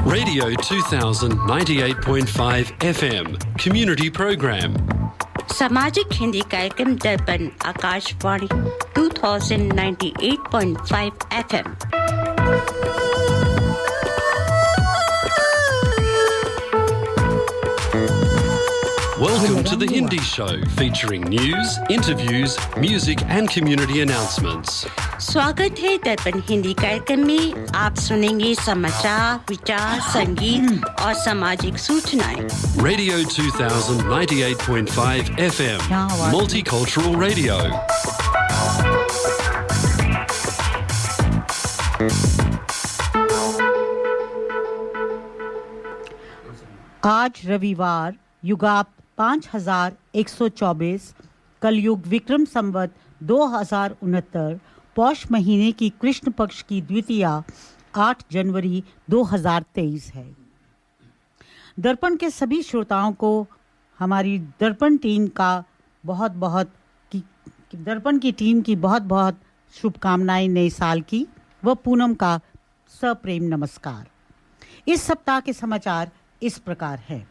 Radio 2000 98.5 FM Community Program. सामाजिक हिंदी कार्यक्रम दर्पण Akashvani 2098.5 FM। Welcome to the Hindi Show, featuring news, interviews, music and community announcements. स्वागत है दर्पण हिंदी कार्यक्रम में। आप सुनेंगे समाचार, विचार, संगीत और सामाजिक सूचनाएं। Radio 2000 98.5 FM Multicultural Radio. आज रविवार युगाप 5124 कलयुग विक्रम संवत 2069 पौष महीने की कृष्ण पक्ष की द्वितीया 8 जनवरी 2023 है। दर्पण के सभी श्रोताओं को हमारी दर्पण की टीम की बहुत शुभकामनाएं नए साल की व पूनम का सप्रेम नमस्कार। इस सप्ताह के समाचार इस प्रकार हैं।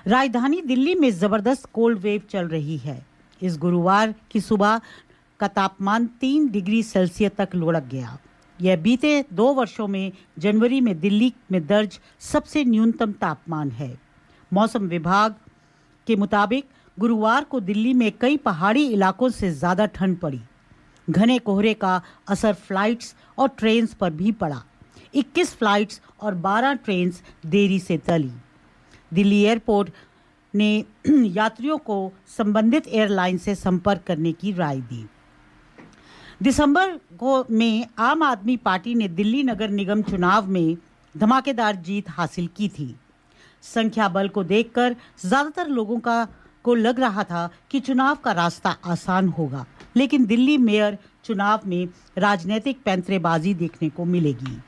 राजधानी दिल्ली में जबरदस्त कोल्ड वेव चल रही है। इस गुरुवार की सुबह का तापमान 3 डिग्री सेल्सियस तक लुढ़क गया। यह बीते 2 वर्षों में जनवरी में दिल्ली में दर्ज सबसे न्यूनतम तापमान है। मौसम विभाग के मुताबिक गुरुवार को दिल्ली में कई पहाड़ी इलाकों से ज़्यादा ठंड पड़ी। घने कोहरे का असर फ्लाइट्स और ट्रेन्स पर भी पड़ा। 21 फ्लाइट्स और 12 ट्रेन्स देरी से चली। दिल्ली एयरपोर्ट ने यात्रियों को संबंधित एयरलाइन से संपर्क करने की राय दी। दिसंबर में आम आदमी पार्टी ने दिल्ली नगर निगम चुनाव में धमाकेदार जीत हासिल की थी। संख्या बल को देखकर ज्यादातर लोगों को लग रहा था कि चुनाव का रास्ता आसान होगा, लेकिन दिल्ली मेयर चुनाव में राजनीतिक पैंतरेबाजी देखने को मिलेगी।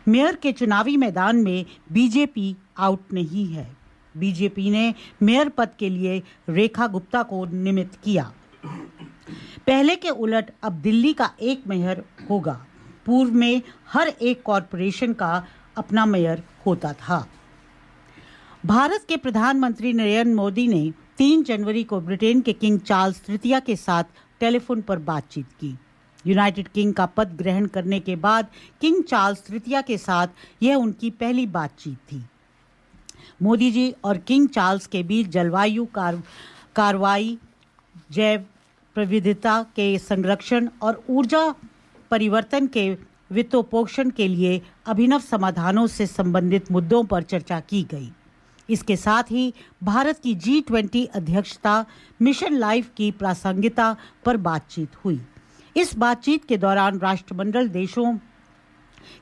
मेयर के चुनावी मैदान में बीजेपी आउट नहीं है। बीजेपी ने मेयर पद के लिए रेखा गुप्ता को नियमित किया। पहले के उलट अब दिल्ली का एक मेयर होगा। पूर्व में हर एक कॉरपोरेशन का अपना मेयर होता था। भारत के प्रधानमंत्री नरेंद्र मोदी ने 3 जनवरी को ब्रिटेन के किंग चार्ल्स तृतीय के साथ टेलीफोन पर बातचीत की। यूनाइटेड किंग का पद ग्रहण करने के बाद किंग चार्ल्स तृतीय के साथ यह उनकी पहली बातचीत थी। मोदी जी और किंग चार्ल्स के बीच जलवायु कार्रवाई, जैव विविधता के संरक्षण और ऊर्जा परिवर्तन के वित्तपोषण के लिए अभिनव समाधानों से संबंधित मुद्दों पर चर्चा की गई। इसके साथ ही भारत की G20 अध्यक्षता मिशन लाइफ की प्रासंगिकता पर बातचीत हुई। इस बातचीत के दौरान राष्ट्रमंडल देशों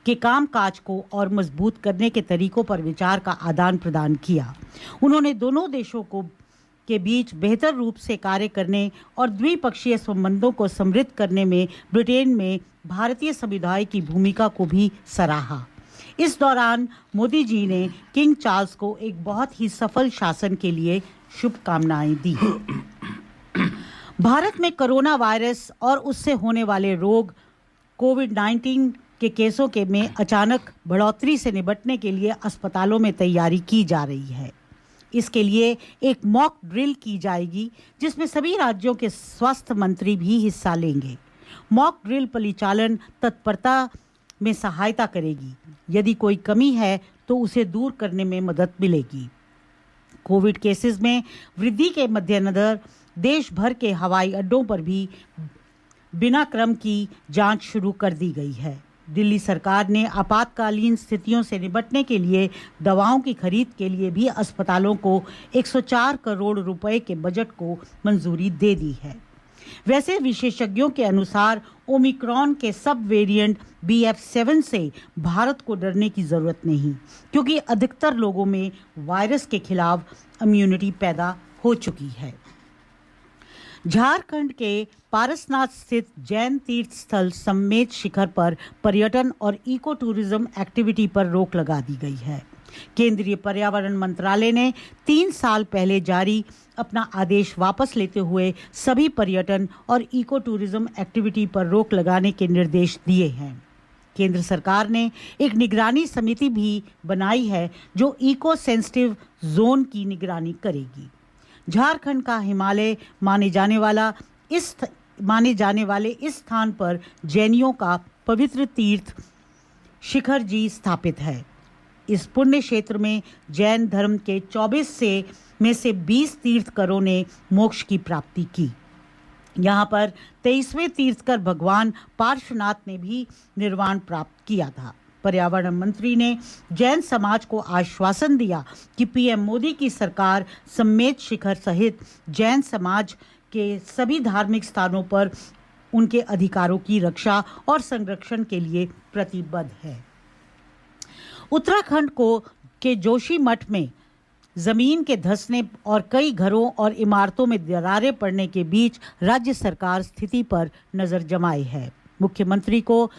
के कामकाज को और मजबूत करने के तरीकों पर विचार का आदान प्रदान किया। उन्होंने दोनों देशों के बीच बेहतर रूप से कार्य करने और द्विपक्षीय संबंधों को समृद्ध करने में ब्रिटेन में भारतीय समुदाय की भूमिका को भी सराहा। इस दौरान मोदी जी ने किंग चार्ल्स को एक बहुत ही सफल शासन के लिए शुभकामनाएं दी। भारत में कोरोना वायरस और उससे होने वाले रोग कोविड-19 के केसों में अचानक बढ़ोतरी से निपटने के लिए अस्पतालों में तैयारी की जा रही है। इसके लिए एक मॉक ड्रिल की जाएगी, जिसमें सभी राज्यों के स्वास्थ्य मंत्री भी हिस्सा लेंगे। मॉक ड्रिल परिचालन तत्परता में सहायता करेगी। यदि कोई कमी है तो उसे दूर करने में मदद मिलेगी। कोविड केसेस में वृद्धि के मद्देनजर देश भर के हवाई अड्डों पर भी बिना क्रम की जांच शुरू कर दी गई है। दिल्ली सरकार ने आपातकालीन स्थितियों से निपटने के लिए दवाओं की खरीद के लिए भी अस्पतालों को 104 करोड़ रुपए के बजट को मंजूरी दे दी है। वैसे विशेषज्ञों के अनुसार ओमिक्रॉन के सब वेरिएंट BF7 से भारत को डरने की जरूरत नहीं, क्योंकि अधिकतर लोगों में वायरस के खिलाफ इम्यूनिटी पैदा हो चुकी है। झारखंड के पारसनाथ स्थित जैन तीर्थ स्थल समेत शिखर पर पर्यटन और इको टूरिज्म एक्टिविटी पर रोक लगा दी गई है। केंद्रीय पर्यावरण मंत्रालय ने 3 साल पहले जारी अपना आदेश वापस लेते हुए सभी पर्यटन और इको टूरिज्म एक्टिविटी पर रोक लगाने के निर्देश दिए हैं। केंद्र सरकार ने एक निगरानी समिति भी बनाई है जो इको सेंसिटिव जोन की निगरानी करेगी। झारखंड का हिमालय माने जाने वाले इस स्थान पर जैनियों का पवित्र तीर्थ शिखर जी स्थापित है। इस पुण्य क्षेत्र में जैन धर्म के 24 में से 20 तीर्थकरों ने मोक्ष की प्राप्ति की। यहाँ पर 23वें तीर्थकर भगवान पार्श्वनाथ ने भी निर्वाण प्राप्त किया था। पर्यावरण मंत्री ने जैन समाज को आश्वासन दिया कि पीएम मोदी की सरकार सम्मेद शिखर सहित जैन समाज के सभी धार्मिक स्थानों पर उनके अधिकारों की रक्षा और संरक्षण के लिए प्रतिबद्ध है। उत्तराखंड के जोशीमठ में जमीन के धंसने और कई घरों और इमारतों में दरारें पड़ने के बीच राज्य सरकार स्थिति पर नजर जमाई है। मुख्यमंत्री को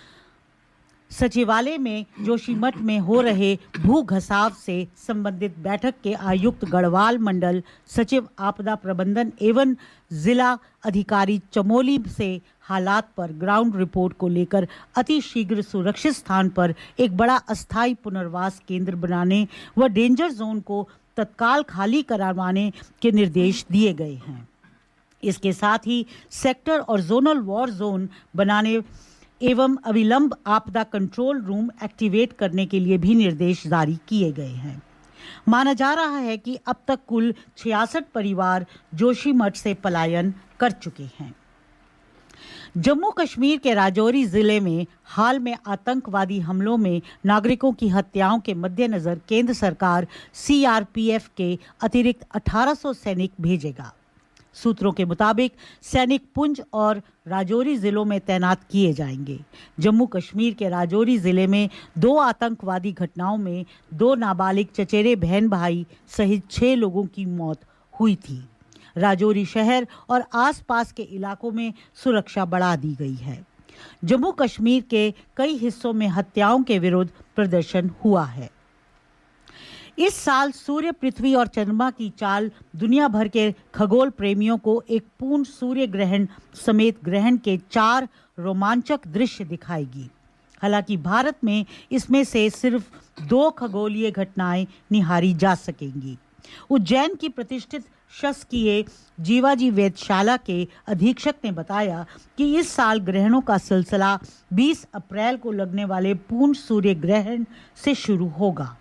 सचिवालय में जोशीमठ में हो रहे भू घसाव से संबंधित बैठक के आयुक्त गढ़वाल मंडल सचिव आपदा प्रबंधन एवं जिला अधिकारी चमोली से हालात पर ग्राउंड रिपोर्ट को लेकर अति शीघ्र सुरक्षित स्थान पर एक बड़ा अस्थायी पुनर्वास केंद्र बनाने व डेंजर जोन को तत्काल खाली करवाने के निर्देश दिए गए हैं। इसके साथ ही सेक्टर और जोनल वॉर जोन बनाने एवं अविलंब आपदा कंट्रोल रूम एक्टिवेट करने के लिए भी निर्देश जारी किए गए हैं। माना जा रहा है कि अब तक कुल 66 परिवार जोशीमठ से पलायन कर चुके हैं। जम्मू कश्मीर के राजौरी जिले में हाल में आतंकवादी हमलों में नागरिकों की हत्याओं के मद्देनजर केंद्र सरकार सीआरपीएफ के अतिरिक्त 1800 सैनिक भेजेगा। सूत्रों के मुताबिक सैनिक पुंछ और राजौरी जिलों में तैनात किए जाएंगे। जम्मू कश्मीर के राजौरी जिले में 2 आतंकवादी घटनाओं में 2 नाबालिग चचेरे बहन भाई सहित 6 लोगों की मौत हुई थी। राजौरी शहर और आसपास के इलाकों में सुरक्षा बढ़ा दी गई है। जम्मू कश्मीर के कई हिस्सों में हत्याओं के विरुद्ध प्रदर्शन हुआ है। इस साल सूर्य, पृथ्वी और चंद्रमा की चाल दुनिया भर के खगोल प्रेमियों को एक पूर्ण सूर्य ग्रहण समेत ग्रहण के 4 रोमांचक दृश्य दिखाएगी। हालांकि भारत में इसमें से सिर्फ 2 खगोलीय घटनाएं निहारी जा सकेंगी। उज्जैन की प्रतिष्ठित शासकीय जीवाजी वेधशाला के अधीक्षक ने बताया कि इस साल ग्रहणों का सिलसिला 20 अप्रैल को लगने वाले पूर्ण सूर्य ग्रहण से शुरू होगा।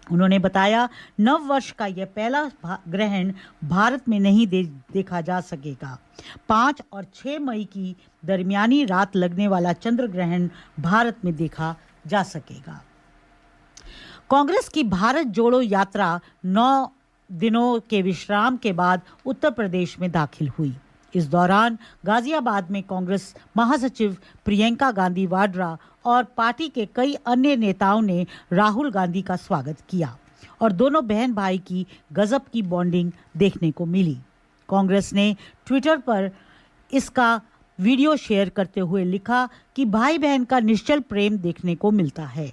उन्होंने बताया, नव वर्ष का यह पहला ग्रहण भारत में नहीं देखा जा सकेगा। 5 और 6 मई की दरमियानी रात लगने वाला चंद्र ग्रहण भारत में देखा जा सकेगा। कांग्रेस की भारत जोड़ो यात्रा 9 दिनों के विश्राम के बाद उत्तर प्रदेश में दाखिल हुई। इस दौरान गाजियाबाद में कांग्रेस महासचिव प्रियंका गांधी वाड्रा और पार्टी के कई अन्य नेताओं ने राहुल गांधी का स्वागत किया और दोनों बहन भाई की गजब की बॉन्डिंग देखने को मिली। कांग्रेस ने ट्विटर पर इसका वीडियो शेयर करते हुए लिखा कि भाई बहन का निश्चल प्रेम देखने को मिलता है।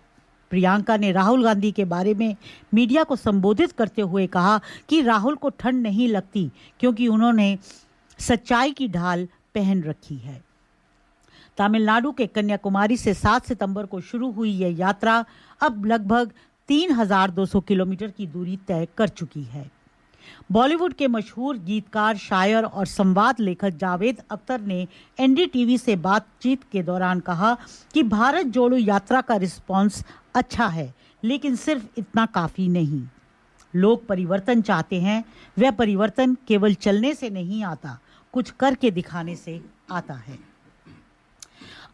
प्रियंका ने राहुल गांधी के बारे में मीडिया को संबोधित करते हुए कहा कि राहुल को ठंड नहीं लगती क्योंकि उन्होंने सच्चाई की ढाल पहन रखी है। तमिलनाडु के कन्याकुमारी से 7 सितंबर को शुरू हुई यह यात्रा अब लगभग 3200 किलोमीटर की दूरी तय कर चुकी है। बॉलीवुड के मशहूर गीतकार, शायर और संवाद लेखक जावेद अख्तर ने एनडीटीवी से बातचीत के दौरान कहा कि भारत जोड़ो यात्रा का रिस्पांस अच्छा है, लेकिन सिर्फ इतना काफी नहीं। लोग परिवर्तन चाहते हैं। वह परिवर्तन केवल चलने से नहीं आता, कुछ करके दिखाने से आता है।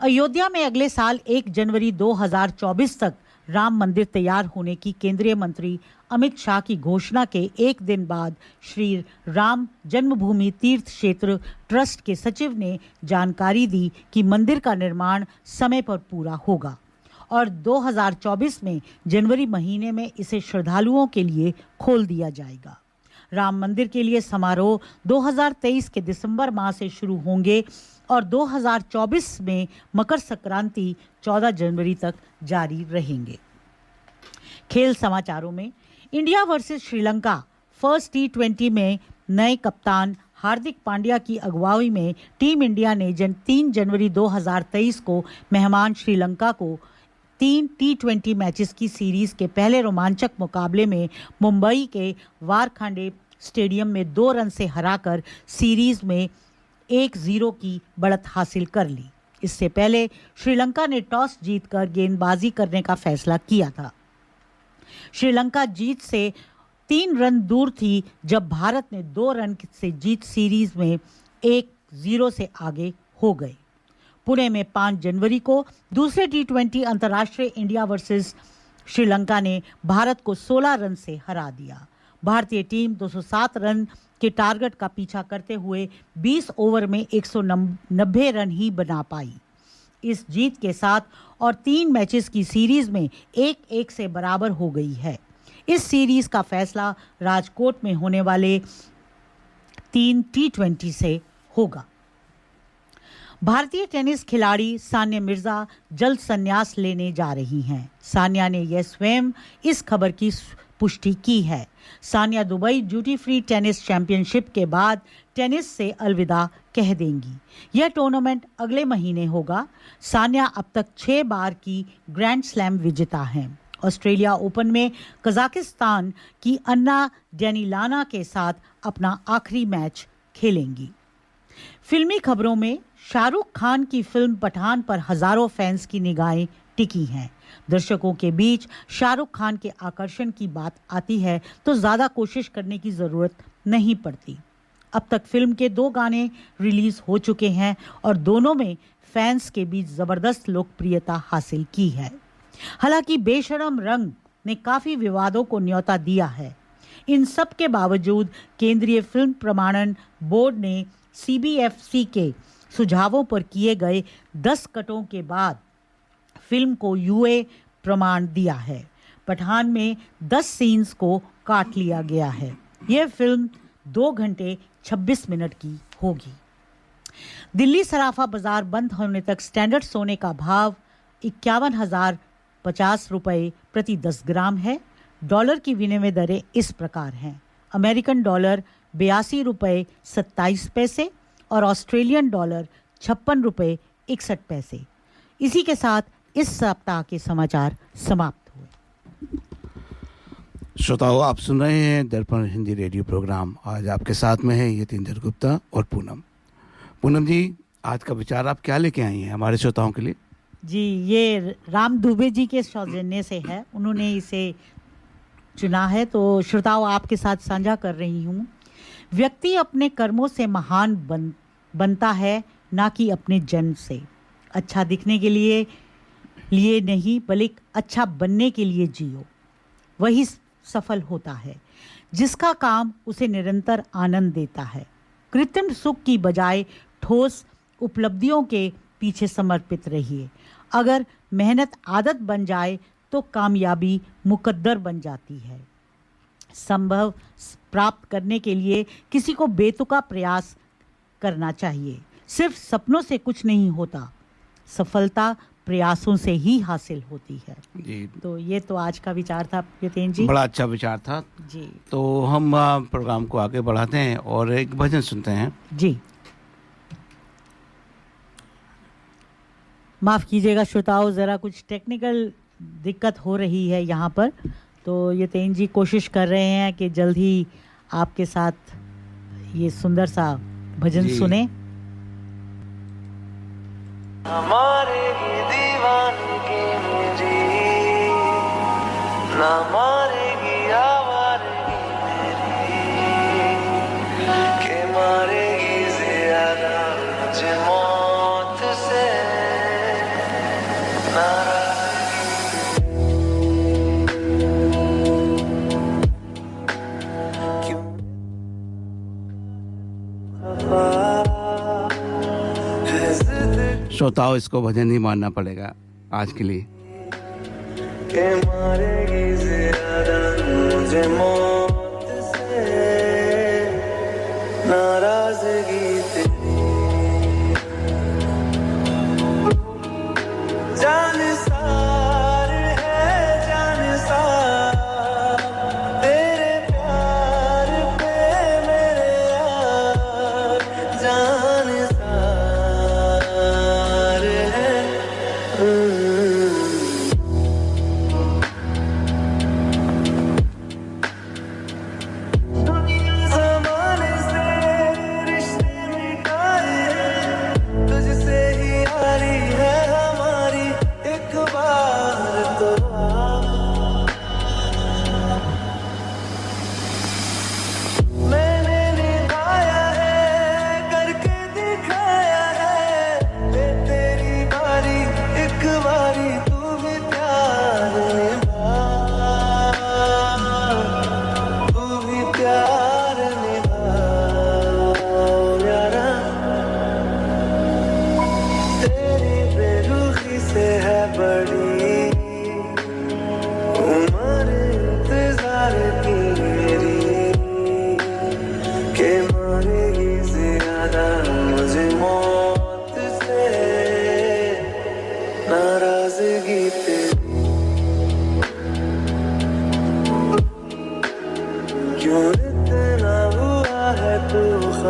अयोध्या में अगले साल 1 जनवरी 2024 तक राम मंदिर तैयार होने की केंद्रीय मंत्री अमित शाह की घोषणा के एक दिन बाद श्री राम जन्मभूमि तीर्थ क्षेत्र ट्रस्ट के सचिव ने जानकारी दी कि मंदिर का निर्माण समय पर पूरा होगा और 2024 में जनवरी महीने में इसे श्रद्धालुओं के लिए खोल दिया जाएगा। राम मंदिर के लिए समारोह 2023 के दिसंबर माह से शुरू होंगे और 2024 में मकर संक्रांति 14 जनवरी तक जारी रहेंगे। खेल समाचारों में India versus Sri Lanka first T20 में नए कप्तान हार्दिक पांड्या की अगुवाई में टीम इंडिया ने 3 जनवरी 2023 को मेहमान श्रीलंका को 3 T20 मैचेस की सीरीज के पहले रोमांचक मुकाबले में मुंबई के वारखांडे स्टेडियम में 2 रन से हराकर सीरीज में 1-0 की बढ़त हासिल कर ली। इससे पहले श्रीलंका ने टॉस जीतकर गेंदबाजी करने का फैसला किया था। श्रीलंका जीत से 3 रन दूर थी जब भारत ने 2 रन से जीत सीरीज में 1-0 से आगे हो गए। पुणे में 5 जनवरी को दूसरे T20 अंतर्राष्ट्रीय इंडिया वर्सेस श्रीलंका ने भारत को 16 रन से हरा दिया। भारतीय टीम 207 रन के टारगेट का पीछा करते हुए 20 ओवर में 190 रन ही बना पाई। इस जीत के साथ और 3 मैचेस की सीरीज में 1-1 से बराबर हो गई है। इस सीरीज का फैसला राजकोट में होने वाले 3 T20 से होगा। भारतीय टेनिस खिलाड़ी सानिया मिर्जा जल्द संन्यास लेने जा रही हैं। सानिया ने यह स्वयं इस खबर की पुष्टि की है। Sania Dubai duty free tennis championship के बाद टेनिस से अलविदा कह देंगी। यह टूर्नामेंट अगले महीने होगा। सानिया अब तक 6 बार की ग्रैंड स्लैम विजेता हैं। ऑस्ट्रेलिया ओपन में कजाकिस्तान की अन्ना डेनिलाना के साथ अपना आखिरी मैच खेलेंगी। फिल्मी खबरों में शाहरुख खान की फिल्म पठान पर हजारों फैंस की निगाहें टिकी हैं। दर्शकों के बीच शाहरुख खान के आकर्षण की बात आती है तो ज़्यादा कोशिश करने की ज़रूरत नहीं पड़ती। अब तक फिल्म के 2 गाने रिलीज हो चुके हैं और दोनों में फैंस के बीच ज़बरदस्त लोकप्रियता हासिल की है। हालांकि बेशरम रंग ने काफ़ी विवादों को न्योता दिया है। इन सब के बावजूद केंद्रीय फिल्म प्रमाणन बोर्ड ने CBFC के सुझावों पर किए गए 10 कटों के बाद फिल्म को UA प्रमाण दिया है। पठान में 10 सीन्स को काट लिया गया है। यह फिल्म 2 घंटे 26 मिनट की होगी। दिल्ली सराफा बाजार बंद होने तक स्टैंडर्ड सोने का भाव 51,050 रुपये प्रति 10 ग्राम है। डॉलर की विनिमय दरें इस प्रकार हैं। अमेरिकन डॉलर 82 रुपये 27 पैसे और ऑस्ट्रेलियन डॉलर 56 रुपये 61 पैसे। इसी के साथ इस सप्ताह के समाचार समाप्त हुए। श्रोताओं, आप सुन रहे हैं दर्पण हिंदी रेडियो प्रोग्राम। आज आपके साथ में है यतीन्द्र गुप्ता और पूनम जी, आज का विचार आप क्या लेके आई हैं हमारे श्रोताओं के लिए? जी, ये राम दुबे जी के सौजन्य से है। उन्होंने इसे चुना है तो श्रोताओं आपके साथ साझा कर रही हूँ। व्यक्ति अपने कर्मों से महान बनता है, ना कि अपने जन्म से। अच्छा दिखने के लिए नहीं बल्कि अच्छा बनने के लिए जियो, वही सफल होता है जिसका काम उसे निरंतर आनंद देता है। कृत्रिम सुख की बजाय ठोस उपलब्धियों के पीछे समर्पित रहिए। अगर मेहनत आदत बन जाए तो कामयाबी मुकद्दर बन जाती है। संभव प्राप्त करने के लिए किसी को बेतुका प्रयास करना चाहिए। सिर्फ सपनों से कुछ नहीं होता, सफलता प्रयासों से ही हासिल होती है। जी, तो ये तो आज का विचार था यतेन जी। बड़ा अच्छा विचार था जी। तो हम प्रोग्राम को आगे बढ़ाते हैं और एक भजन सुनते हैं। जी, माफ़ कीजिएगा श्रोताओं, ज़रा कुछ टेक्निकल दिक्कत हो रही है यहाँ पर। तो यतेन जी कोशिश कर रहे हैं कि जल्द ही आपके साथ ये सुंदर सा भजन सुने। हमारे ये दीवानगी मेरी ना मारेगी आवारगी मेरी के मारेगी ज़्यादा मुझे मौत से श्रोताओं, इसको भजन नहीं मानना पड़ेगा आज के लिए। के मारेगी ज़्यादा मुझे मौत से नाराज़गी तेरी जानिसार है जानिसार तेरे प्यार पे मेरे यार जानिसार है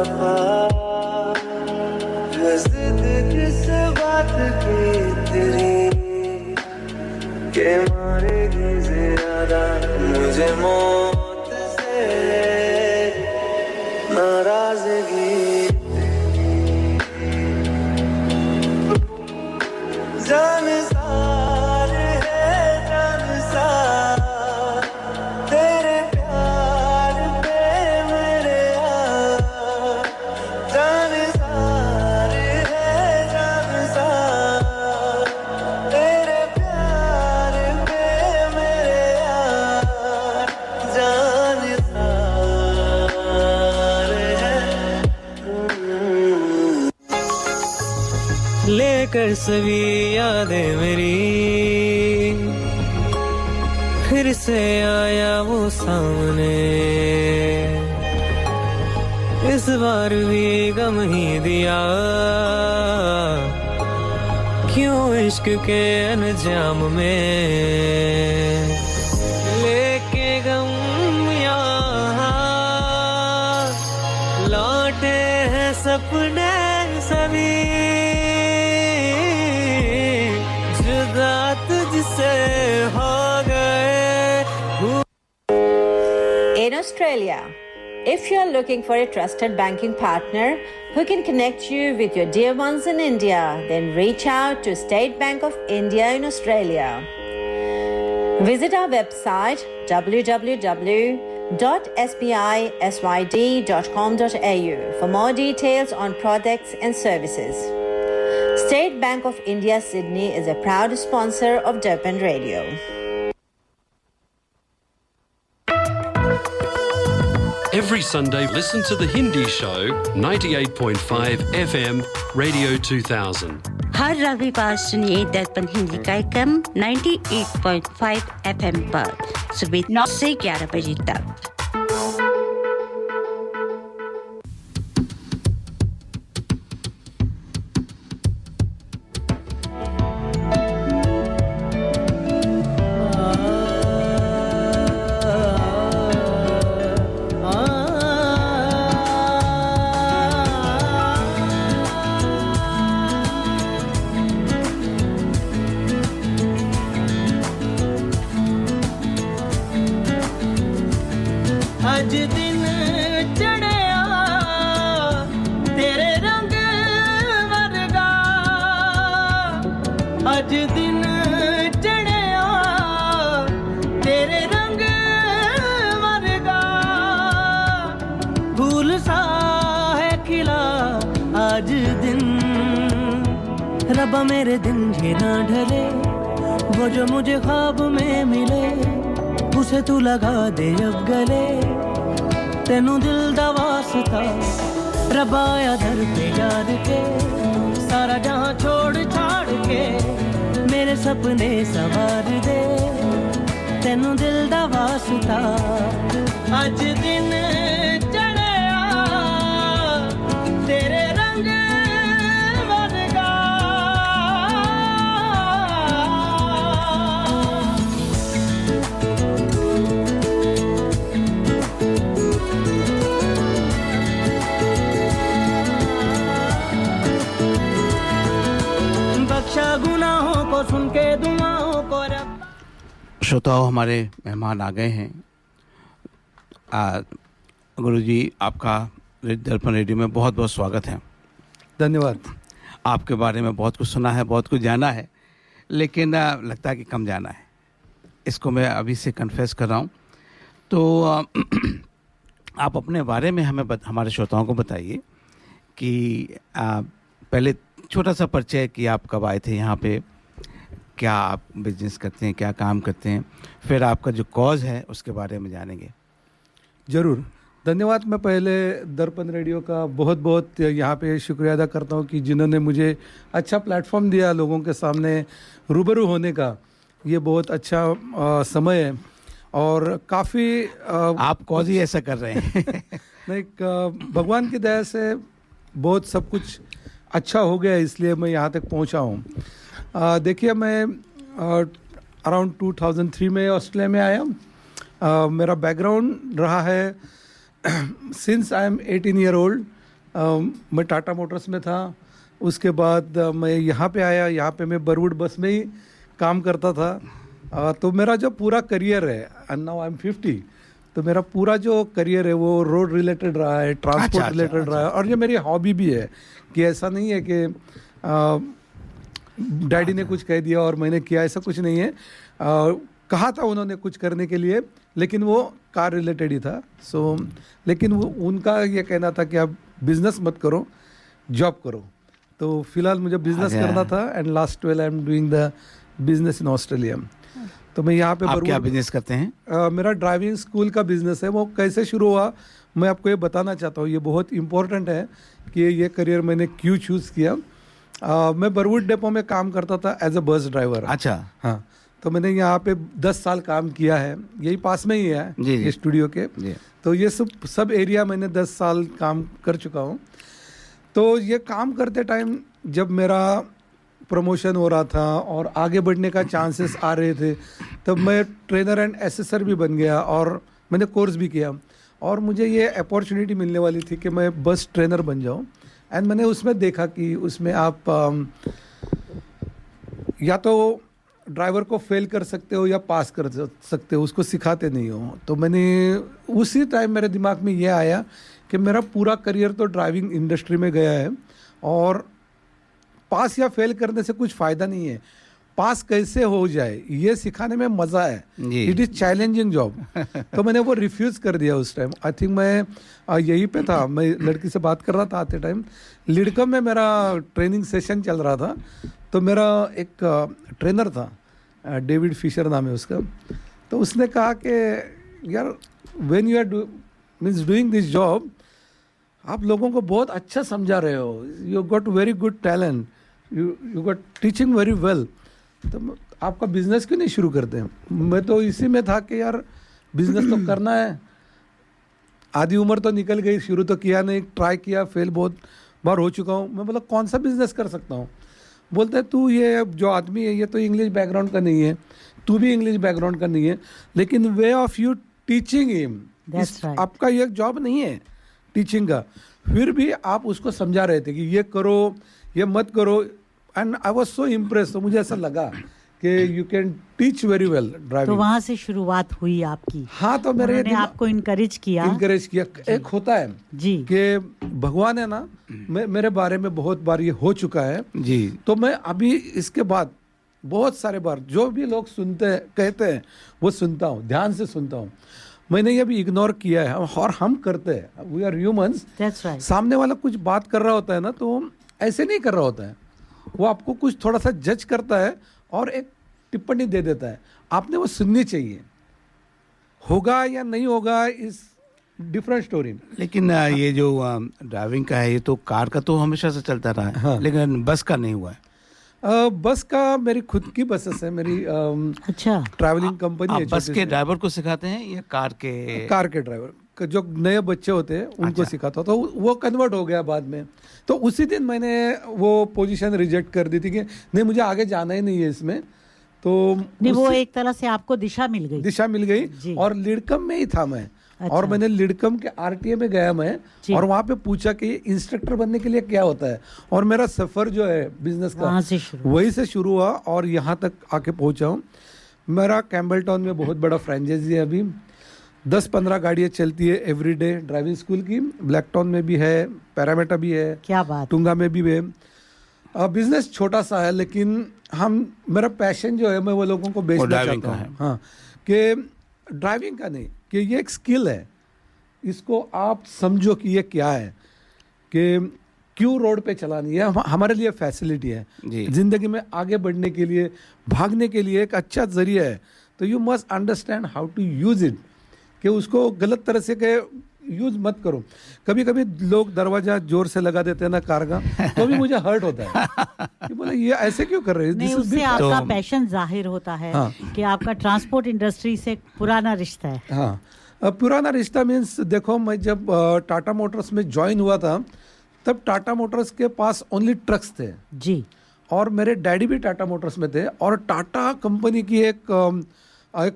वफा जिद किस बात की तेरी के मारेगी ज्यादा मुझे मौत से नाराजगी जान सार है जान सार तेरे प्यार पे मेरे यार जान सार है जान सार तेरे प्यार पे मेरे यार जान सार है लेकर सभी यादें मेरी फिर से आया वो सामने इस बार भी गम ही दिया क्यों इश्क के अनजाम में लेके गम यहाँ लौटे हैं सपने सभी जुदा तुझसे हो गए In Australia, if you are looking for a trusted banking partner who can connect you with your dear ones in India, then reach out to State Bank of India in Australia. Visit our website www.sbisyd.com.au for more details on products and services. State Bank of India Sydney is a proud sponsor of Durban Radio. Every Sunday, listen to The Hindi Show, 98.5 FM, Radio 2000. हर रविवार सुनिए दर्पण हिंदी कार्यक्रम 98.5 FM पर सुबह 9 से 11 बजे तक। ਅੱਜ ਦਿਨ ਚੜਿਆ ਤੇਰੇ ਰੰਗ ਵਰਗਾ ਅੱਜ ਦਿਨ ਚੜਿਆ ਤੇਰੇ ਰੰਗ ਵਰਗਾ ਫੂਲ सा है खिला आज दिन रब्बा मेरे दिन ये ना ढले वो जो मुझे ख्वाब में मिले उसे तू लगा दे अब गले तेनू दिल दा वास्ता रब्बा आया दर पे याद के सारा जहां छोड़ छाड़ के मेरे सपने सवार दे तेनू दिल दा वास्ता आज दिन चढ़िया तेरे रंग वर्गा बख्शा गुनाहों को सुन के दुआओं को रब श्रोताओं, हमारे मेहमान आ गए हैं। गुरुजी, आपका दर्पण रेडियो में बहुत बहुत स्वागत है। धन्यवाद। आपके बारे में बहुत कुछ सुना है, बहुत कुछ जाना है, लेकिन लगता है कि कम जाना है। इसको मैं अभी से कन्फेस कर रहा हूँ। तो आप अपने बारे में हमें हमारे श्रोताओं को बताइए कि पहले छोटा सा परिचय कि आप कब आए थे यहाँ पे, क्या आप बिजनेस करते हैं, क्या काम करते हैं, फिर आपका जो कॉज है उसके बारे में जानेंगे। ज़रूर, धन्यवाद। मैं पहले दर्पण रेडियो का बहुत बहुत यहाँ पे शुक्रिया अदा करता हूँ कि जिन्होंने मुझे अच्छा प्लेटफॉर्म दिया लोगों के सामने रूबरू होने का। ये बहुत अच्छा समय है और काफ़ी आप कॉज ही ऐसा कर रहे हैं। नहीं, भगवान की दया से बहुत सब कुछ अच्छा हो गया, इसलिए मैं यहाँ तक पहुँचा हूँ। देखिए, मैं अराउंड 2003 में ऑस्ट्रेलिया में आया। मेरा बैकग्राउंड रहा है since I am 18 year old मैं टाटा मोटर्स में था। उसके बाद मैं यहाँ पे आया, यहाँ पे मैं बरवुड बस में ही काम करता था। तो मेरा जो पूरा करियर है, एंड नाउ आई एम 50, तो मेरा पूरा जो करियर है वो रोड रिलेटेड रहा है, ट्रांसपोर्ट रिलेटेड रहा है, और ये मेरी हॉबी भी है। कि ऐसा नहीं है कि डैडी ने कुछ कह दिया और मैंने किया, ऐसा कुछ नहीं है। कहा था उन्होंने कुछ करने के लिए, लेकिन वो कार रिलेटेड ही था। लेकिन वो उनका ये कहना था कि आप बिजनेस मत करो, जॉब करो। तो फिलहाल मुझे बिजनेस करना था, and last 12 I am doing the business in Australia. तो मैं यहाँ पे आप क्या बिजनेस करते हैं? मेरा ड्राइविंग स्कूल का बिजनेस है। वो कैसे शुरू हुआ मैं आपको ये बताना चाहता हूँ। ये बहुत इम्पोर्टेंट है कि ये करियर मैंने क्यों चूज़ किया। मैं बरवुड डेपो में काम करता था एज अ बस ड्राइवर। अच्छा। हाँ, तो मैंने यहाँ पे 10 साल काम किया है, यही पास में ही है जी, ये स्टूडियो के। तो ये सब एरिया मैंने 10 साल काम कर चुका हूँ। तो ये काम करते टाइम जब मेरा प्रमोशन हो रहा था और आगे बढ़ने का चांसेस आ रहे थे, तब मैं ट्रेनर एंड एसेसर भी बन गया और मैंने कोर्स भी किया। और मुझे ये अपॉर्चुनिटी मिलने वाली थी कि मैं बस ट्रेनर बन जाऊँ। एंड मैंने उसमें देखा कि उसमें आप या तो ड्राइवर को फेल कर सकते हो या पास कर सकते हो, उसको सिखाते नहीं हो। तो मैंने उसी टाइम मेरे दिमाग में ये आया कि मेरा पूरा करियर तो ड्राइविंग इंडस्ट्री में गया है, और पास या फेल करने से कुछ फ़ायदा नहीं है, पास कैसे हो जाए ये सिखाने में मज़ा है। It is challenging job. तो मैंने वो रिफ्यूज़ कर दिया उस टाइम। आई थिंक मैं यहीं पे था, मैं लड़की से बात कर रहा था आते टाइम, लिडकम में मेरा ट्रेनिंग सेशन चल रहा था। तो मेरा एक ट्रेनर था, डेविड फिशर नाम है उसका। तो उसने कहा कि यार when you are means doing this job, आप लोगों को बहुत अच्छा समझा रहे हो, you got very good talent, you got teaching very well, तो आपका बिजनेस क्यों नहीं शुरू करते हैं? मैं तो इसी में था कि यार बिजनेस तो करना है। आधी उम्र तो निकल गई, शुरू तो किया नहीं, ट्राई किया, फेल बहुत बार हो चुका हूँ। मैं बोला कौन सा बिजनेस कर सकता हूँ? बोलते हैं तू ये जो आदमी है ये तो इंग्लिश बैकग्राउंड का नहीं है, तू भी इंग्लिश बैकग्राउंड का नहीं है, लेकिन way of you teaching him, आपका ये जॉब नहीं है टीचिंग का, फिर भी आप उसको समझा रहे थे कि ये करो, ये मत करो। And I was so impress. तो मुझे ऐसा लगा कि you can teach very well driving. तो वहाँ से शुरुआत हुई आपकी। हाँ, तो मेरे आपको इनकरेज किया। एक होता है जी कि भगवान है ना, मेरे बारे में बहुत बार ये हो चुका है जी। तो मैं अभी इसके बाद बहुत सारे बार जो भी लोग सुनते हैं कहते हैं वो सुनता हूँ, ध्यान से सुनता हूँ। मैंने ये भी इग्नोर किया है, और हम करते हैं, वी आर ह्यूमंस। सामने वाला कुछ बात कर रहा होता है ना, तो ऐसे नहीं कर रहा होता है, वो आपको कुछ थोड़ा सा जज करता है और एक टिप्पणी दे देता है, आपने वो सुननी चाहिए। होगा या नहीं होगा इस डिफरेंट स्टोरी। लेकिन ये जो ड्राइविंग का है, ये तो कार का तो हमेशा से चलता रहा है। हाँ। लेकिन बस का नहीं हुआ है। बस का मेरी खुद की बसेस है, मेरी अच्छा ट्रैवलिंग कंपनी है। बस के ड्राइवर को सिखाते हैं या कार के ड्राइवर जो नए बच्चे होते हैं उनको सिखाता, तो वो कन्वर्ट हो गया बाद में। तो उसी दिन मैंने वो पोजीशन रिजेक्ट कर दी थी कि नहीं, मुझे आगे जाना ही नहीं है इसमें। तो नहीं, वो एक तरह से आपको दिशा मिल गई। और लिडकम में ही था मैं। अच्छा। और मैंने लिडकम के आरटीए में गया मैं, और वहाँ पे पूछा कि इंस्ट्रक्टर बनने के लिए क्या होता है, और मेरा सफ़र जो है बिजनेस का वहीं से शुरू हुआ और यहाँ तक आके पहुँचा हूँ। मेरा कैम्बलटाउन में बहुत बड़ा फ्रेंचाइजी है, अभी 10-15 गाड़ियाँ चलती है एवरीडे ड्राइविंग स्कूल की। ब्लैकटाउन में भी है, पैरामेटा भी है, क्या बात, टुंगा में भी है। बिजनेस छोटा सा है, लेकिन मेरा पैशन जो है मैं वो लोगों को बेचना चाहता हूँ। हाँ, कि ड्राइविंग का नहीं, कि ये एक स्किल है, इसको आप समझो कि ये क्या है, कि क्यों रोड पे चलानी है। हमारे लिए फैसिलिटी है, जिंदगी में आगे बढ़ने के लिए, भागने के लिए एक अच्छा जरिया है। तो you must understand how to use it, कि उसको गलत तरह से के यूज मत करो। कभी कभी लोग दरवाजा जोर से लगा देते हैं ना कार का, तो भी मुझे हर्ट होता है कि बोले ये ऐसे क्यों कर रहे हैं। नहीं, उससे आपका पैशन जाहिर होता है। हाँ। कि आपका ट्रांसपोर्ट इंडस्ट्री से पुराना रिश्ता है। हाँ, पुराना रिश्ता मीन्स देखो, मैं जब टाटा मोटर्स में ज्वाइन हुआ था, तब टाटा मोटर्स के पास ओनली ट्रक्स थे जी, और मेरे डैडी भी टाटा मोटर्स में थे। और टाटा कंपनी की एक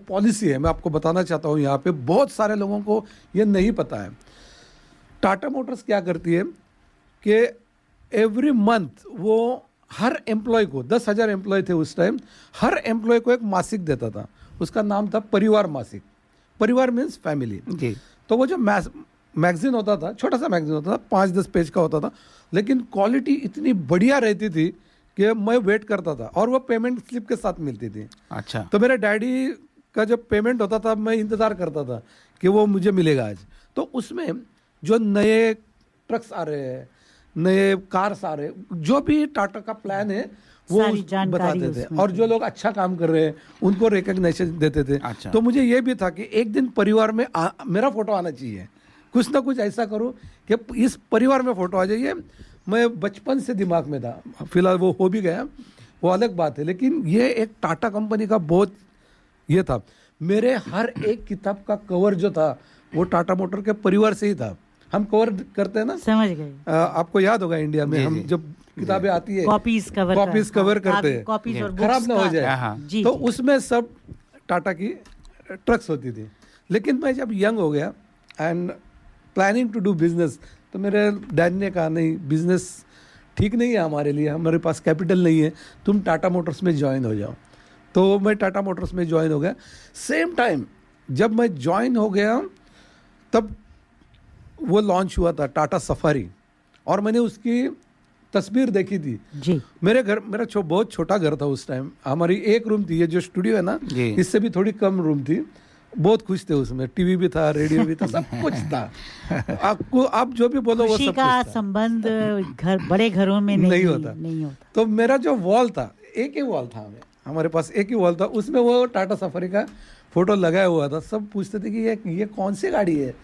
पॉलिसी है, मैं आपको बताना चाहता हूँ, यहाँ पे बहुत सारे लोगों को ये नहीं पता है। टाटा मोटर्स क्या करती है कि एवरी मंथ वो हर एम्प्लॉय को 10,000 एम्प्लॉय थे उस टाइम, हर एम्प्लॉय को एक मासिक देता था, उसका नाम था परिवार मासिक। परिवार मीन्स फैमिली जी। तो वो जो मैगजीन होता था, छोटा सा मैगजीन होता था, 5-10 पेज का होता था, लेकिन क्वालिटी इतनी बढ़िया रहती थी कि मैं वेट करता था, और वो पेमेंट स्लिप के साथ मिलती थी। अच्छा। तो मेरे डैडी का जब पेमेंट होता था मैं इंतज़ार करता था कि वो मुझे मिलेगा आज। तो उसमें जो नए ट्रक्स आ रहे हैं, नए कार्स आ रहे हैं, जो भी टाटा का प्लान है वो सारी जानकारी बताते थे, उसमें और जो लोग अच्छा काम कर रहे हैं उनको रिकग्निशन देते थे। अच्छा। तो मुझे ये भी था कि एक दिन परिवार में मेरा फोटो आना चाहिए, कुछ ना कुछ ऐसा करूं कि इस परिवार में फोटो आ जाइए। मैं बचपन से दिमाग में था, फिलहाल वो हो भी गया, वो अलग बात है, लेकिन ये एक टाटा कंपनी का बहुत ये था। मेरे हर एक किताब का कवर जो था वो टाटा मोटर के परिवार से ही था। हम कवर करते हैं ना, समझ गए, आपको याद होगा इंडिया में हम जब किताबें आती है कॉपीज कवर करते हैं, कॉपीज और खराब ना हो जाए, जी, तो जी। उसमें सब टाटा की ट्रक्स होती थी। लेकिन मैं जब यंग हो गया and planning to do business, तो मेरे डैड ने कहा नहीं, बिजनेस ठीक नहीं है हमारे लिए, हमारे पास कैपिटल नहीं है, तुम टाटा मोटर्स में ज्वाइन हो जाओ। तो मैं टाटा मोटर्स में ज्वाइन हो गया। सेम टाइम जब मैं ज्वाइन हो गया तब वो लॉन्च हुआ था टाटा सफारी, और मैंने उसकी तस्वीर देखी थी जी। मेरे घर, मेरा बहुत छोटा घर था उस टाइम, हमारी एक रूम थी, ये जो स्टूडियो है ना जी। इससे भी थोड़ी कम रूम थी। बहुत खुश थे उसमें, टीवी भी था, रेडियो भी था, सब कुछ था। आपको आप जो भी बोलो वो खुशी सब का कुछ था। संबंध घर बड़े घरों में नहीं होता। नहीं होता। तो मेरा जो वॉल था, एक ही वॉल था, हमारे पास एक ही वॉल था, उसमें वो टाटा सफारी का फोटो लगाया हुआ था। सब पूछते थे कि ये कौन सी गाड़ी है,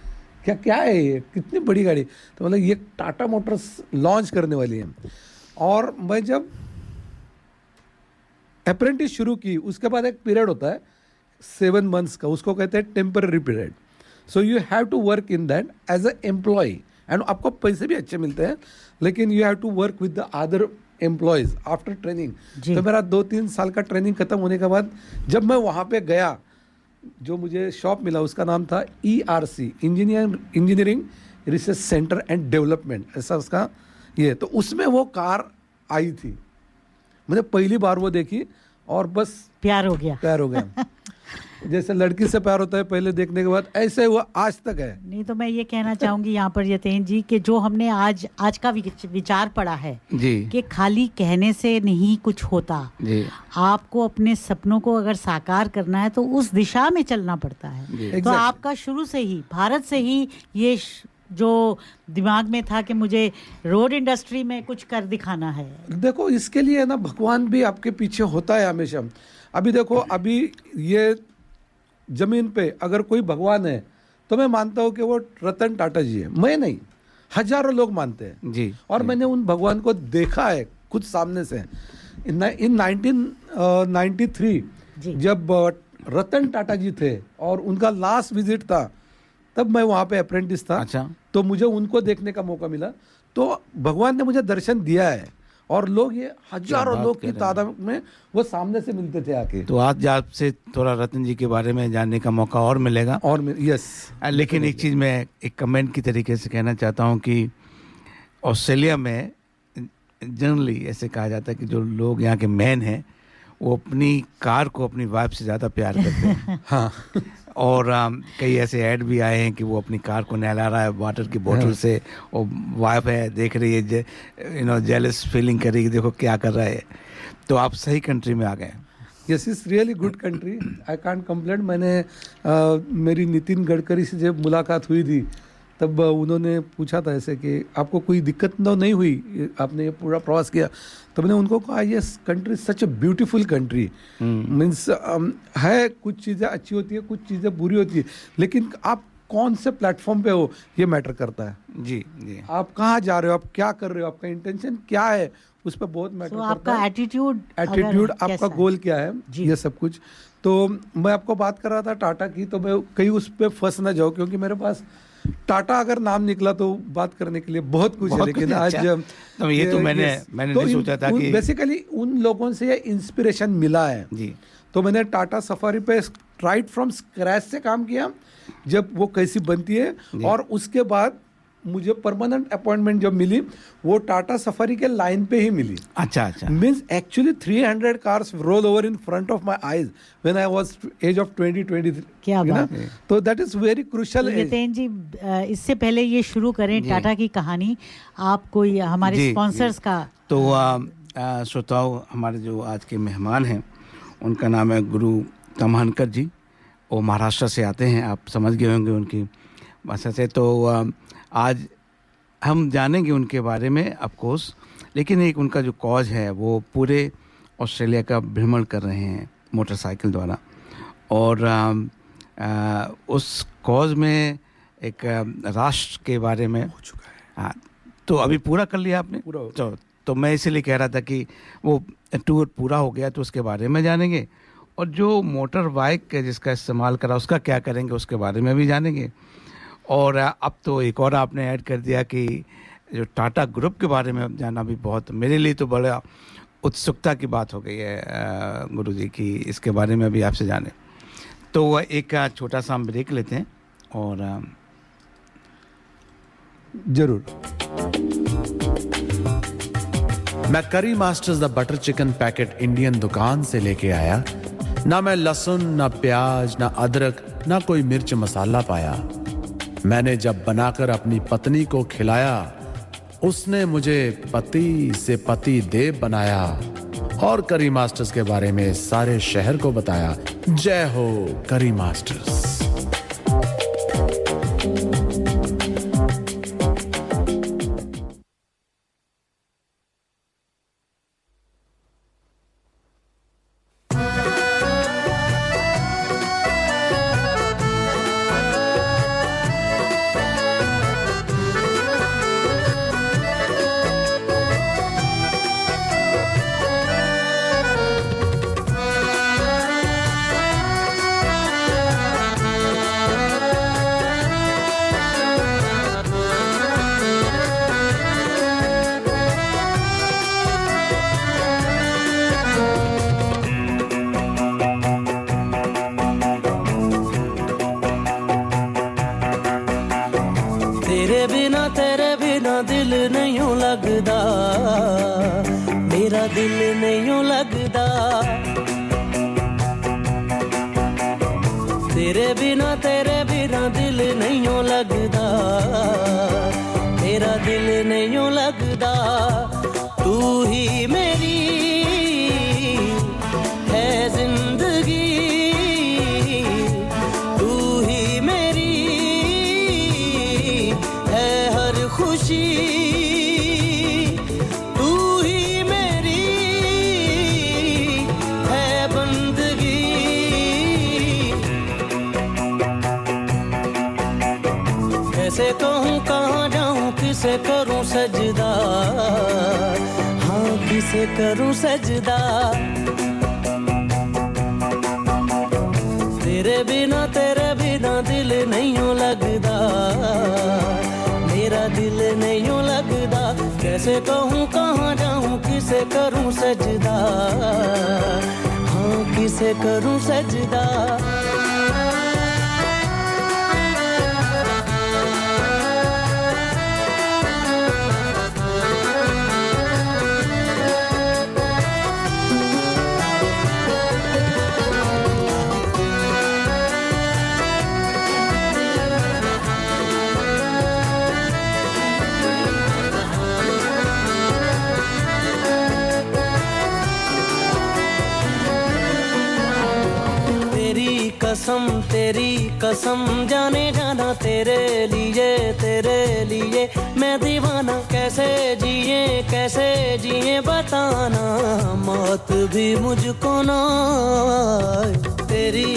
क्या है ये, कितनी बड़ी गाड़ी। तो मतलब ये टाटा मोटर्स लॉन्च करने वाली है। और मैं जब अप्रेंटिस शुरू की, उसके बाद एक पीरियड होता है 7 months का, उसको कहते हैं temporary period. So you have to work in that as a employee, and आपको पैसे भी अच्छे मिलते हैं, लेकिन you have to work with the other employees after training. तो मेरा 2-3 साल का ट्रेनिंग खत्म होने के बाद जब मैं वहाँ पे गया, जो मुझे शॉप मिला उसका नाम था ERC, engineering research centre and development, ऐसा उसका ये। तो उसमें वो कार आई थी, मैंने पहली बार वो देखी और बस प्यार हो गया। प्यार हो गया। जैसे लड़की से प्यार होता है पहले देखने के बाद, ऐसे हुआ आज तक है। नहीं तो मैं ये कहना चाहूंगी यहाँ पर यतेन जी कि जो हमने आज का विचार पढ़ा है जी कि खाली कहने से नहीं कुछ होता, जी आपको अपने सपनों को अगर साकार करना है तो उस दिशा में चलना पड़ता है। तो Exactly. आपका शुरू से ही, भारत से ही ये जो दिमाग में था कि मुझे रोड इंडस्ट्री में कुछ कर दिखाना है। देखो इसके लिए ना भगवान भी आपके पीछे होता है हमेशा। अभी देखो, अभी ये जमीन पे अगर कोई भगवान है तो मैं मानता हूँ कि वो रतन टाटा जी है, मैं नहीं, हजारों लोग मानते हैं जी। और मैंने उन भगवान को देखा है खुद सामने से। इन 1993 जी। जब रतन टाटा जी थे और उनका लास्ट विजिट था, तब मैं वहाँ पे अप्रेंटिस था। अच्छा। तो मुझे उनको देखने का मौका मिला, तो भगवान ने मुझे दर्शन दिया है, और लोग ये हजारों बात लोग कह की रहे हैं। तादाद में वो सामने से मिलते थे आके। तो आज आपसे थोड़ा रतन जी के बारे में जानने का मौका और मिलेगा। और यस, लेकिन एक चीज़ मैं एक कमेंट की तरीके से कहना चाहता हूँ कि ऑस्ट्रेलिया में जनरली ऐसे कहा जाता है कि जो लोग यहाँ के मैन हैं वो अपनी कार को अपनी वाइफ से ज़्यादा प्यार करते हैं। हाँ। और कई ऐसे ऐड भी आए हैं कि वो अपनी कार को नहला रहा है वाटर की बोतल से, और वाइफ है देख रही है, जेलस फीलिंग कर रही है, देखो क्या कर रहा है। तो आप सही कंट्री में आ गए। Yes, is really good country, I can't complaint. मैंने मेरी नितिन गडकरी से जब मुलाकात हुई थी तब उन्होंने पूछा था ऐसे कि आपको कोई दिक्कत तो नहीं हुई, आपने ये पूरा प्रवास किया। तो मैंने उनको कहा ये country such a beautiful country. Means है, कुछ चीज़ें अच्छी होती है, कुछ चीज़ें बुरी होती है, लेकिन आप कौन से प्लेटफॉर्म पे हो ये मैटर करता है। जी जी। आप कहाँ जा रहे हो, आप क्या कर रहे हो, आपका इंटेंशन क्या है, उस पर बहुत मैटर तो करता आपका है। एटीट्यूड आपका गोल क्या है, ये सब कुछ। तो मैं आपको बात कर रहा था टाटा की, तो मैं कहीं उस पर फंस ना जाऊँ, क्योंकि मेरे पास टाटा अगर नाम निकला तो बात करने के लिए बहुत कुछ है। लेकिन आज तो ये तो मैंने नहीं सोचा था कि बेसिकली उन लोगों से ये इंस्पिरेशन मिला है जी। तो मैंने टाटा सफारी पे राइट फ्रॉम स्क्रैच से काम किया, जब वो कैसी बनती है, और उसके बाद मुझे परमानेंट अपॉइंटमेंट जब मिली वो टाटा सफारी के लाइन पे ही मिली. अच्छा अच्छा. Means actually 300 cars roll over in front of my eyes when I was age of 20-23. क्या बात है. तो that is very crucial age. Nitin ji, इससे पहले ये शुरू करें टाटा की कहानी, आप कोई हमारे स्पॉन्सर्स का. तो श्रोताओं, हमारे जो आज के मेहमान हैं उनका नाम है गुरु तमहनकर जी. वो महाराष्ट्र से आते हैं, आप समझ गए होंगे उनकी भाषा से. तो आज हम जानेंगे उनके बारे में ऑफ कोर्स, लेकिन एक उनका जो कॉज है वो पूरे ऑस्ट्रेलिया का भ्रमण कर रहे हैं मोटरसाइकिल द्वारा. और उस कॉज में एक राष्ट्र के बारे में हो चुका है. हाँ, तो अभी पूरा कर लिया आपने पूरा. तो मैं इसीलिए कह रहा था कि वो टूर पूरा हो गया तो उसके बारे में जानेंगे, और जो मोटर बाइक जिसका इस्तेमाल करा उसका क्या करेंगे उसके बारे में भी जानेंगे. और अब तो एक और आपने ऐड कर दिया कि जो टाटा ग्रुप के बारे में जानना भी बहुत, मेरे लिए तो बड़ा उत्सुकता की बात हो गई है गुरुजी की इसके बारे में भी आपसे जाने. तो एक छोटा सा हम ब्रेक लेते हैं और जरूर. मैं करी masters the butter chicken packet Indian दुकान से लेके आया. ना मैं लहसुन, ना प्याज, ना अदरक, ना कोई मिर्च मसाला पाया. मैंने जब बनाकर अपनी पत्नी को खिलाया, उसने मुझे पति से पति देव बनाया और करी मास्टर्स के बारे में सारे शहर को बताया. जय हो करी मास्टर्स. तेरे बिना दिल नहीं लगदा, मेरा दिल नहीं लगदा. तेरे बिना दिल नहीं लगदा, मेरा दिल नहीं लगदा. तू ही मेरी है जिंदगी, तू ही मेरी है हर खुशी, तू ही मेरी है बंदगी. कैसे कहूँ कहाँ जाऊँ, किसे करूँ सजदा, हाँ किसे करूँ सजदा. तेरे बिना दिल नहीं लगदा, मेरा दिल नहीं लगदा. कैसे कहूँ कहाँ जाऊँ, किसे करूँ सजदा, हाँ किसे करूँ सजदा. तेरी कसम जाने जाना, तेरे लिए मैं दीवाना. कैसे जिए बताना, मौत भी मुझको ना. तेरी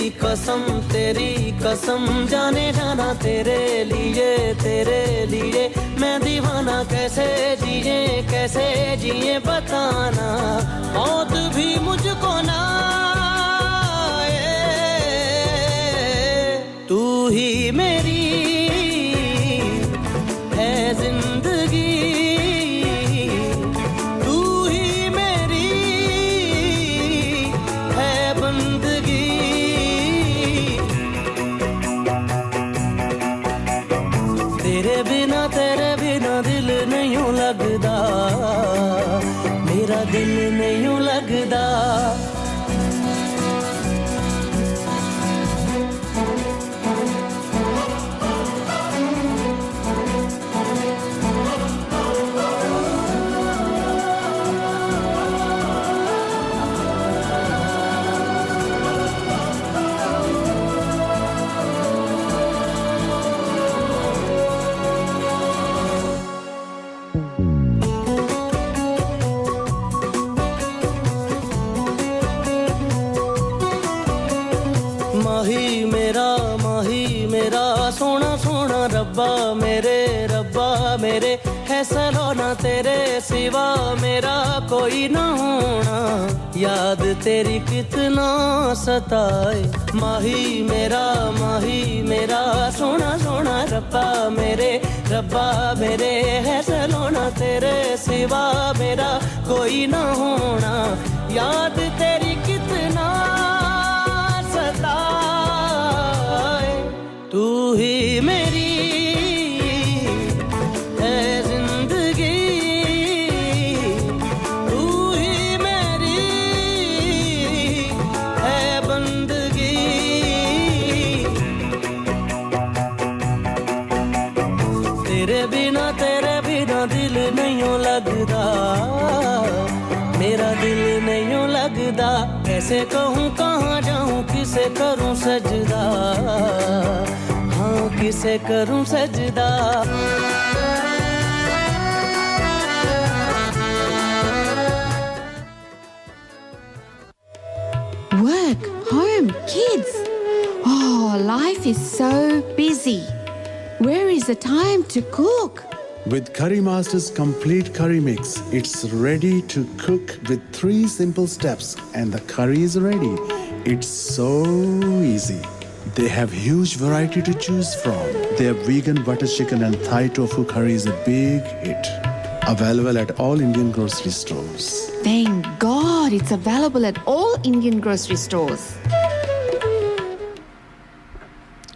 कसम जाने जाना, तेरे लिए मैं दीवाना. कैसे जिए बताना, मौत भी मुझको ना. तू ही मेरी है जिंदगी, तू ही मेरी है बंदगी. तेरे माही मेरा सोना सोना रब्बा मेरे है सलोना तेरे सिवा मेरा कोई ना होना याद तेरी कितना सताए माही मेरा सोना सोना रब्बा मेरे है सलोना तेरे सिवा मेरा कोई ना होना याद तेरी कितना तू ही मेरी है जिंदगी तू ही मेरी है बंदगी तेरे बिना दिल नहीं लगदा मेरा दिल नहीं लगदा कैसे कहूँ कहाँ जाऊँ किसे करूँ सजदा हाँ किसे करूँ सजदा Work, home, kids. Oh, life is so busy. Where is the time to cook? With Curry Master's complete curry mix, it's ready to cook with 3 simple steps and the curry is ready. It's so easy. They have huge variety to choose from. Their vegan butter chicken and Thai tofu curry is a big hit. Available at all Indian grocery stores. Thank God it's available at all Indian grocery stores.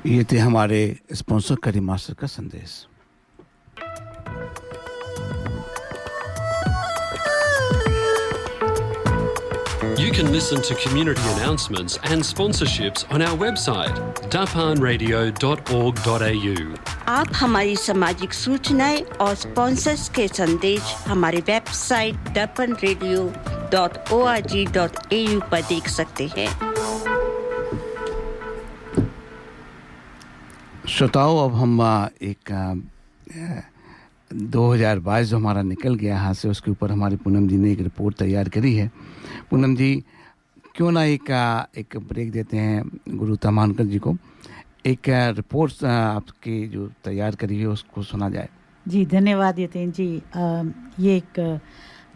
ये थे हमारे sponsor करी master का संदेश। You can listen to community announcements and sponsorships on our website, dapanradio.org.au. आप हमारी सामाजिक सूचनाएं और स्पॉन्सर्स के संदेश हमारे वेबसाइट dapanradio.org.au पर देख सकते हैं। श्रोताओं, अब हम एक 2022 जो हमारा निकल गया हाथ से, उसके ऊपर हमारी पूनम जी ने एक रिपोर्ट तैयार करी है। पूनम जी, क्यों ना एक ब्रेक देते हैं गुरु तमानकर जी को, एक रिपोर्ट आपकी जो तैयार करी है उसको सुना जाए। जी धन्यवाद यतीन जी। ये एक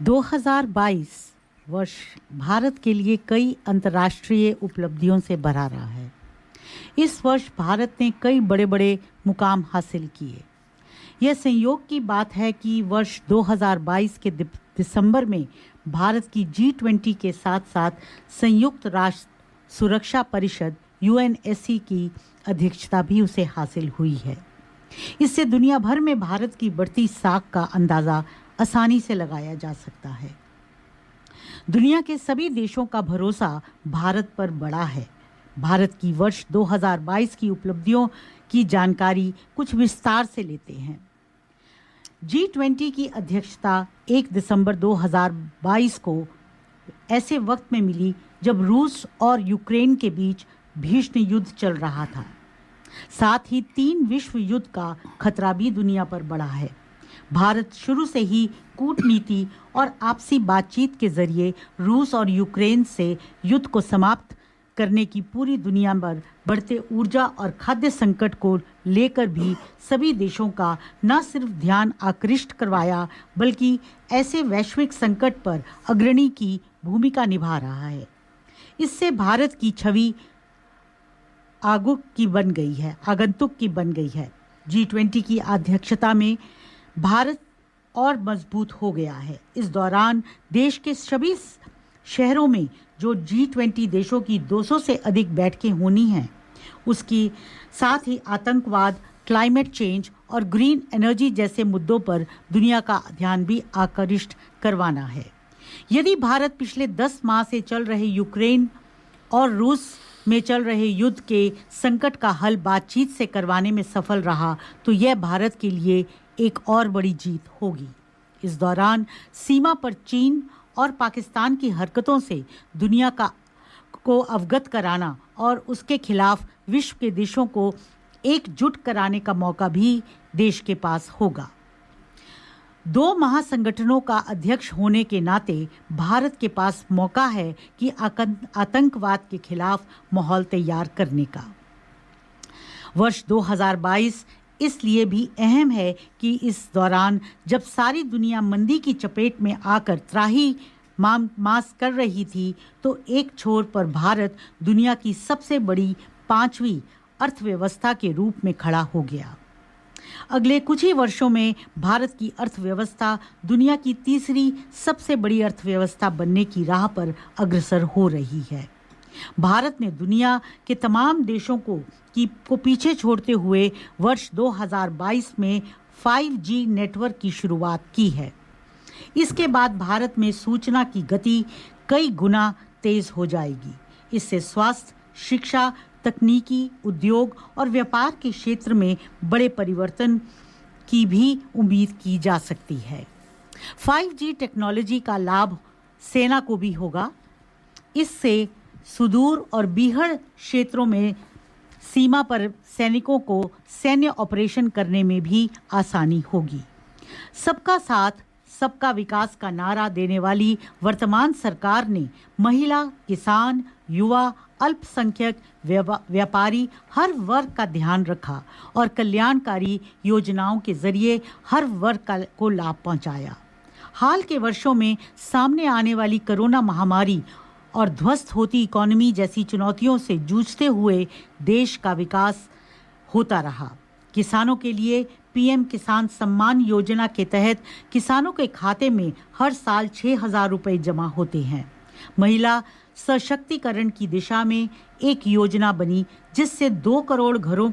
2022 वर्ष भारत के लिए कई अंतर्राष्ट्रीय उपलब्धियों से भरा रहा है। इस वर्ष भारत ने कई बड़े बड़े मुकाम हासिल किए। यह संयोग की बात है कि वर्ष 2022 के दिसंबर में भारत की G20 के साथ साथ संयुक्त राष्ट्र सुरक्षा परिषद UNSC की अध्यक्षता भी उसे हासिल हुई है। इससे दुनिया भर में भारत की बढ़ती साख का अंदाज़ा आसानी से लगाया जा सकता है। दुनिया के सभी देशों का भरोसा भारत पर बड़ा है। भारत की वर्ष 2022 की उपलब्धियों की जानकारी कुछ विस्तार से लेते हैं। G20 की अध्यक्षता 1 दिसंबर 2022 को ऐसे वक्त में मिली जब रूस और यूक्रेन के बीच भीषण युद्ध चल रहा था। साथ ही 3 विश्व युद्ध का खतरा भी दुनिया पर बढ़ा है। भारत शुरू से ही कूटनीति और आपसी बातचीत के जरिए रूस और यूक्रेन से युद्ध को समाप्त करने की पूरी दुनिया पर बढ़ते ऊर्जा और खाद्य संकट को लेकर भी सभी देशों का न सिर्फ ध्यान आकृष्ट करवाया, बल्कि ऐसे वैश्विक संकट पर अग्रणी की भूमिका निभा रहा है। इससे भारत की छवि आगंतुक की बन गई है। G20 की अध्यक्षता में भारत और मजबूत हो गया है। इस दौरान देश के सभी शहरों में जो G20 देशों की 200 से अधिक बैठकें होनी हैं, उसकी साथ ही आतंकवाद, क्लाइमेट चेंज और ग्रीन एनर्जी जैसे मुद्दों पर दुनिया का ध्यान भी आकृष्ट करवाना है। यदि भारत पिछले 10 माह से चल रहे यूक्रेन और रूस में चल रहे युद्ध के संकट का हल बातचीत से करवाने में सफल रहा, तो यह भारत के लिए एक और बड़ी जीत होगी। इस दौरान सीमा पर चीन और पाकिस्तान की हरकतों से दुनिया को अवगत कराना और उसके खिलाफ विश्व के देशों को एकजुट कराने का मौका भी देश के पास होगा। 2 महासंगठनों का अध्यक्ष होने के नाते भारत के पास मौका है कि आतंकवाद के खिलाफ माहौल तैयार करने का। वर्ष 2022 इसलिए भी अहम है कि इस दौरान जब सारी दुनिया मंदी की चपेट में आकर त्राही मास कर रही थी, तो एक छोर पर भारत दुनिया की सबसे बड़ी 5वीं अर्थव्यवस्था के रूप में खड़ा हो गया। अगले कुछ ही वर्षों में भारत की अर्थव्यवस्था दुनिया की 3री सबसे बड़ी अर्थव्यवस्था बनने की राह पर अग्रसर हो रही है। भारत ने दुनिया के तमाम देशों को पीछे छोड़ते हुए वर्ष 2022 में 5G नेटवर्क की शुरुआत की है। इसके बाद भारत में सूचना की गति कई गुना तेज हो जाएगी। इससे स्वास्थ्य, शिक्षा, तकनीकी, उद्योग और व्यापार के क्षेत्र में बड़े परिवर्तन की भी उम्मीद की जा सकती है। 5G टेक्नोलॉजी का लाभ सेना को भी होगा। इससे सुदूर और बीहड़ क्षेत्रों में सीमा पर सैनिकों को सैन्य ऑपरेशन करने में भी आसानी होगी। सबका साथ, सबका विकास का नारा देने वाली वर्तमान सरकार ने महिला, किसान, युवा, अल्पसंख्यक, व्यापारी हर वर्ग का ध्यान रखा और कल्याणकारी योजनाओं के जरिए हर वर्ग को लाभ पहुंचाया। हाल के वर्षों में सामने आने वाली कोरोना महामारी और ध्वस्त होती इकोनॉमी जैसी चुनौतियों से जूझते हुए देश का विकास होता रहा। किसानों के लिए पीएम किसान सम्मान योजना के तहत किसानों के खाते में हर साल 6,000 रुपये जमा होते हैं। महिला सशक्तिकरण की दिशा में एक योजना बनी जिससे 2 करोड़ घरों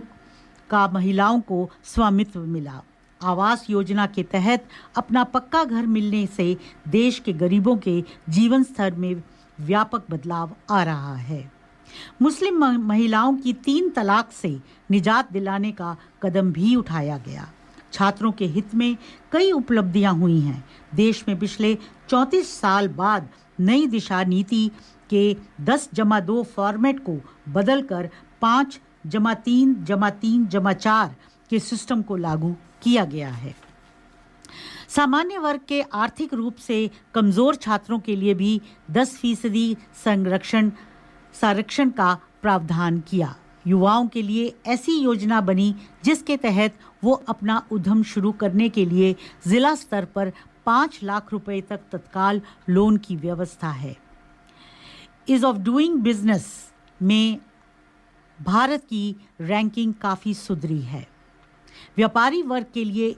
का महिलाओं को स्वामित्व मिला। आवास योजना के तहत अपना पक्का घर मिलने से देश के गरीबों के जीवन स्तर में व्यापक बदलाव आ रहा है। मुस्लिम महिलाओं की 3 तलाक से निजात दिलाने का कदम भी उठाया गया। छात्रों के हित में कई उपलब्धियां हुई हैं। देश में पिछले 34 साल बाद नई दिशा नीति के 10+2 फॉर्मेट को बदलकर 5+3+3+4 के सिस्टम को लागू किया गया है। सामान्य वर्ग के आर्थिक रूप से कमजोर छात्रों के लिए भी 10% संरक्षण का प्रावधान किया। युवाओं के लिए ऐसी योजना बनी जिसके तहत वो अपना उद्यम शुरू करने के लिए जिला स्तर पर 5 लाख रुपए तक तत्काल लोन की व्यवस्था है। ईज ऑफ डूइंग बिजनेस में भारत की रैंकिंग काफ़ी सुधरी है। व्यापारी वर्ग के लिए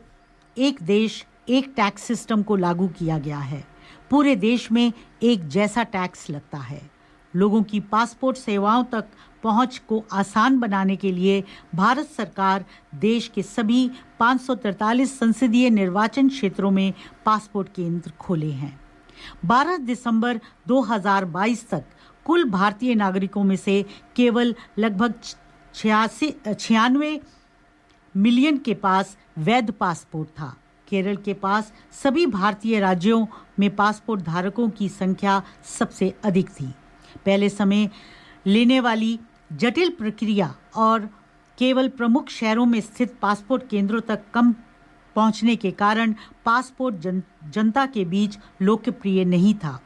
एक देश एक टैक्स सिस्टम को लागू किया गया है। पूरे देश में एक जैसा टैक्स लगता है। लोगों की पासपोर्ट सेवाओं तक पहुंच को आसान बनाने के लिए भारत सरकार देश के सभी 543 संसदीय निर्वाचन क्षेत्रों में पासपोर्ट केंद्र खोले हैं। 12 दिसंबर 2022 तक कुल भारतीय नागरिकों में से केवल लगभग 96 मिलियन के पास वैध पासपोर्ट था। केरल के पास सभी भारतीय राज्यों में पासपोर्ट धारकों की संख्या सबसे अधिक थी। पहले समय लेने वाली जटिल प्रक्रिया और केवल प्रमुख शहरों में स्थित पासपोर्ट केंद्रों तक कम पहुंचने के कारण पासपोर्ट जनता के बीच लोकप्रिय नहीं था।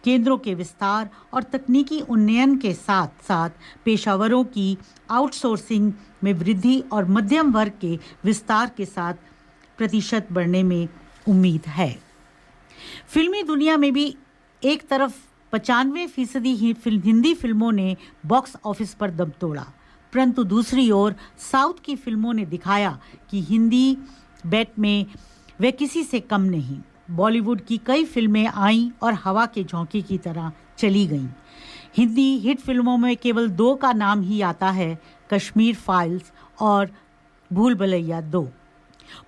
केंद्रों के विस्तार और तकनीकी उन्नयन के साथ साथ पेशावरों की आउटसोर्सिंग में वृद्धि और मध्यम वर्ग के विस्तार के साथ प्रतिशत बढ़ने में उम्मीद है। फिल्मी दुनिया में भी एक तरफ 95% हिंदी फिल्मों ने बॉक्स ऑफिस पर दम तोड़ा, परंतु दूसरी ओर साउथ की फिल्मों ने दिखाया कि हिंदी बैट में वे किसी से कम नहीं। बॉलीवुड की कई फिल्में आईं और हवा के झोंके की तरह चली गईं। हिंदी हिट फिल्मों में केवल 2 का नाम ही आता है, कश्मीर फाइल्स और भूल भुलैया 2।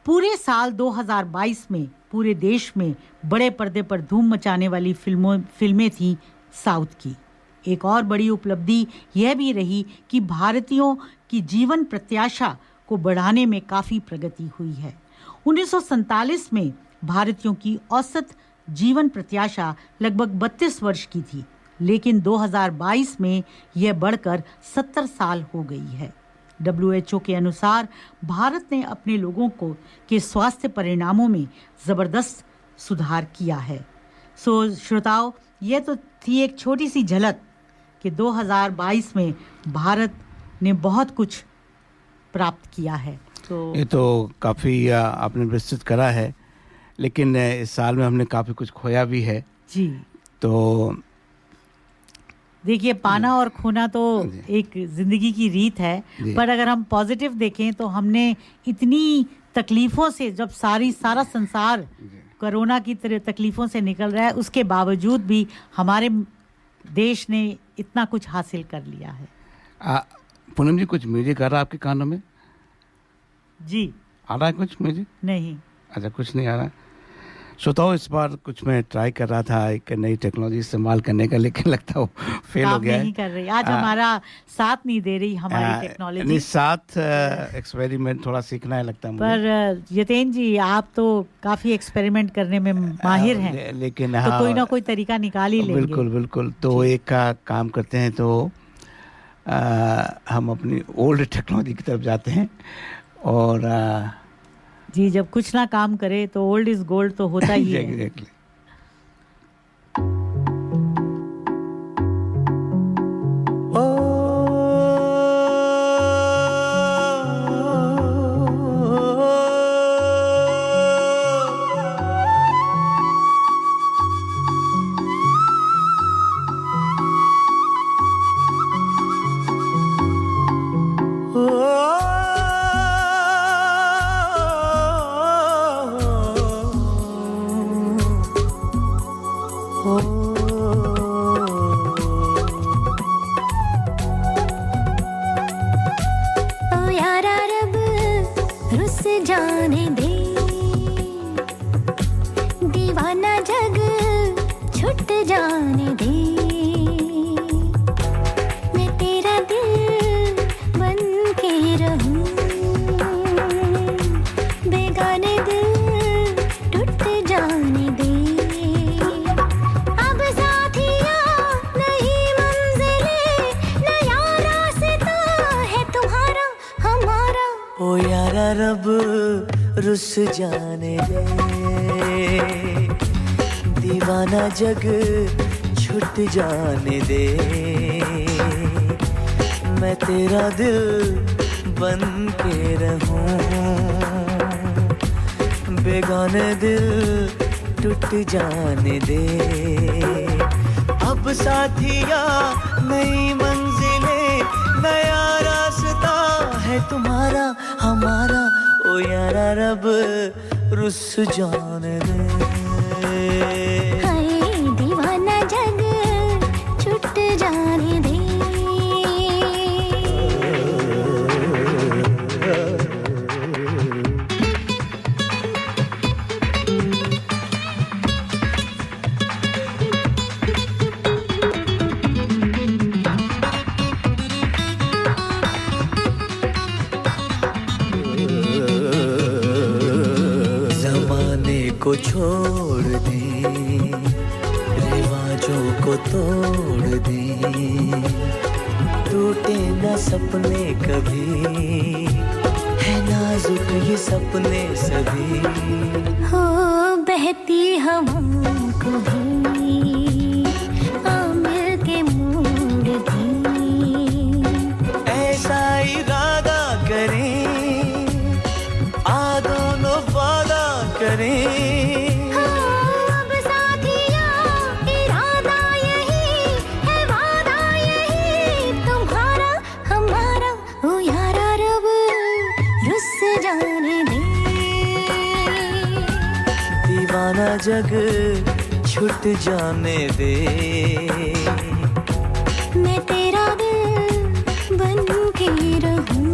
पूरे साल 2022 में पूरे देश में बड़े पर्दे पर धूम मचाने वाली फिल्में थीं साउथ की। एक और बड़ी उपलब्धि यह भी रही कि भारतीयों की जीवन प्रत्याशा को बढ़ाने में काफ़ी प्रगति हुई है। 1947 में भारतीयों की औसत जीवन प्रत्याशा लगभग 32 वर्ष की थी, लेकिन 2022 में यह बढ़कर 70 साल हो गई है। WHO के अनुसार भारत ने अपने लोगों को के स्वास्थ्य परिणामों में ज़बरदस्त सुधार किया है। सो श्रोताओं, ये तो थी एक छोटी सी झलक कि 2022 में भारत ने बहुत कुछ प्राप्त किया है। तो ये तो काफ़ी आपने विस्तृत करा है, लेकिन इस साल में हमने काफ़ी कुछ खोया भी है। जी, तो देखिए, पाना और खोना तो एक जिंदगी की रीत है, पर अगर हम पॉजिटिव देखें तो हमने इतनी तकलीफों से, जब सारा संसार कोरोना की तकलीफों से निकल रहा है, उसके बावजूद भी हमारे देश ने इतना कुछ हासिल कर लिया है। पूनम जी, कुछ म्यूजिक आ रहा है आपके कानों में? जी, आ रहा है कुछ म्यूजिक? नहीं। अच्छा, कुछ नहीं आ रहा है। श्रोताओं, इस बार कुछ मैं ट्राई कर रहा था एक नई टेक्नोलॉजी इस्तेमाल करने का, लेकिन लगता हो फेल हो गया है। नहीं कर रही आज, हमारा साथ नहीं दे रही हमारी टेक्नोलॉजी। साथ एक्सपेरिमेंट थोड़ा सीखना है लगता है मुझे। पर यतेन जी, आप तो काफी एक्सपेरिमेंट करने में माहिर हैं, लेकिन तो कोई ना कोई तरीका निकाल ही लेंगे। बिल्कुल बिल्कुल। तो एक का काम करते हैं, तो हम अपनी ओल्ड टेक्नोलॉजी की तरफ जाते हैं और जी, जब कुछ ना काम करे तो ओल्ड इज गोल्ड तो होता ही है। Exactly. जाने दे, दीवाना जग छुट जाने दे, मैं तेरा दिल बन के रहूं, बेगाने दिल टूट जाने दे। अब साथिया नहीं मंजिलें, नया रास्ता है तुम्हारा हमारा। ओ यारा रब रुस जाने दे, दीवाना जग छुट जाने दे, मैं तेरा दिल बन के रहूं, बेगाने दिल टूट जाने दे। अब साथिया नई मंजिलें, नया रास्ता है तुम्हारा हमारा। ओ यारा रब रुस जाने दे, हाय दीवाना जग छुट जाने दे। को छोड़ दे, रिवाजों को तोड़ दे, टूटे न सपने कभी, है नाजुक ये सपने सभी। हो बहती हवाओं को भी आमिर के मोड़ दी, ऐसा इरादा करें, आ दोनों वादा करें। दीवाना जग छुट जाने दे, मैं तेरा दिल बन के रहूं।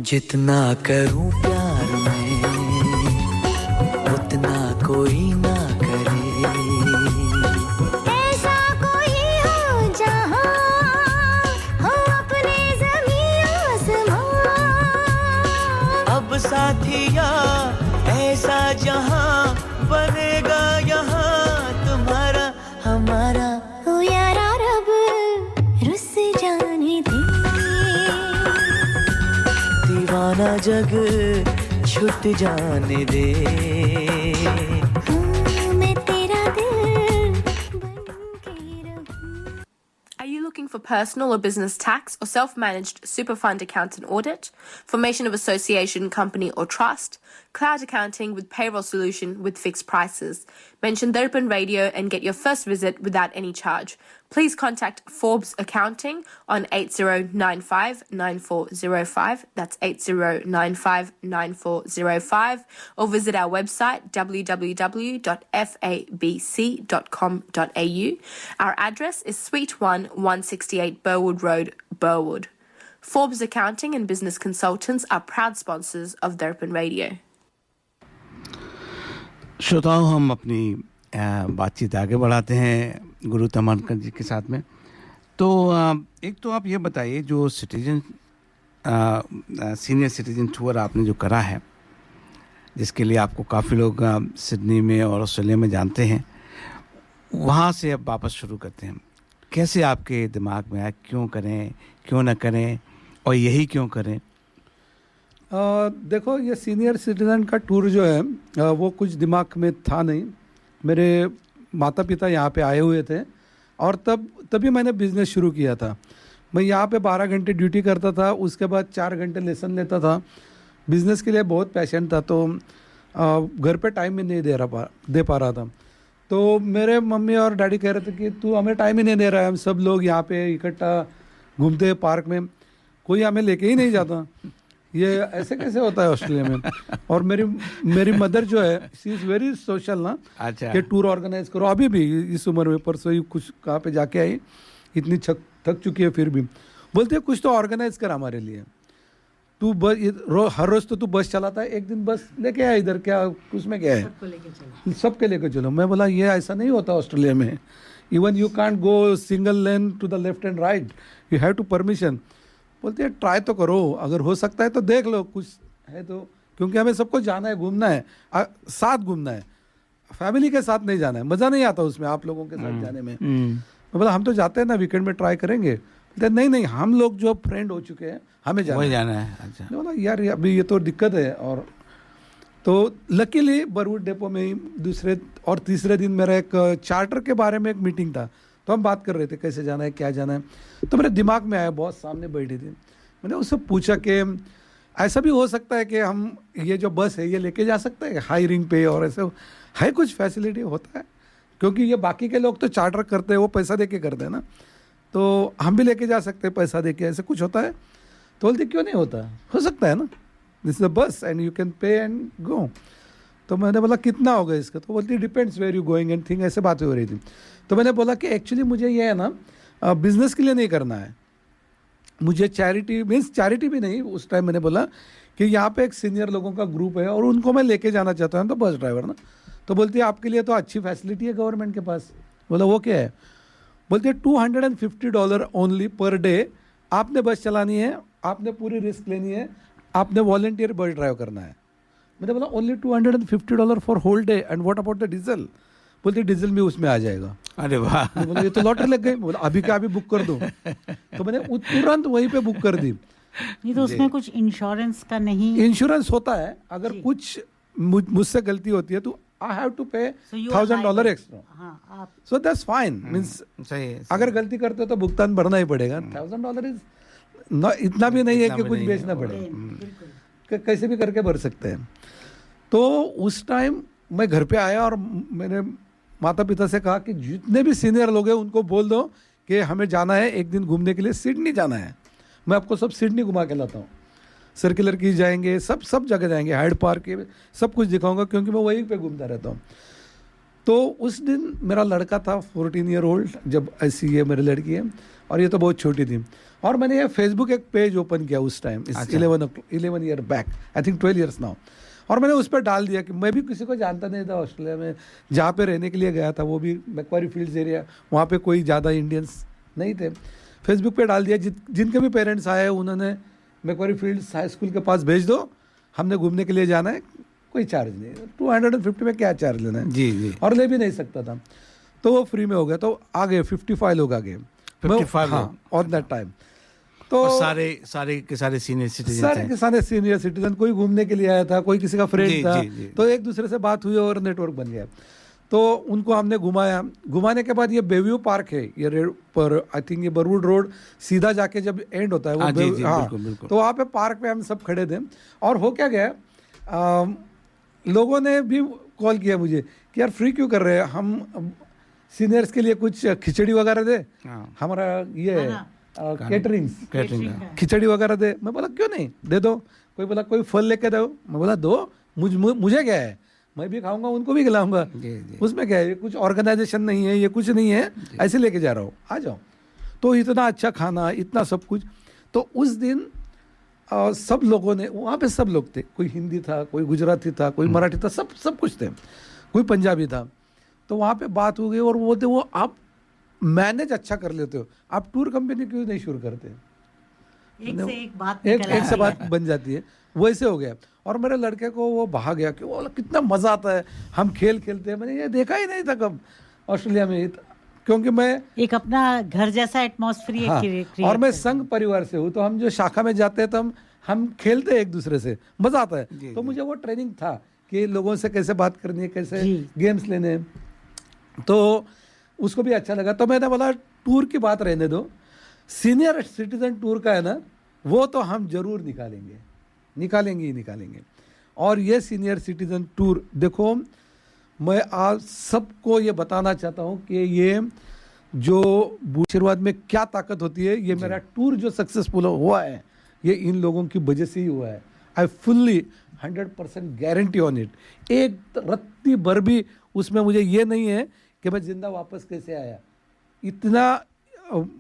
जितना करूं प्यार में उतना कोई ना करे। ऐसा कोई हो जहां हो अपने ज़मीं आसमां। अब साथिया ऐसा जहां बनेगा यहाँ तुम्हारा हमारा। ओ यारा रब रुस जाने दे, दीवाना जग छूट जाने दे। मैं तेरा दिल बन के रहूं। Are you looking for personal or business tax or self-managed super fund account and audit, formation of association, company or trust, cloud accounting with payroll solution with fixed prices? Mention Darpan Radio and get your first visit without any charge. Please contact Forbes Accounting on 8095-9405. That's 8095-9405. Or visit our website www.fabc.com.au. Our address is Suite 1, 168 Burwood Road, Burwood. Forbes Accounting and Business Consultants are proud sponsors of Darpan Radio. श्रोताओं, हम अपनी बातचीत आगे बढ़ाते हैं गुरु तमनकर जी के साथ में। तो एक तो आप ये बताइए, जो सीनियर सिटीजन टूर आपने जो करा है, जिसके लिए आपको काफ़ी लोग सिडनी में और ऑस्ट्रेलिया में जानते हैं, वहाँ से अब वापस शुरू करते हैं। कैसे आपके दिमाग में आया, क्यों करें, क्यों ना करें, और यही क्यों करें? देखो, ये सीनियर सिटीजन का टूर जो है वो कुछ दिमाग में था नहीं। मेरे माता पिता यहाँ पे आए हुए थे और तभी मैंने बिज़नेस शुरू किया था। मैं यहाँ पे 12 घंटे ड्यूटी करता था, उसके बाद 4 घंटे लेसन लेता था। बिज़नेस के लिए बहुत पैशन था, तो घर पे टाइम ही नहीं दे पा रहा था। तो मेरे मम्मी और डैडी कह रहे थे कि तू हमें टाइम ही नहीं दे रहा है, हम सब लोग यहाँ पे इकट्ठा घूमते हैं पार्क में, कोई हमें लेके ही नहीं जाता, ये ऐसे कैसे होता है ऑस्ट्रेलिया में। और मेरी मदर जो है, शी इज़ वेरी सोशल ना, अच्छा, कि टूर ऑर्गेनाइज करो। अभी भी इस उम्र में, परसों ही कुछ कहाँ पे जाके आई, इतनी थक चुकी है, फिर भी बोलती है कुछ तो ऑर्गेनाइज कर हमारे लिए। तू बस हर रोज़ तो तू बस चलाता है, एक दिन बस लेके आया इधर, क्या उसमें क्या है, सबके लेके चलो। मैं बोला ये ऐसा नहीं होता ऑस्ट्रेलिया में। Even you can't go single lane to the left and right, you have to permission. बोलते हैं ट्राई तो करो, अगर हो सकता है तो देख लो, कुछ है तो, क्योंकि हमें सबको जाना है, घूमना है, साथ घूमना है, फैमिली के साथ नहीं जाना है, मज़ा नहीं आता उसमें आप लोगों के साथ जाने में। तो बोला हम तो जाते हैं ना, वीकेंड में ट्राई करेंगे। बोलते नहीं, हम लोग जो फ्रेंड हो चुके हैं, हमें जाना है। अच्छा, बोला यार अभी ये तो दिक्कत है। और तो लकीली बरवुड डेपो में ही दूसरे और तीसरे दिन मेरा एक चार्टर के बारे में एक मीटिंग था, तो हम बात कर रहे थे कैसे जाना है, क्या जाना है। तो मेरे दिमाग में आया, बहुत सामने बैठी थी, मैंने उससे पूछा कि ऐसा भी हो सकता है कि हम ये जो बस है ये लेके जा सकते हैं हाई रिंग पे, और ऐसे है कुछ फैसिलिटी होता है, क्योंकि ये बाकी के लोग तो चार्टर करते हैं, वो पैसा दे के करते हैं ना, तो हम भी लेके जा सकते हैं पैसा दे के, ऐसे कुछ होता है। तो बोलते क्यों नहीं होता, हो सकता है ना, this is a bus and you can pay and go. तो मैंने बोला कितना होगा इसका, तो बोलती depends where you going and thing, ऐसे बातें हो रही थी। तो मैंने बोला कि एक्चुअली मुझे ये है ना, बिजनेस के लिए नहीं करना है, मुझे चैरिटी भी नहीं। उस टाइम मैंने बोला कि यहाँ पे एक सीनियर लोगों का ग्रुप है और उनको मैं लेके जाना चाहता हूँ, तो बस ड्राइवर ना। तो बोलती है आपके लिए तो अच्छी फैसिलिटी है गवर्नमेंट के पास। बोला वो क्या है, बोलते हैं $250 ओनली पर डे, आपने बस चलानी है, आपने पूरी रिस्क लेनी है, आपने वॉलंटियर बस ड्राइव करना है। मैंने बोला only $250 for whole day, and what about the diesel. बोलते डीजल भी उसमें आ जाएगा। अरे वाह, बोला ये तो लॉटरी लग गई। बोला अभी क्या अभी बुक कर दूं। तो मैंने तुरंत वहीं पे बुक कर दी। नहीं तो उसमें कुछ इंश्योरेंस का नहीं, इंश्योरेंस होता है, अगर कुछ मुझसे गलती होती है तो आई हैव टू पे $1,000 extra, so that's fine. Means अगर गलती करते हो तो भुगतान भरना ही पड़ेगा। $1,000 इज इतना भी नहीं है कि कुछ बेचना पड़े, कैसे भी करके भर सकते हैं। तो उस टाइम मैं घर पे आया और मैंने माता पिता से कहा कि जितने भी सीनियर लोग हैं उनको बोल दो कि हमें जाना है एक दिन घूमने के लिए, सिडनी जाना है, मैं आपको सब सिडनी घुमा के लाता हूँ, सर्कुलर की जाएंगे, सब जगह जाएंगे, हाइड पार्क के सब कुछ दिखाऊंगा, क्योंकि मैं वहीं पे घूमता रहता हूँ। तो उस दिन मेरा लड़का था 14 ईयर ओल्ड, जब ऐसी ये मेरी लड़की है, और ये तो बहुत छोटी थी। और मैंने ये फेसबुक एक पेज ओपन किया उस time, 11 year back, I think 12 years now. और मैंने उस पर डाल दिया कि मैं भी किसी को जानता नहीं था ऑस्ट्रेलिया में, जहाँ पे रहने के लिए गया था वो भी मैक्वारी फील्ड्स एरिया, वहाँ पे कोई ज़्यादा इंडियंस नहीं थे। फेसबुक पे डाल दिया, जिनके भी पेरेंट्स आए उन्होंने मैक्वारी फील्ड्स हाई स्कूल के पास भेज दो, हमने घूमने के लिए जाना है, कोई चार्ज नहीं, 250 में क्या चार्ज लेना है। जी। और ले भी नहीं सकता था, तो वो फ्री में हो गया। तो आ गए 55 लोग आ गए 55 हाँ ऑन दैट टाइम। तो और सारे के सारे सीनियर सिटीजन सारे के सारे सीनियर सिटीजन, कोई घूमने के लिए आया था, कोई किसी का फ्रेंड था, तो एक दूसरे से बात हुई और नेटवर्क बन गया। तो उनको हमने घुमाया। घुमाने के बाद ये बेव्यू पार्क है, ये पर आई थिंक ये बरवुड रोड सीधा जाके जब एंड होता है वो बिल्कुल। तो वहाँ पे पार्क पे हम सब खड़े थे। और हो क्या गया, लोगों ने भी कॉल किया मुझे कि यार फ्री क्यों कर रहे हैं, हम सीनियर्स के लिए कुछ खिचड़ी वगैरह दे, हमारा ये केटरिंग खिचड़ी वगैरह दे। मैं बोला क्यों नहीं, दे दो। कोई बोला कोई फल लेके दो, मैं बोला दो, मुझे क्या है, मैं भी खाऊंगा उनको भी खिलाऊंगा, उसमें क्या है, ये कुछ ऑर्गेनाइजेशन नहीं है, ये कुछ नहीं है, ऐसे लेके जा रहा हूँ, आ जाओ। तो इतना अच्छा खाना, इतना सब कुछ। तो उस दिन सब लोगों ने, वहाँ पे सब लोग थे, कोई हिंदी था, कोई गुजराती था, कोई मराठी था, सब कुछ थे, कोई पंजाबी था। तो वहाँ पे बात हो गई और वो थे, वो आप मैनेज अच्छा कर लेते हो, आप टूर कंपनी क्यों नहीं शुरू करते, एक से बात बन जाती है। वैसे हो गया। और मेरे लड़के को वो बहा गया कि वो कितना मज़ा आता है, हम खेल खेलते हैं। मैंने ये देखा ही नहीं था कब ऑस्ट्रेलिया में, क्योंकि मैं एक अपना घर जैसा एटमॉस्फेयर हाँ, और मैं संघ परिवार से हूँ, तो हम जो शाखा में जाते हैं तो हम खेलते हैं एक दूसरे से, मज़ा आता है। तो मुझे वो ट्रेनिंग था कि लोगों से कैसे बात करनी है, कैसे गेम्स लेने हैं, तो उसको भी अच्छा लगा। तो मैंने बोला टूर की बात रहने दो, सीनियर सिटीजन टूर का है ना, वो तो हम जरूर निकालेंगे। और ये सीनियर सिटीजन टूर देखो, मैं आज सबको ये बताना चाहता हूँ कि ये जो शुरुआत में क्या ताकत होती है, ये मेरा टूर जो सक्सेसफुल हुआ है, ये इन लोगों की वजह से ही हुआ है। I fully 100% guarantee on it. एक रत्ती भर भी उसमें मुझे ये नहीं है कि मैं जिंदा वापस कैसे आया, इतना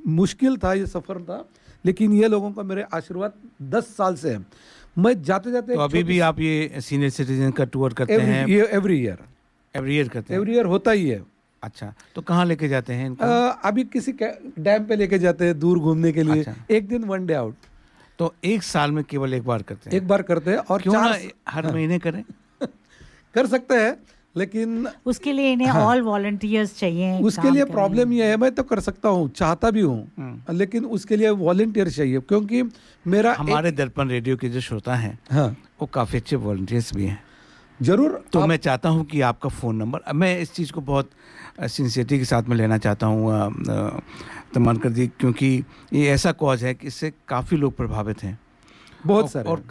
मुश्किल था, ये सफ़र था, लेकिन ये लोगों का मेरे आशीर्वाद 10 साल से है। मैं जाते जाते तो अभी भी आप ये सीनियर सिटीजन का टूर करते हैं? एवरी ईयर करते हैं। एवरी ईयर होता ही है। अच्छा, तो कहाँ लेके जाते हैं इनको? अभी किसी डैम पे लेके जाते हैं दूर घूमने के लिए। अच्छा। एक दिन 1 डे आउट। तो एक साल में केवल एक बार करते हैं? एक बार करते हैं। और क्यों ना हर महीने करें? कर सकते हैं, लेकिन उसके लिए इन्हें ऑल वॉलंटियर्स चाहिए। उसके लिए प्रॉब्लम ये है, मैं तो कर सकता हूँ, चाहता भी हूँ, लेकिन उसके लिए वॉलंटियर चाहिए, क्योंकि मेरा हमारे दर्पण रेडियो के जो श्रोता हैं, हाँ, वो काफ़ी अच्छे वॉलंटियर्स भी हैं। जरूर। तो मैं चाहता हूँ कि आपका फ़ोन नंबर, मैं इस चीज़ को बहुत सिंसियरिटी के साथ में लेना चाहता हूँ तमानकर जी, क्योंकि ये ऐसा कॉज है कि इससे काफ़ी लोग प्रभावित हैं, बहुत सारे। और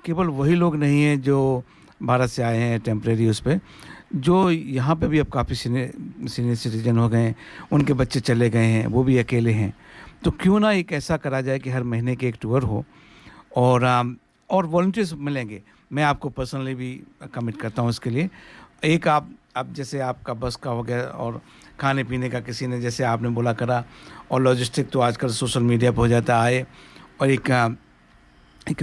केवल वही लोग नहीं हैं जो भारत से आए हैं टेम्परेरी उस पर, जो यहाँ पे भी अब काफ़ी सीनियर सिटीजन हो गए हैं, उनके बच्चे चले गए हैं, वो भी अकेले हैं। तो क्यों ना एक ऐसा करा जाए कि हर महीने के एक टूर हो और वॉलंटियर्स मिलेंगे। मैं आपको पर्सनली भी कमिट करता हूँ इसके लिए। एक आप जैसे आपका बस का हो गया, और खाने पीने का किसी ने, जैसे आपने बोला, करा, और लॉजिस्टिक तो आजकल सोशल मीडिया पर हो जाता है, और एक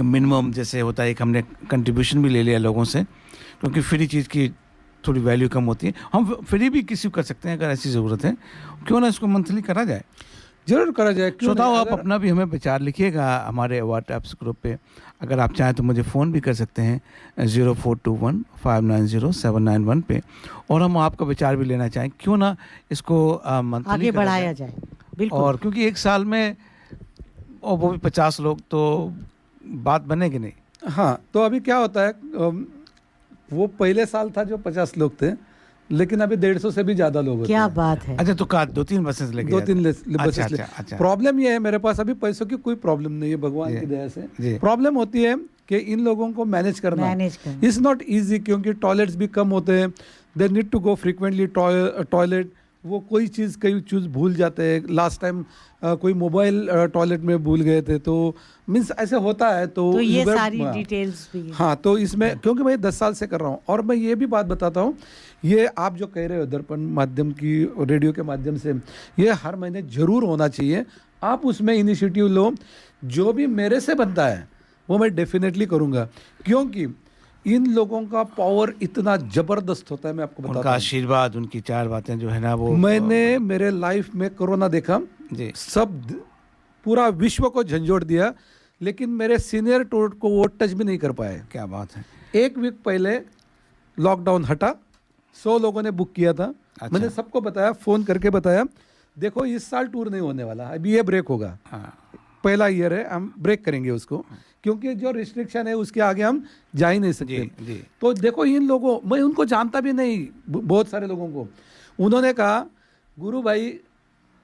मिनिमम जैसे होता है, एक हमने कंट्रीब्यूशन भी ले लिया लोगों से, क्योंकि फ्री चीज़ की थोड़ी वैल्यू कम होती है। हम फ्री भी किसी को कर सकते हैं अगर ऐसी ज़रूरत है, क्यों ना इसको मंथली करा जाए? जरूर करा जाए। श्रोताओ, आप अपना भी हमें विचार लिखिएगा हमारे व्हाट्सएप ग्रुप पे। अगर आप चाहें तो मुझे फ़ोन भी कर सकते हैं 0421-590-791 पे, और हम आपका विचार भी लेना चाहें, क्यों ना इसको मंथली आगे बढ़ाया जाए। बिल्कुल। और क्योंकि एक साल में, और वो भी 50 लोग, तो बात बनेगी नहीं। हाँ, तो अभी क्या होता है, वो पहले साल था जो 50 लोग थे, लेकिन अभी 150 से भी ज्यादा लोग होते क्या हैं। बात है। अच्छा, तो 2-3 बसेस लेके 2-3 बसेस। अच्छा। प्रॉब्लम ये है, मेरे पास अभी पैसों की कोई प्रॉब्लम नहीं है, भगवान की दया से। प्रॉब्लम होती है कि इन लोगों को मैनेज करना इज नॉट इजी, क्योंकि टॉयलेट्स भी कम होते हैं, they need to go frequently toilet. वो कोई चीज़ भूल जाते हैं। लास्ट टाइम कोई मोबाइल टॉयलेट में भूल गए थे, तो मीन्स ऐसे होता है। तो ये सारी डिटेल्स भी। हाँ, तो इसमें क्योंकि मैं 10 साल से कर रहा हूँ, और मैं ये भी बात बताता हूँ, ये आप जो कह रहे हो दर्पण माध्यम की, रेडियो के माध्यम से, ये हर महीने जरूर होना चाहिए। आप उसमें इनिशिएटिव लो, जो भी मेरे से बनता है वो मैं डेफिनेटली करूँगा, क्योंकि इन लोगों का पावर इतना जबरदस्त होता है। मैं आपको बताता उनका हूँ, आशीर्वाद, उनकी 4 बातें जो है ना वो, मैंने मेरे लाइफ में कोरोना देखा जी, सब पूरा विश्व को झंझोड़ दिया, लेकिन मेरे सीनियर टोट को वो टच भी नहीं कर पाए। क्या बात है। 1 वीक पहले लॉकडाउन हटा, 100 लोगों ने बुक किया था। अच्छा। मैंने सबको बताया, फोन करके बताया, देखो इस साल टूर नहीं होने वाला, अभी ये ब्रेक होगा। पहला ईयर है, हम ब्रेक करेंगे उसको, क्योंकि जो रिस्ट्रिक्शन है उसके आगे हम जा ही नहीं सकते। जी। तो देखो इन लोगों, मैं उनको जानता भी नहीं, बहुत सारे लोगों को, उन्होंने कहा गुरु भाई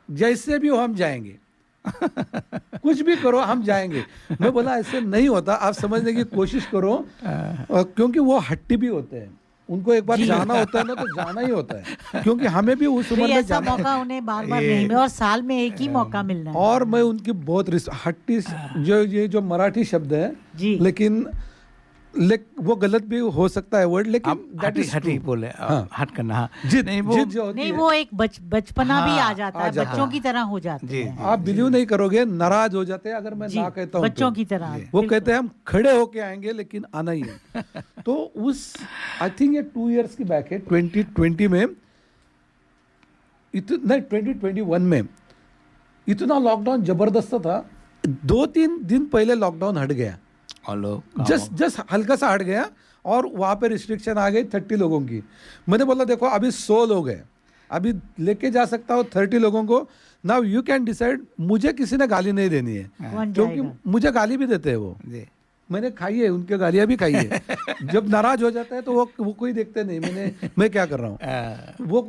जैसे भी हो हम जाएंगे, कुछ भी करो हम जाएंगे। मैं बोला ऐसे नहीं होता, आप समझने की कोशिश करो, क्योंकि वो हट्टी भी होते हैं, उनको एक बार जाना होता है ना तो जाना ही होता है, क्योंकि हमें भी उस उम्र में ऐसा जाना मौका उन्हें बार बार नहीं मिला, और साल में एक ही मौका मिलना है। और मैं उनकी बहुत हट्टी, जो मराठी शब्द है, लेकिन वो गलत भी हो सकता है वर्ड, लेकिन हटी बोले, हट करना। जिद नहीं वो एक बचपना भी आ जाता है, बच्चों की तरह हो जाते हैं। आप बिलीव नहीं करोगे, नाराज हो जाते हैं अगर मैं ना कहता हूँ, बच्चों की तरह। वो कहते हैं हम खड़े होके आएंगे लेकिन आना ही है। तो उस आई थिंक ये 2 इयर्स की बैक है, 2020 में नहीं 2021 में इतना लॉकडाउन जबरदस्त था, 2-3 दिन पहले लॉकडाउन हट गया, जस्ट हल्का सा हट गया, और वहाँ पे रिस्ट्रिक्शन आ गई 30 लोगों की। मैंने बोला देखो अभी 100 लोग हैं, अभी लेके जा सकता हूँ 30 लोगों को, नाउ यू कैन डिसाइड। मुझे किसी ने गाली नहीं देनी है, क्योंकि मुझे गाली भी देते हैं वो, मैंने खाई है, उनके गालियाँ भी खाई है। जब नाराज हो जाता है तो वो कोई देखते नहीं मैं क्या कर रहा हूँ, वो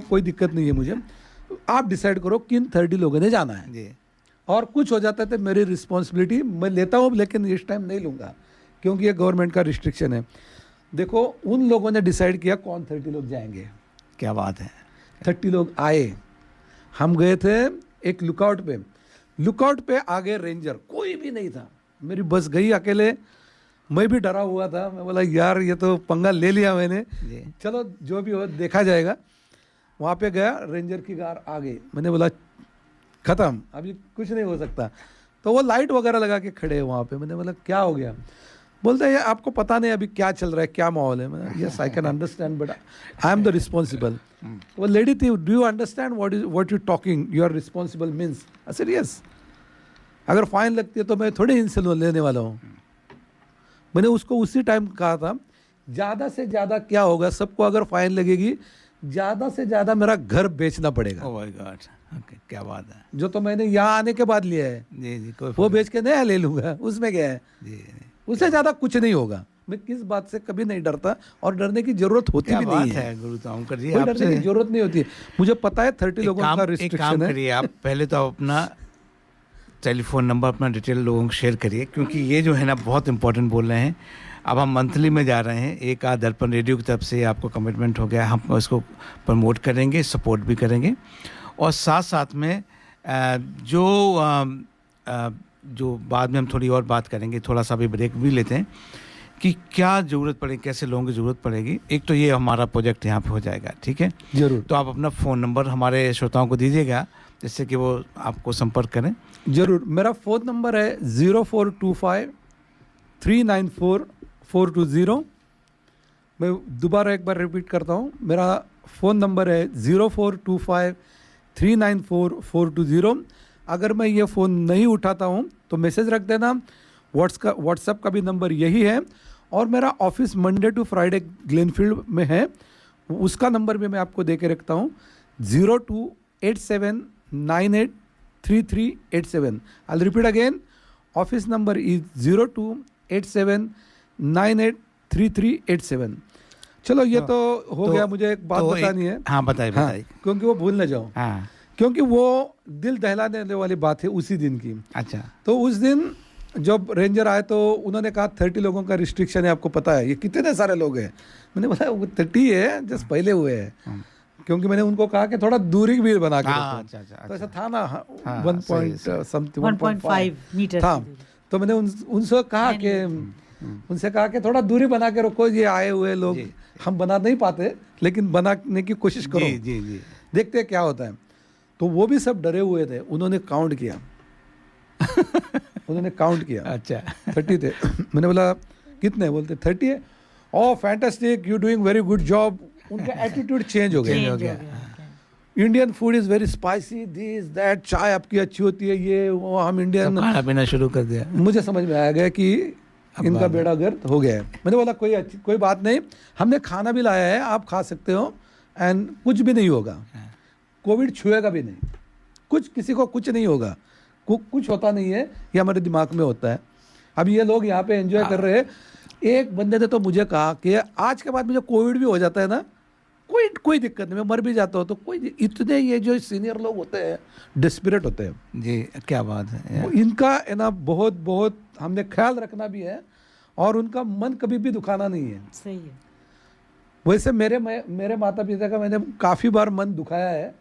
कोई दिक्कत नहीं है मुझे। आप डिसाइड करो किन 30 लोगों ने जाना है, और कुछ हो जाता है तो मेरी रिस्पॉन्सिबिलिटी मैं लेता हूँ, लेकिन इस टाइम नहीं लूँगा क्योंकि ये गवर्नमेंट का रिस्ट्रिक्शन है। देखो उन लोगों ने डिसाइड किया कौन 30 लोग जाएंगे। क्या बात है। 30 लोग आए, हम गए थे एक लुकआउट पे आगे रेंजर कोई भी नहीं था, मेरी बस गई अकेले, मैं भी डरा हुआ था। मैं बोला यार ये तो पंगा ले लिया मैंने, चलो जो भी हो देखा जाएगा। वहाँ पे गया, रेंजर की कार आ गई, मैंने बोला खत्म, अभी कुछ नहीं हो सकता। तो वो लाइट वगैरह लगा के खड़े हैं वहाँ पे। मैंने बोला क्या हो गया, बोलते हैं आपको पता नहीं अभी क्या चल रहा है, क्या माहौल है। मैंने yes I can understand but I am the responsible. वो लेडी थी, do you understand what you talking, you are responsible means. I said yes, अगर फाइन लगती है तो मैं थोड़े इनसे लेने वाला हूँ। मैंने उसको उसी टाइम कहा था ज़्यादा से ज़्यादा क्या होगा, सबको अगर फाइन लगेगी ज़्यादा से ज़्यादा मेरा घर बेचना पड़ेगा। ओह माय गॉड, क्या बात है। जो तो मैंने यहाँ आने के बाद लिया है, जी कोई वो बेच के नया ले लूँगा, उसमें क्या है। उससे ज़्यादा कुछ नहीं होगा। मैं किस बात से कभी नहीं डरता, और डरने की जरूरत होती भी नहीं है। गुरु ताऊंकर जी, कोई डरने की जरूरत नहीं होती है। मुझे पता है 30 लोगों का रिस्ट्रिक्शन है। करिए आप पहले तो अपना टेलीफोन नंबर, अपना डिटेल लोगों को शेयर करिए, क्योंकि ये जो है ना बहुत इंपॉर्टेंट बोल रहे हैं। अब हम मंथली में जा रहे हैं, एक आध दर्पण रेडियो की तरफ से आपको कमिटमेंट हो गया, हम इसको प्रमोट करेंगे, सपोर्ट भी करेंगे, और साथ साथ में जो बाद में हम थोड़ी और बात करेंगे, थोड़ा सा भी ब्रेक भी लेते हैं कि क्या ज़रूरत पड़ेगी, कैसे लोगों की ज़रूरत पड़ेगी। एक तो ये हमारा प्रोजेक्ट यहाँ पे हो जाएगा, ठीक है जरूर। तो आप अपना फ़ोन नंबर हमारे श्रोताओं को दीजिएगा, जिससे कि वो आपको संपर्क करें। जरूर, मेरा फ़ोन नंबर है 0425 394 420। मैं दोबारा एक बार रिपीट करता हूँ, मेरा फ़ोन नंबर है 0425 394 420। अगर मैं ये फ़ोन नहीं उठाता हूँ तो मैसेज रख देना। व्हाट्सएप का भी नंबर यही है, और मेरा ऑफिस मंडे टू फ्राइडे ग्लेनफील्ड में है, उसका नंबर भी मैं आपको दे के रखता हूँ 0287983387। I repeat again, office number is 0287983387। चलो ये तो हो गया, मुझे एक बात बतानी है। हाँ बताइए। क्योंकि वो भूल ना जाऊँ। हाँ, क्योंकि वो दिल दहलाने वाली बात है उसी दिन की। अच्छा, तो उस दिन जब रेंजर आए तो उन्होंने कहा 30 लोगों का रिस्ट्रिक्शन है, आपको पता है ये कितने सारे लोग हैं। मैंने बोला वो 30 है, जस्ट पहले हुए हैं, क्योंकि मैंने उनको कहा कि थोड़ा दूरी भी बना के रखो। तो ऐसा था ना 1.5 मीटर था। तो मैंने उनसे कहा कि थोड़ा दूरी बना के रखो, ये आए हुए लोग, हम बना नहीं पाते लेकिन बनाने की कोशिश करो, जी। देखते क्या होता है। तो वो भी सब डरे हुए थे, उन्होंने काउंट किया उन्होंने काउंट किया, अच्छा 30 थे। मैंने बोला कितने, बोलते 30 है। Oh fantastic, you doing very good job. उनका एटीट्यूड चेंज हो गया। Indian food is very spicy, this that, चाय आपकी अच्छी होती है, ये वो, हम इंडियन खाना पीना शुरू कर दिया। मुझे समझ में आ गया कि इनका बेड़ा गर्क हो गया है। मैंने बोला कोई बात नहीं, हमने खाना भी लाया है, आप खा सकते हो एंड कुछ भी नहीं होगा, कोविड छुएगा भी नहीं, कुछ किसी को कुछ नहीं होगा, कुछ होता नहीं है, ये हमारे दिमाग में होता है। अब ये लोग यहाँ पे एंजॉय कर रहे हैं। एक बंदे ने तो मुझे कहा कि आज के बाद मुझे कोविड भी हो जाता है ना, कोई दिक्कत नहीं, मैं मर भी जाता हूँ तो कोई, इतने ये जो सीनियर लोग होते हैं डेस्परेट होते हैं जी, क्या बात है। इनका है ना बहुत हमने ख्याल रखना भी है और उनका मन कभी भी दुखाना नहीं है। सही है। वैसे मेरे माता पिता का मैंने काफ़ी बार मन दुखाया है,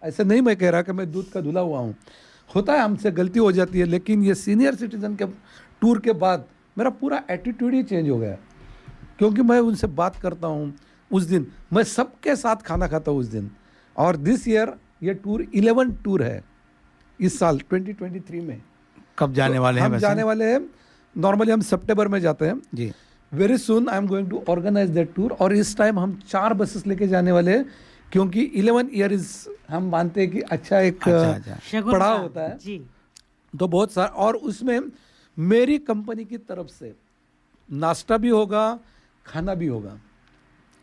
ऐसे नहीं मैं कह रहा कि मैं दूध का धुला हुआ हूँ, होता है, हमसे गलती हो जाती है, लेकिन ये सीनियर सिटीजन के टूर के बाद मेरा पूरा एटीट्यूड ही चेंज हो गया, क्योंकि मैं उनसे बात करता हूँ। उस दिन मैं सबके साथ खाना खाता हूँ उस दिन। और दिस ईयर ये टूर 11 टूर है इस साल 2023 में। कब जाने वाले हैं? हम जाने वाले हैं, नॉर्मली हम सितंबर में जाते हैं जी। Very soon I am going to organise that tour. और इस टाइम हम 4 बसेस लेके जाने वाले हैं, क्योंकि 11 ईयर इज, हम मानते हैं कि अच्छा एक पड़ाव होता है जी। तो बहुत सारा, और उसमें मेरी कंपनी की तरफ से नाश्ता भी होगा, खाना भी होगा।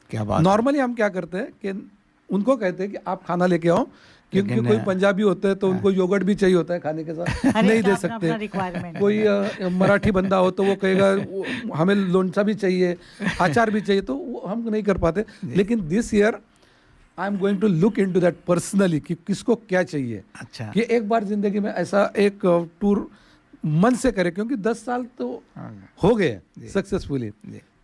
क्या बात। नॉर्मली हम क्या करते हैं कि उनको कहते हैं कि आप खाना लेके आओ, क्योंकि कोई पंजाबी होते हैं तो उनको योगर्ट भी चाहिए होता है खाने के साथ, नहीं दे सकते। कोई मराठी बंदा हो तो वो कहेगा हमें लोणचा भी चाहिए, अचार भी चाहिए, तो वो हम नहीं कर पाते। लेकिन this year I am going to look into that personally कि किसको क्या चाहिए। अच्छा, कि एक बार जिंदगी में ऐसा एक टूर मन से करे, क्योंकि 10 साल तो हो गए सक्सेसफुली।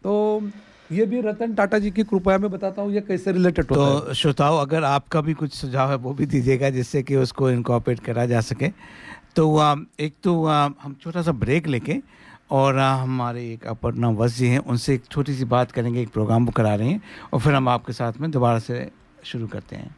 तो ये भी रतन टाटा जी की कृपा, मैं बताता हूँ ये कैसे रिलेटेड होता है। तो श्रोताओं, अगर आपका भी कुछ सुझाव है वो भी दीजिएगा, जिससे कि उसको इनकॉर्पोरेट करा जा सके। तो एक तो हम छोटा सा ब्रेक लेके और हमारे एक अपर्णा वत्स जी हैं, उनसे एक छोटी सी बात करेंगे, एक प्रोग्राम बुक करा रहे हैं, और फिर हम आपके साथ में दोबारा से शुरू करते हैं।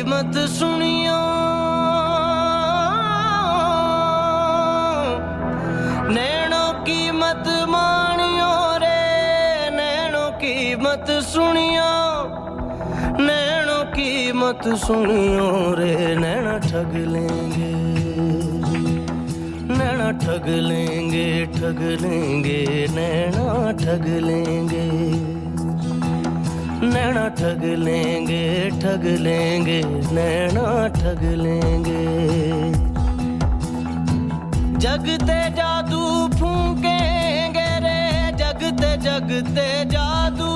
मत सुनियो नैनों की मत मानियो रे, नैनों की मत सुनियो, नैनों की मत सुनियो रे, नैना ठग लेंगे, नैना ठग लेंगे, ठग लेंगे, नैना ठग लेंगे, नैना ठग लेंगे, ठग लेंगे, नैना ठग लेंगे। जगते जादू फूकेंगे रे, जगते जगते जादू,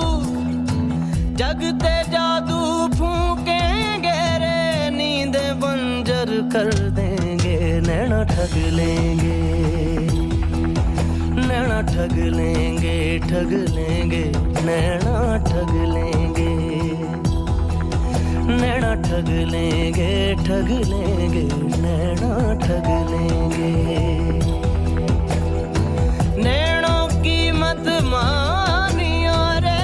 जगते जादू फूकेंगे रे, नींदे बंजर कर देंगे, नैना ठग लेंगे, नैना ठग लेंगे, ठग लेंगे, नैना ठग लेंगे, नैना ठग लेंगे, ठग लेंगे, नैना ठग लेंगे। नैनों की मत मानियो रे,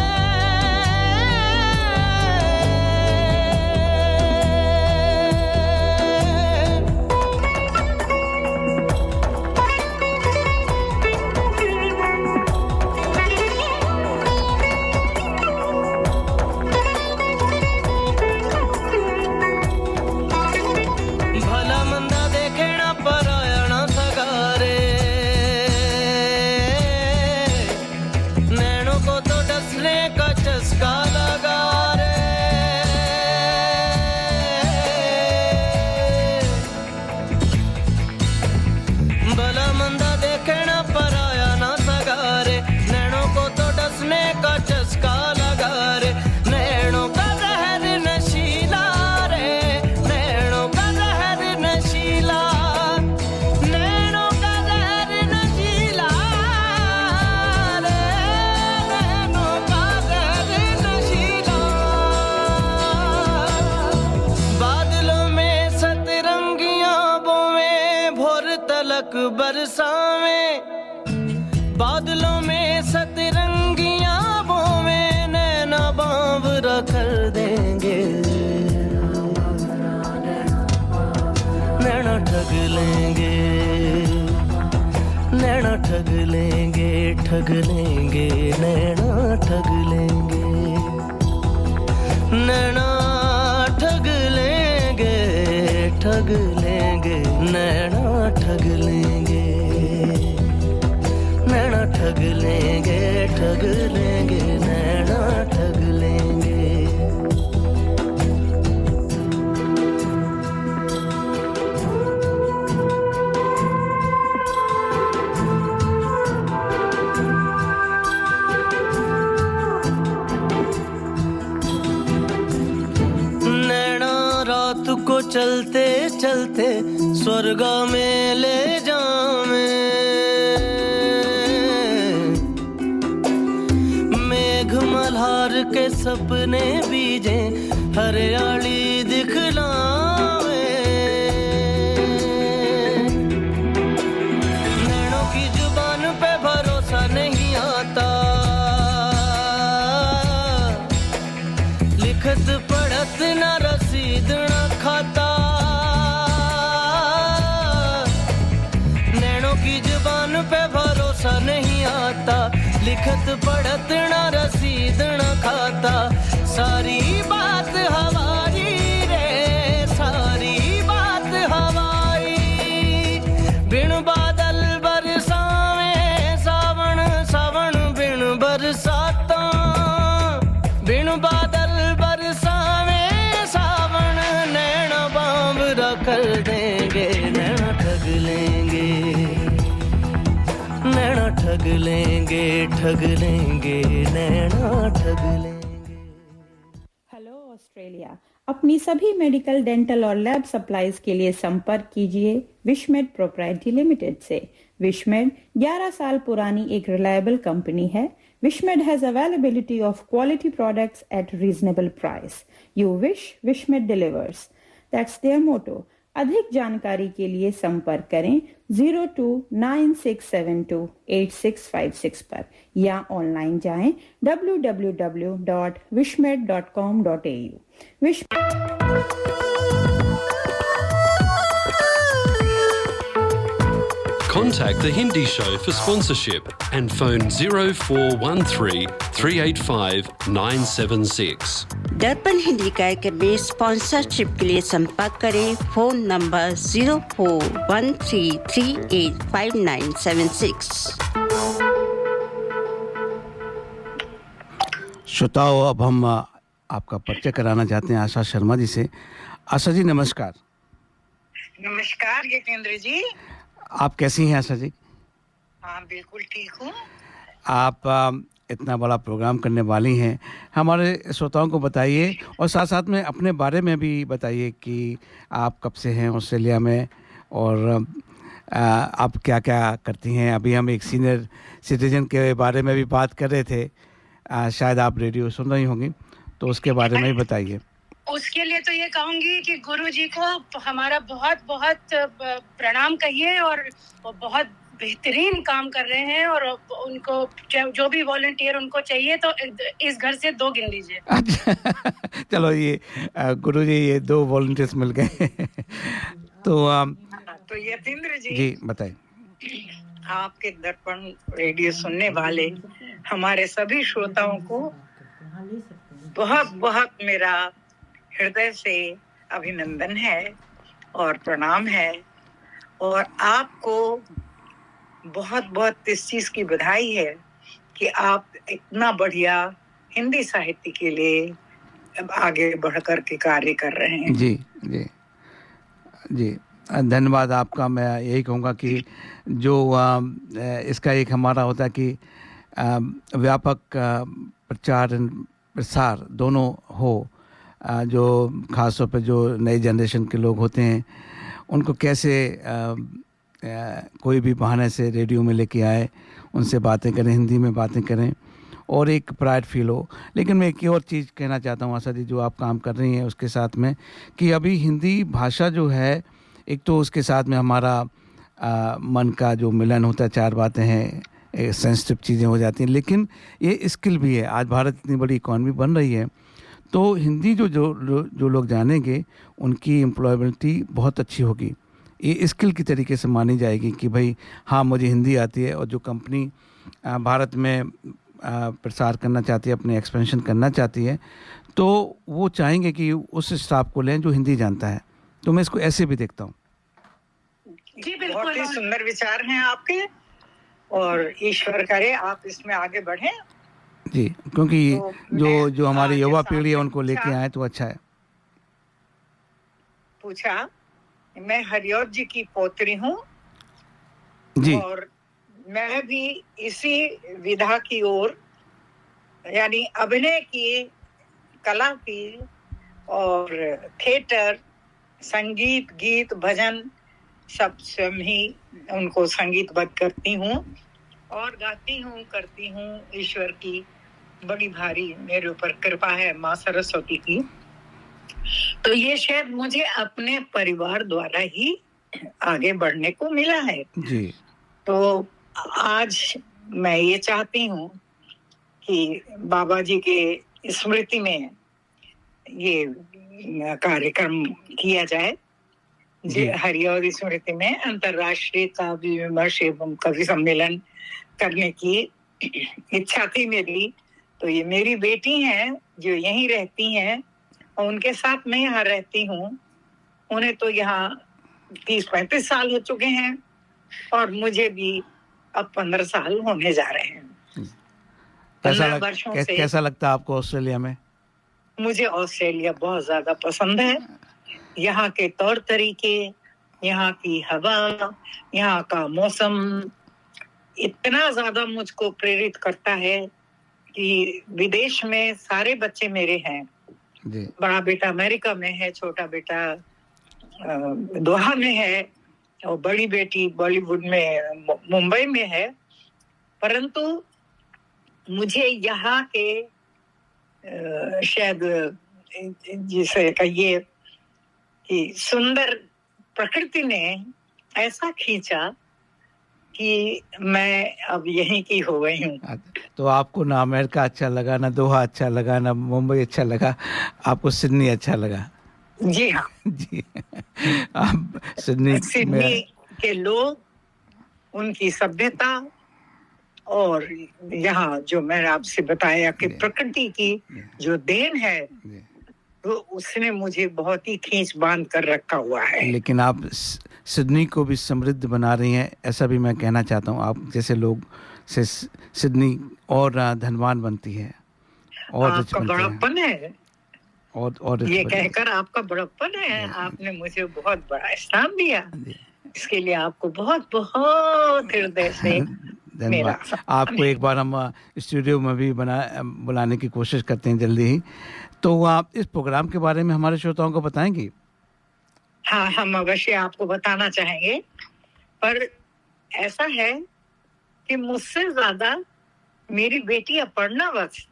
भला मंदा देखना परायणा सगा रुक बरसावे, बादलों में सतरंगियां बोवे, नैना बावरा कर देंगे, नैना ठग लेंगे, नैना ठग लेंगे, ठग लेंगे, नैना ठग लेंगे, नैना ठग लेंगे, ठग लेंगे, नैना ठग लेंगे, नैना ठग लेंगे, ठग लेंगे, नैना ठग लेंगे। को चलते चलते स्वर्ग में ले जावे, मेघ मल्हार के सपने बीजे हरियाली दिखलावे, नैनों की जुबान पे भरोसा नहीं आता, लिखत पढ़त न रसीद न खाता, नैनों की जुबान पे भरोसा नहीं आता, लिखत पढ़त न रसीद न खाता, सारी बात हमारी रे, सारी बात हमारी, बिन बादल बरसावे सावन, सावन बिन बरसाता, बिन बादल बरसावे सावन, नैना बावरा कर देंगे, नैना ठग लेंगे, नैना ठग लेंगे, ठग लेंगे, नैना ठग लेंगे। हेलो ऑस्ट्रेलिया, अपनी सभी मेडिकल, डेंटल और लैब सप्लाईज के लिए संपर्क कीजिए विशमेड प्रोप्राइटरी लिमिटेड से। विशमेड 11 साल पुरानी एक रिलायबल कंपनी है। Wishmed has availability of quality products at reasonable price. You wish, Wishmed delivers. That's their motto. अधिक जानकारी के लिए संपर्क करें 0296728656 पर या ऑनलाइन जाएं www.wishmed.com.au. Contact The Hindi Show for sponsorship and phone 0413 385 976. दर्पण हिंदी कार्यक्रम में स्पॉन्सरशिप के लिए संपर्क करें फोन नंबर 0413385976। श्रोताओ, अब हम आपका परिचय कराना चाहते हैं आशा शर्मा जी से। आशा जी नमस्कार। नमस्कार यतेंद्र जी। आप कैसी हैं आशा जी? हाँ बिल्कुल ठीक हूँ। आप इतना बड़ा प्रोग्राम करने वाली हैं, हमारे श्रोताओं को बताइए और साथ साथ में अपने बारे में भी बताइए कि आप कब से हैं ऑस्ट्रेलिया में और आप क्या क्या करती हैं। अभी हम एक सीनियर सिटीजन के बारे में भी बात कर रहे थे, शायद आप रेडियो सुन रही होंगी, तो उसके बारे में भी बताइए। उसके लिए तो ये कहूँगी कि गुरुजी को हमारा बहुत बहुत प्रणाम कहिए और वो बहुत बेहतरीन काम कर रहे हैं और उनको जो भी वॉलंटियर उनको चाहिए तो इस घर से 2 गिन लीजिए। अच्छा चलो, ये गुरुजी ये 2 वॉलंटियर्स मिल गए तो यतेंद्र जी बताइए। आपके दर्पण रेडियो सुनने वाले हमारे सभी श्रोताओं को बहुत बहुत मेरा हृदय से अभिनंदन है और प्रणाम है और आपको बहुत बहुत इस चीज की बधाई है कि आप इतना बढ़िया हिंदी साहित्य के लिए आगे बढ़कर के कार्य कर रहे हैं। जी जी जी, धन्यवाद आपका। मैं यही कहूँगा कि जो इसका एक हमारा होता है कि व्यापक प्रचार प्रसार दोनों हो, जो ख़ास तौर पे जो नई जनरेशन के लोग होते हैं उनको कैसे कोई भी बहाने से रेडियो में लेके आए, उनसे बातें करें, हिंदी में बातें करें और एक प्राइड फील हो। लेकिन मैं एक और चीज़ कहना चाहता हूँ आशा जी, जो आप काम कर रही हैं उसके साथ में, कि अभी हिंदी भाषा जो है, एक तो उसके साथ में हमारा मन का जो मिलन होता है, 4 बातें हैं, सेंसिटिव चीज़ें हो जाती हैं, लेकिन ये स्किल भी है। आज भारत इतनी बड़ी इकॉनमी बन रही है, तो हिंदी जो लोग जानेंगे उनकी एम्प्लॉयबिलिटी बहुत अच्छी होगी। ये स्किल की तरीके से मानी जाएगी कि भाई हाँ, मुझे हिंदी आती है, और जो कंपनी भारत में प्रसार करना चाहती है, अपने एक्सपेंशन करना चाहती है, तो वो चाहेंगे कि उस स्टाफ को लें जो हिंदी जानता है। तो मैं इसको ऐसे भी देखता हूँ। जी बिल्कुल, बहुत ही सुंदर विचार हैं आपके, और ईश्वर करे आप इसमें आगे बढ़ें। जी, क्योंकि तो जो हमारी युवा पीढ़ी है उनको लेके आए तो अच्छा है। पूछा, मैं हरिऔध जी की पोत्री हूँ जी, और मैं भी इसी विधा की ओर, यानी अभिनय की, कला की, और थिएटर, संगीत, गीत, भजन सब स्वयं ही उनको संगीतबद्ध करती हूँ और गाती हूँ, करती हूँ। ईश्वर की बड़ी भारी मेरे ऊपर कृपा है, माँ सरस्वती की। तो ये शायद मुझे अपने परिवार द्वारा ही आगे बढ़ने को मिला है जी। तो आज मैं ये चाहती हूँ कि बाबा जी के स्मृति में ये कार्यक्रम किया जाए। जी, हरिऔध स्मृति में अंतर्राष्ट्रीय काव्य विमर्श एवं कवि सम्मेलन करने की इच्छा थी मेरी। तो ये मेरी बेटी हैं जो यहीं रहती हैं, और उनके साथ मैं यहाँ रहती हूँ। उन्हें तो यहाँ 30-35 साल हो चुके हैं, और मुझे भी अब 15 साल होने जा रहे हैं। 15 वर्षों से। कैसा लगता है आपको ऑस्ट्रेलिया में? मुझे ऑस्ट्रेलिया बहुत ज्यादा पसंद है। यहाँ के तौर तरीके, यहाँ की हवा, यहाँ का मौसम इतना ज्यादा मुझको प्रेरित करता है कि विदेश में सारे बच्चे मेरे हैं। बड़ा बेटा अमेरिका में है, छोटा बेटा दोहा में है, और बड़ी बेटी बॉलीवुड में मुंबई में है। परंतु मुझे यहाँ के शायद जिसे कहिए कि सुंदर प्रकृति ने ऐसा खींचा कि मैं अब यहीं की हो गई हूँ। तो आपको ना अमेरिका अच्छा लगा, ना दोहा अच्छा लगा, ना मुंबई अच्छा लगा, आपको सिडनी अच्छा लगा? जी हाँ जी। आप सिडनी के लोग, उनकी सभ्यता, और यहाँ जो मैंने आपसे बताया कि प्रकृति की जो देन है, तो उसने मुझे बहुत ही खींच बांध कर रखा हुआ है। लेकिन आप सिडनी को भी समृद्ध बना रही हैं, ऐसा भी मैं कहना चाहता हूँ। आप जैसे लोग से सिडनी और धनवान बनती है, और आपका बड़प्पन है, और ये कहकर आपका बड़प्पन है। आपने मुझे बहुत बड़ा स्थान दिया, इसके लिए आपको बहुत बहुत हृदय से धन्यवाद। आपको एक बार हम स्टूडियो में भी बुलाने की कोशिश करते हैं जल्दी ही। तो आप इस प्रोग्राम के बारे में हमारे श्रोताओं को बताएंगी? हाँ, हम अवश्य आपको बताना चाहेंगे, पर ऐसा है कि मुझसे ज्यादा मेरी बेटी अपर्णा वत्स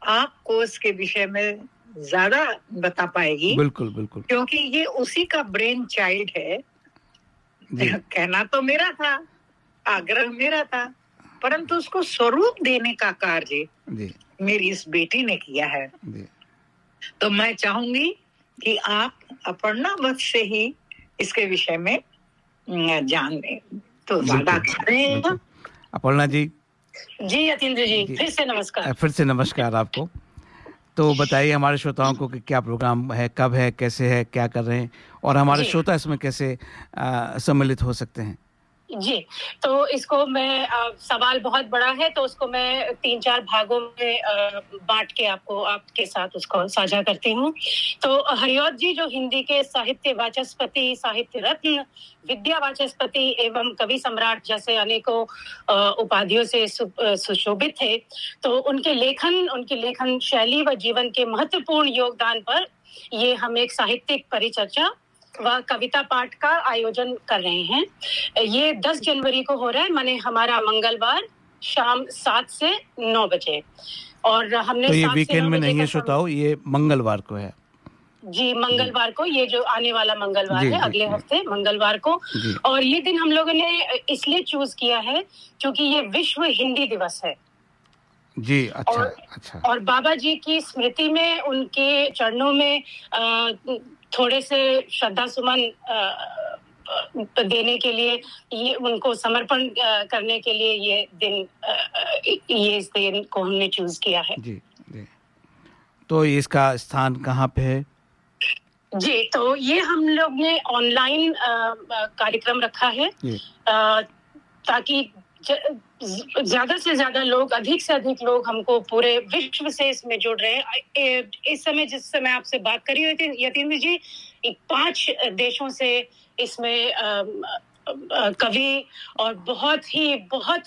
आपको इसके विषय में ज्यादा बता पाएगी। बिल्कुल बिल्कुल, क्योंकि ये उसी का ब्रेन चाइल्ड है। कहना तो मेरा था, आग्रह मेरा था, परंतु उसको स्वरूप देने का कार्य मेरी इस बेटी ने किया है। तो मैं चाहूंगी कि आप अपर्णा वत्स से ही इसके विषय में जान लें तो ज्यादा अच्छा रहेगा। अपर्णा जी। जी यतीन्द्र जी, फिर से नमस्कार। फिर से नमस्कार आपको। तो बताइए हमारे श्रोताओं को कि क्या प्रोग्राम है, कब है, कैसे है, क्या कर रहे हैं, और हमारे श्रोता इसमें कैसे सम्मिलित हो सकते हैं? जी, तो इसको मैं सवाल बहुत बड़ा है, तो उसको मैं 3-4 भागों में बांट के आपके साथ उसको साझा करती हूँ। तो हरिऔध जी जो हिंदी के साहित्य वाचस्पति, साहित्य रत्न, विद्या वाचस्पति एवं कवि सम्राट जैसे अनेकों उपाधियों से सुशोभित थे, तो उनकी लेखन शैली व जीवन के महत्वपूर्ण योगदान पर ये हम एक साहित्यिक परिचर्चा व कविता पाठ का आयोजन कर रहे हैं। ये 10 जनवरी को हो रहा है, माने हमारा मंगलवार शाम 7 से 9 बजे। और हमने तो ये वीकेंड में नहीं है श्रोताओं, ये मंगलवार को है। जी, मंगलवार को, ये जो आने वाला मंगलवार जी, है, जी, अगले जी। हफ्ते मंगलवार को। जी। और ये दिन हम लोगों ने इसलिए चूज किया है क्योंकि ये विश्व हिंदी दिवस है। जी, अच्छा। और बाबा जी की स्मृति में, उनके चरणों में थोड़े से श्रद्धा सुमन देने के लिए, ये उनको समर्पण करने के लिए ये दिन, ये इस दिन को हमने चूज किया है। जी। तो इसका स्थान कहाँ पे है? जी, तो ये हम लोग ने ऑनलाइन कार्यक्रम रखा है, जी। ताकि ज्यादा से ज्यादा लोग, अधिक से अधिक लोग हमको पूरे विश्व से इसमें जुड़ रहे हैं। इस समय जिस समय आपसे बात करी हुई थी यतीन्द्र जी, 5 देशों से इसमें कवि और बहुत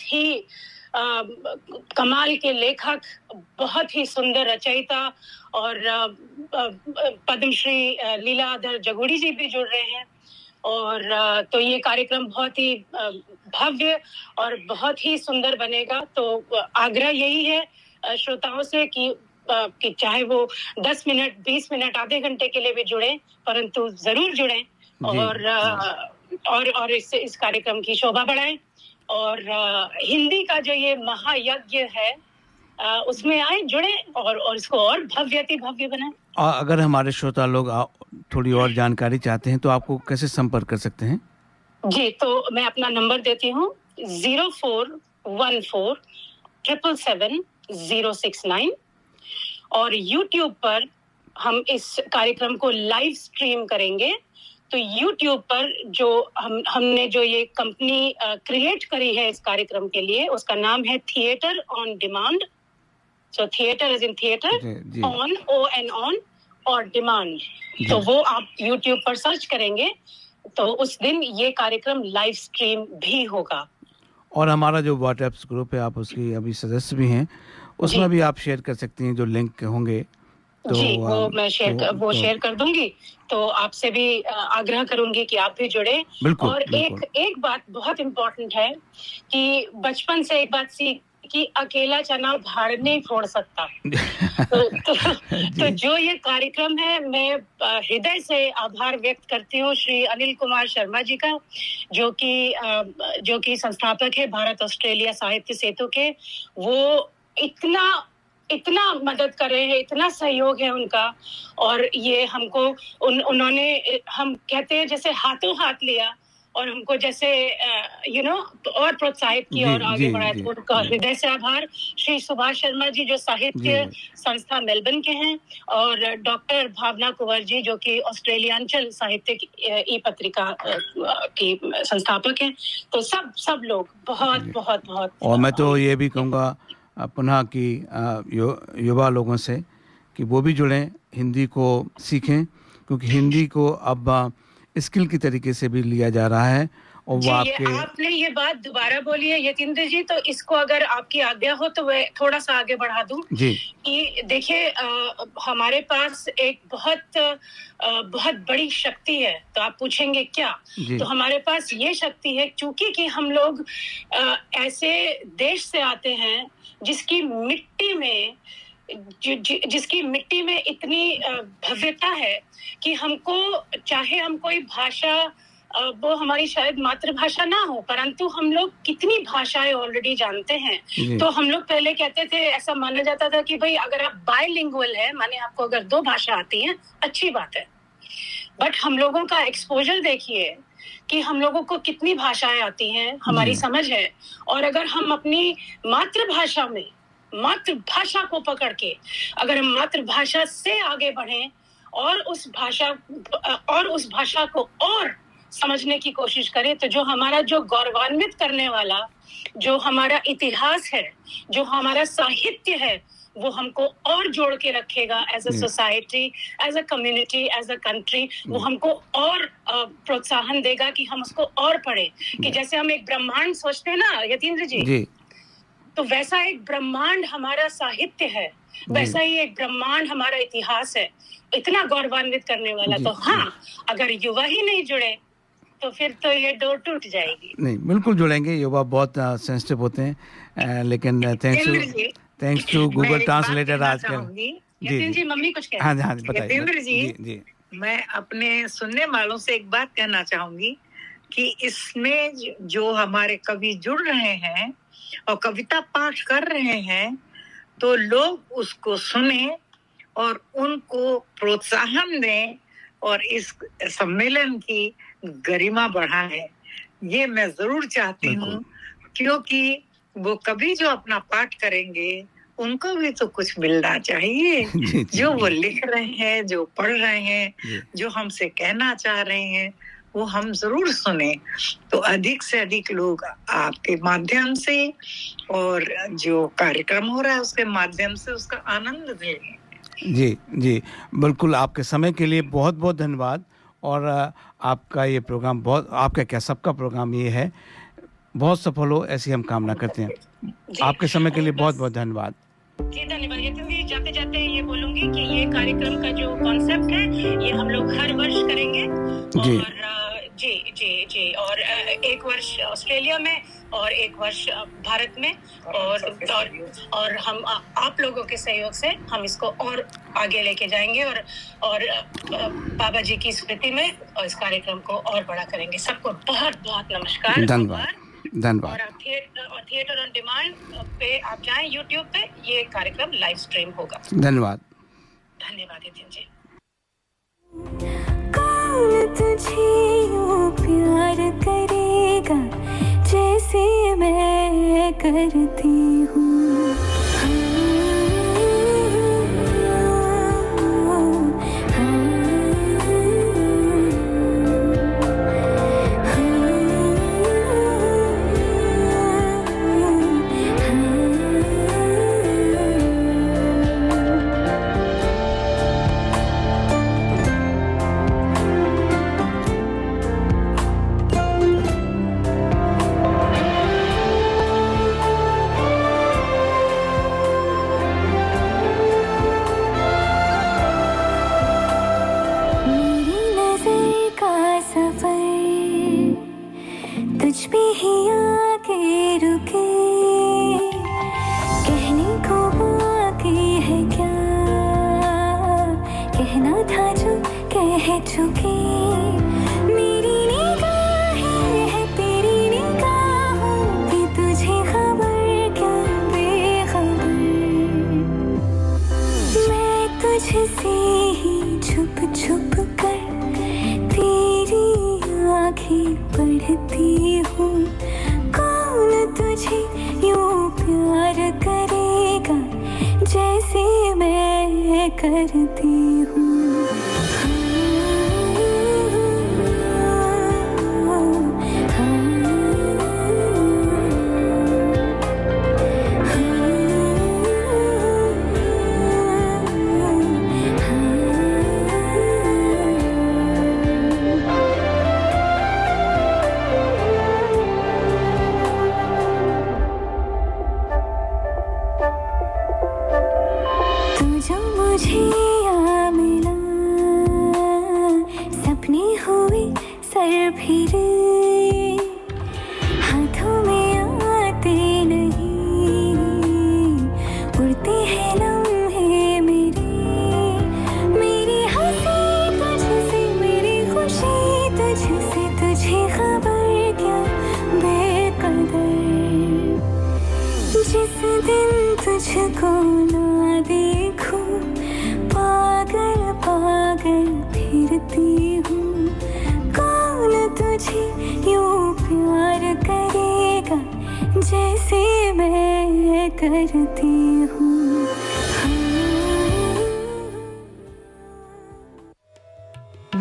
ही कमाल के लेखक, बहुत ही सुंदर रचयिता और पद्मश्री लीलाधर जगुड़ी जी भी जुड़ रहे हैं। और तो ये कार्यक्रम बहुत ही भव्य और बहुत ही सुंदर बनेगा। तो आग्रह यही है श्रोताओं से कि चाहे वो 10 मिनट, 20 मिनट, आधे घंटे के लिए भी जुड़ें, परंतु जरूर जुड़ें और इस कार्यक्रम की शोभा बढ़ाएं। और हिंदी का जो ये महायज्ञ है उसमें आए, जुड़े और इसको और भव्य बनाएं। अगर हमारे श्रोता लोग थोड़ी और जानकारी चाहते हैं तो आपको कैसे संपर्क कर सकते हैं? जी, तो मैं अपना नंबर देती हूँ, 0414777069। और YouTube पर हम इस कार्यक्रम को लाइव स्ट्रीम करेंगे। तो YouTube पर जो हमने जो ये कंपनी क्रिएट करी है इस कार्यक्रम के लिए, उसका नाम है theatre on demand. So theatre is in theatre, on ON और डिमांड। तो वो आप YouTube पर सर्च करेंगे तो उस दिन ये कार्यक्रम लाइव स्ट्रीम भी होगा। और हमारा जो व्हाट्सएप ग्रुप है, आप उसकी अभी सदस्य भी हैं, उसमें भी आप शेयर कर सकती हैं जो लिंक होंगे। तो जी, वो मैं शेयर कर दूंगी। तो आपसे भी आग्रह करूंगी कि आप भी जुड़े। बिल्कुल, और बिल्कुल। एक बात बहुत इम्पोर्टेंट है कि बचपन से एक बात सीख कि अकेला चना भाड़ नहीं फोड़ सकता। तो जो ये कार्यक्रम है, मैं हृदय से आभार व्यक्त करती हूँ श्री अनिल कुमार शर्मा जी का, जो कि संस्थापक है भारत ऑस्ट्रेलिया साहित्य सेतु के। वो इतना मदद कर रहे हैं, इतना सहयोग है उनका। और ये हमको उन्होंने, हम कहते हैं जैसे हाथों हाथ लिया और हमको जैसे और प्रोत्साहित किया और आगे बढ़ाया। तो उनका हृदय से आभार। श्री सुभाष शर्मा जी जो साहित्य संस्था मेलबर्न के हैं, और डॉक्टर भावना कुंवर जी जो कि ऑस्ट्रेलियांचल साहित्य ई पत्रिका की संस्थापक हैं। तो सब लोग बहुत और मैं तो ये भी कहूँगा पुनः कि युवा लोगों से कि वो भी जुड़ें, हिंदी को सीखें, क्योंकि हिंदी को अब स्किल की तरीके से भी लिया जा रहा है। और वो आपने ये बात दोबारा बोली है यतीन्द्र जी, तो इसको अगर आपकी आज्ञा हो तो मैं थोड़ा सा आगे बढ़ा दूं कि देखिए, हमारे पास एक बहुत बड़ी शक्ति है। तो आप पूछेंगे क्या? तो हमारे पास ये शक्ति है क्योंकि कि हम लोग ऐसे देश से आते हैं जिसकी मिट्टी में इतनी भव्यता है कि हमको, चाहे हम कोई भाषा, वो हमारी शायद मातृभाषा ना हो, परंतु हम लोग कितनी भाषाएं ऑलरेडी जानते हैं। तो हम लोग पहले कहते थे, ऐसा माना जाता था कि भाई अगर आप बायलिंगुअल है, माने आपको अगर 2 भाषा आती हैं, अच्छी बात है। बट हम लोगों का एक्सपोजर देखिए कि हम लोगों को कितनी भाषाएं आती हैं, हमारी समझ है। और अगर हम अपनी मातृभाषा को पकड़ के अगर हम मातृभाषा से आगे बढ़ें और उस भाषा को और समझने की कोशिश करें, तो जो हमारा जो गौरवान्वित करने वाला जो हमारा इतिहास है, जो हमारा साहित्य है, वो हमको और जोड़ के रखेगा as a society, as a community, as a country. वो हमको और प्रोत्साहन देगा कि हम उसको और पढ़ें। कि जैसे हम एक ब्रह्मांड सोचते हैं ना यतीन्द्र जी, तो वैसा एक ब्रह्मांड हमारा साहित्य है, वैसा ही एक ब्रह्मांड हमारा इतिहास है, इतना गौरवान्वित करने वाला। तो हाँ, अगर युवा ही नहीं जुड़े तो फिर तो ये डोर टूट जाएगी। नहीं, बिल्कुल जुड़ेंगे। युवा बहुत सेंसिटिव होते हैं, लेकिन थैंक्स टू गूगल ट्रांसलेटर आजकल। यतीन्द्र जी मम्मी कुछ कह हाँ जी, हाँ जी, बताइए। यतीन्द्र जी, जी। मैं अपने सुनने वालों से एक बात कहना चाहूंगी कि इसमें जो हमारे कवि जुड़ रहे हैं और कविता पाठ कर रहे हैं, तो लोग उसको सुने और उनको प्रोत्साहन दें और इस सम्मेलन की गरिमा बढ़ाएं। ये मैं जरूर चाहती हूँ, क्योंकि वो कवि जो अपना पाठ करेंगे उनको भी तो कुछ मिलना चाहिए। जो वो लिख रहे हैं, जो पढ़ रहे हैं, जो हमसे कहना चाह रहे हैं, वो हम जरूर सुने, तो अधिक से अधिक लोग आपके माध्यम से और जो कार्यक्रम हो रहा है उसके माध्यम से उसका आनंद लें। जी जी, बिल्कुल। आपके समय के लिए बहुत बहुत धन्यवाद। और आपका ये प्रोग्राम बहुत, आपका क्या सबका प्रोग्राम ये है, बहुत सफल हो, ऐसी हम कामना करते हैं। आपके समय के लिए बहुत बहुत धन्यवाद। जी धन्यवाद। यतीन्द्र जी, जाते जाते ये बोलूंगी कि ये कार्यक्रम का जो कॉन्सेप्ट है ये हम लोग हर वर्ष करेंगे। जी। और जी और एक वर्ष ऑस्ट्रेलिया में और एक वर्ष भारत में, और हम आप लोगों के सहयोग से हम इसको और आगे लेके जाएंगे और बाबा जी की स्मृति में इस कार्यक्रम को और बड़ा करेंगे। सबको बहुत बहुत नमस्कार। धन्यवाद। और थिएटर ऑन डिमांड पे आप जाएं, YouTube पे ये कार्यक्रम लाइव स्ट्रीम होगा। धन्यवाद यतीन्द्र जी। कौन तुझे यूं प्यार करेगा जैसे मैं करती हूँ।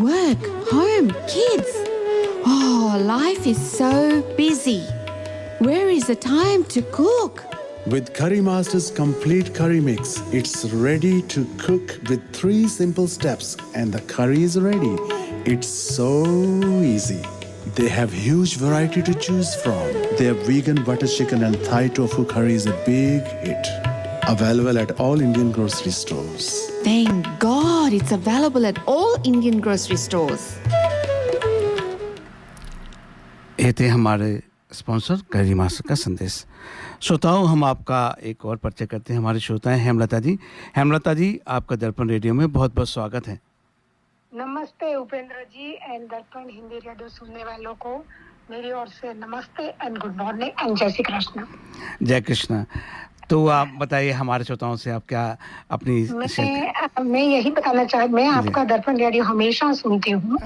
Work, home, kids. Oh, life is so busy. Where is the time to cook? With Curry Master's complete curry mix, it's ready to cook with 3 simple steps and the curry is ready. It's so easy. They have huge variety to choose from. Their vegan butter chicken and Thai tofu curry is a big hit. Available at all Indian grocery stores. Thank God it's available at all Indian grocery stores. ये थे हमारे sponsor carry master का संदेश। श्रोताओं, हम आपका एक और परिचय करते हैं। हमारे श्रोता हैं हेमलता जी। हेमलता जी, आपका दर्पण रेडियो में बहुत बहुत स्वागत है। नमस्ते उपेंद्र जी एंड दर्पण हिंदी रेडियो सुनने वालों को मेरी ओर से नमस्ते एंड गुड मॉर्निंग एंड जय श्री कृष्ण। जय कृष्ण। तो आप बताइए हमारे श्रोताओं से आप क्या अपनी मैं यही बताना चाहती, मैं आपका दर्पण रेडियो हमेशा सुनती हूँ।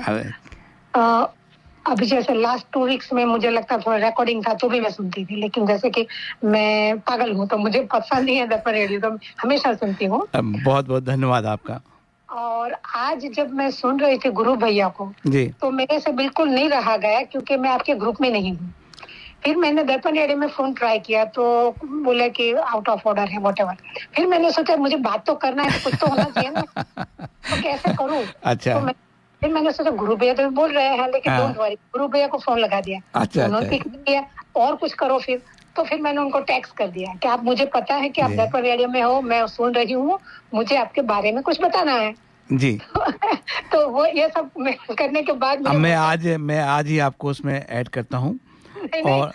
अभी जैसे लास्ट 2 वीक्स में मुझे लगता थोड़ा रिकॉर्डिंग था तो भी मैं सुनती थी, लेकिन जैसे कि मैं पागल हूँ तो मुझे पसंद नहीं है दर्पण रेडियो, तो हमेशा सुनती हूँ। बहुत बहुत धन्यवाद आपका। और आज जब मैं सुन रही थी गुरु भैया को जी, तो मेरे से बिल्कुल नहीं रहा गया क्योंकि मैं आपके ग्रुप में नहीं हूँ। फिर मैंने दर्पण रेडियो में फोन ट्राई किया तो बोले कि आउट ऑफ ऑर्डर है व्हाटएवर। फिर मैंने सोचा मुझे बात तो करना है, कुछ तो होना चाहिए ना, तो कैसे करूँ। अच्छा। तो फिर मैंने सोचा गुरु भैया तो बोल रहे हैं, लेकिन डोंट वरी, गुरु भैया को फोन लगा दिया। अच्छा, उन्होंने पिक दिया और कुछ करो। फिर मैंने उनको टेक्स्ट कर दिया कि आप, मुझे पता है कि आप दर्पण रेडियो में हो, मैं सुन रही हूँ, मुझे आपके बारे में कुछ बताना है जी। तो वो ये सब करने के बाद मैं आज ही आपको उसमें ऐड करता हूँ। और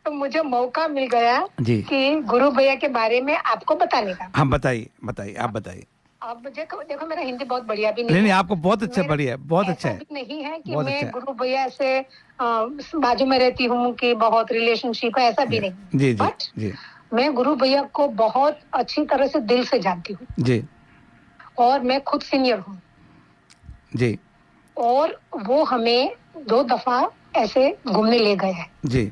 तो मुझे मौका मिल गया जी कि गुरु भैया के बारे में आपको बताने का। हाँ, बताइए आप बताइए। अब देखो मेरा हिंदी बहुत बढ़िया भी नहीं नहीं, आपको बहुत अच्छा, बढ़िया, बहुत अच्छा है। नहीं है कि मैं गुरु भैया से बाजू में रहती हूँ कि बहुत रिलेशनशिप है, ऐसा भी नहीं। जी बट जी, मैं गुरु भैया को बहुत अच्छी तरह से दिल से जानती हूँ जी, और मैं खुद सीनियर हूँ जी, और वो हमें 2 दफा ऐसे घूमने ले गए हैं जी।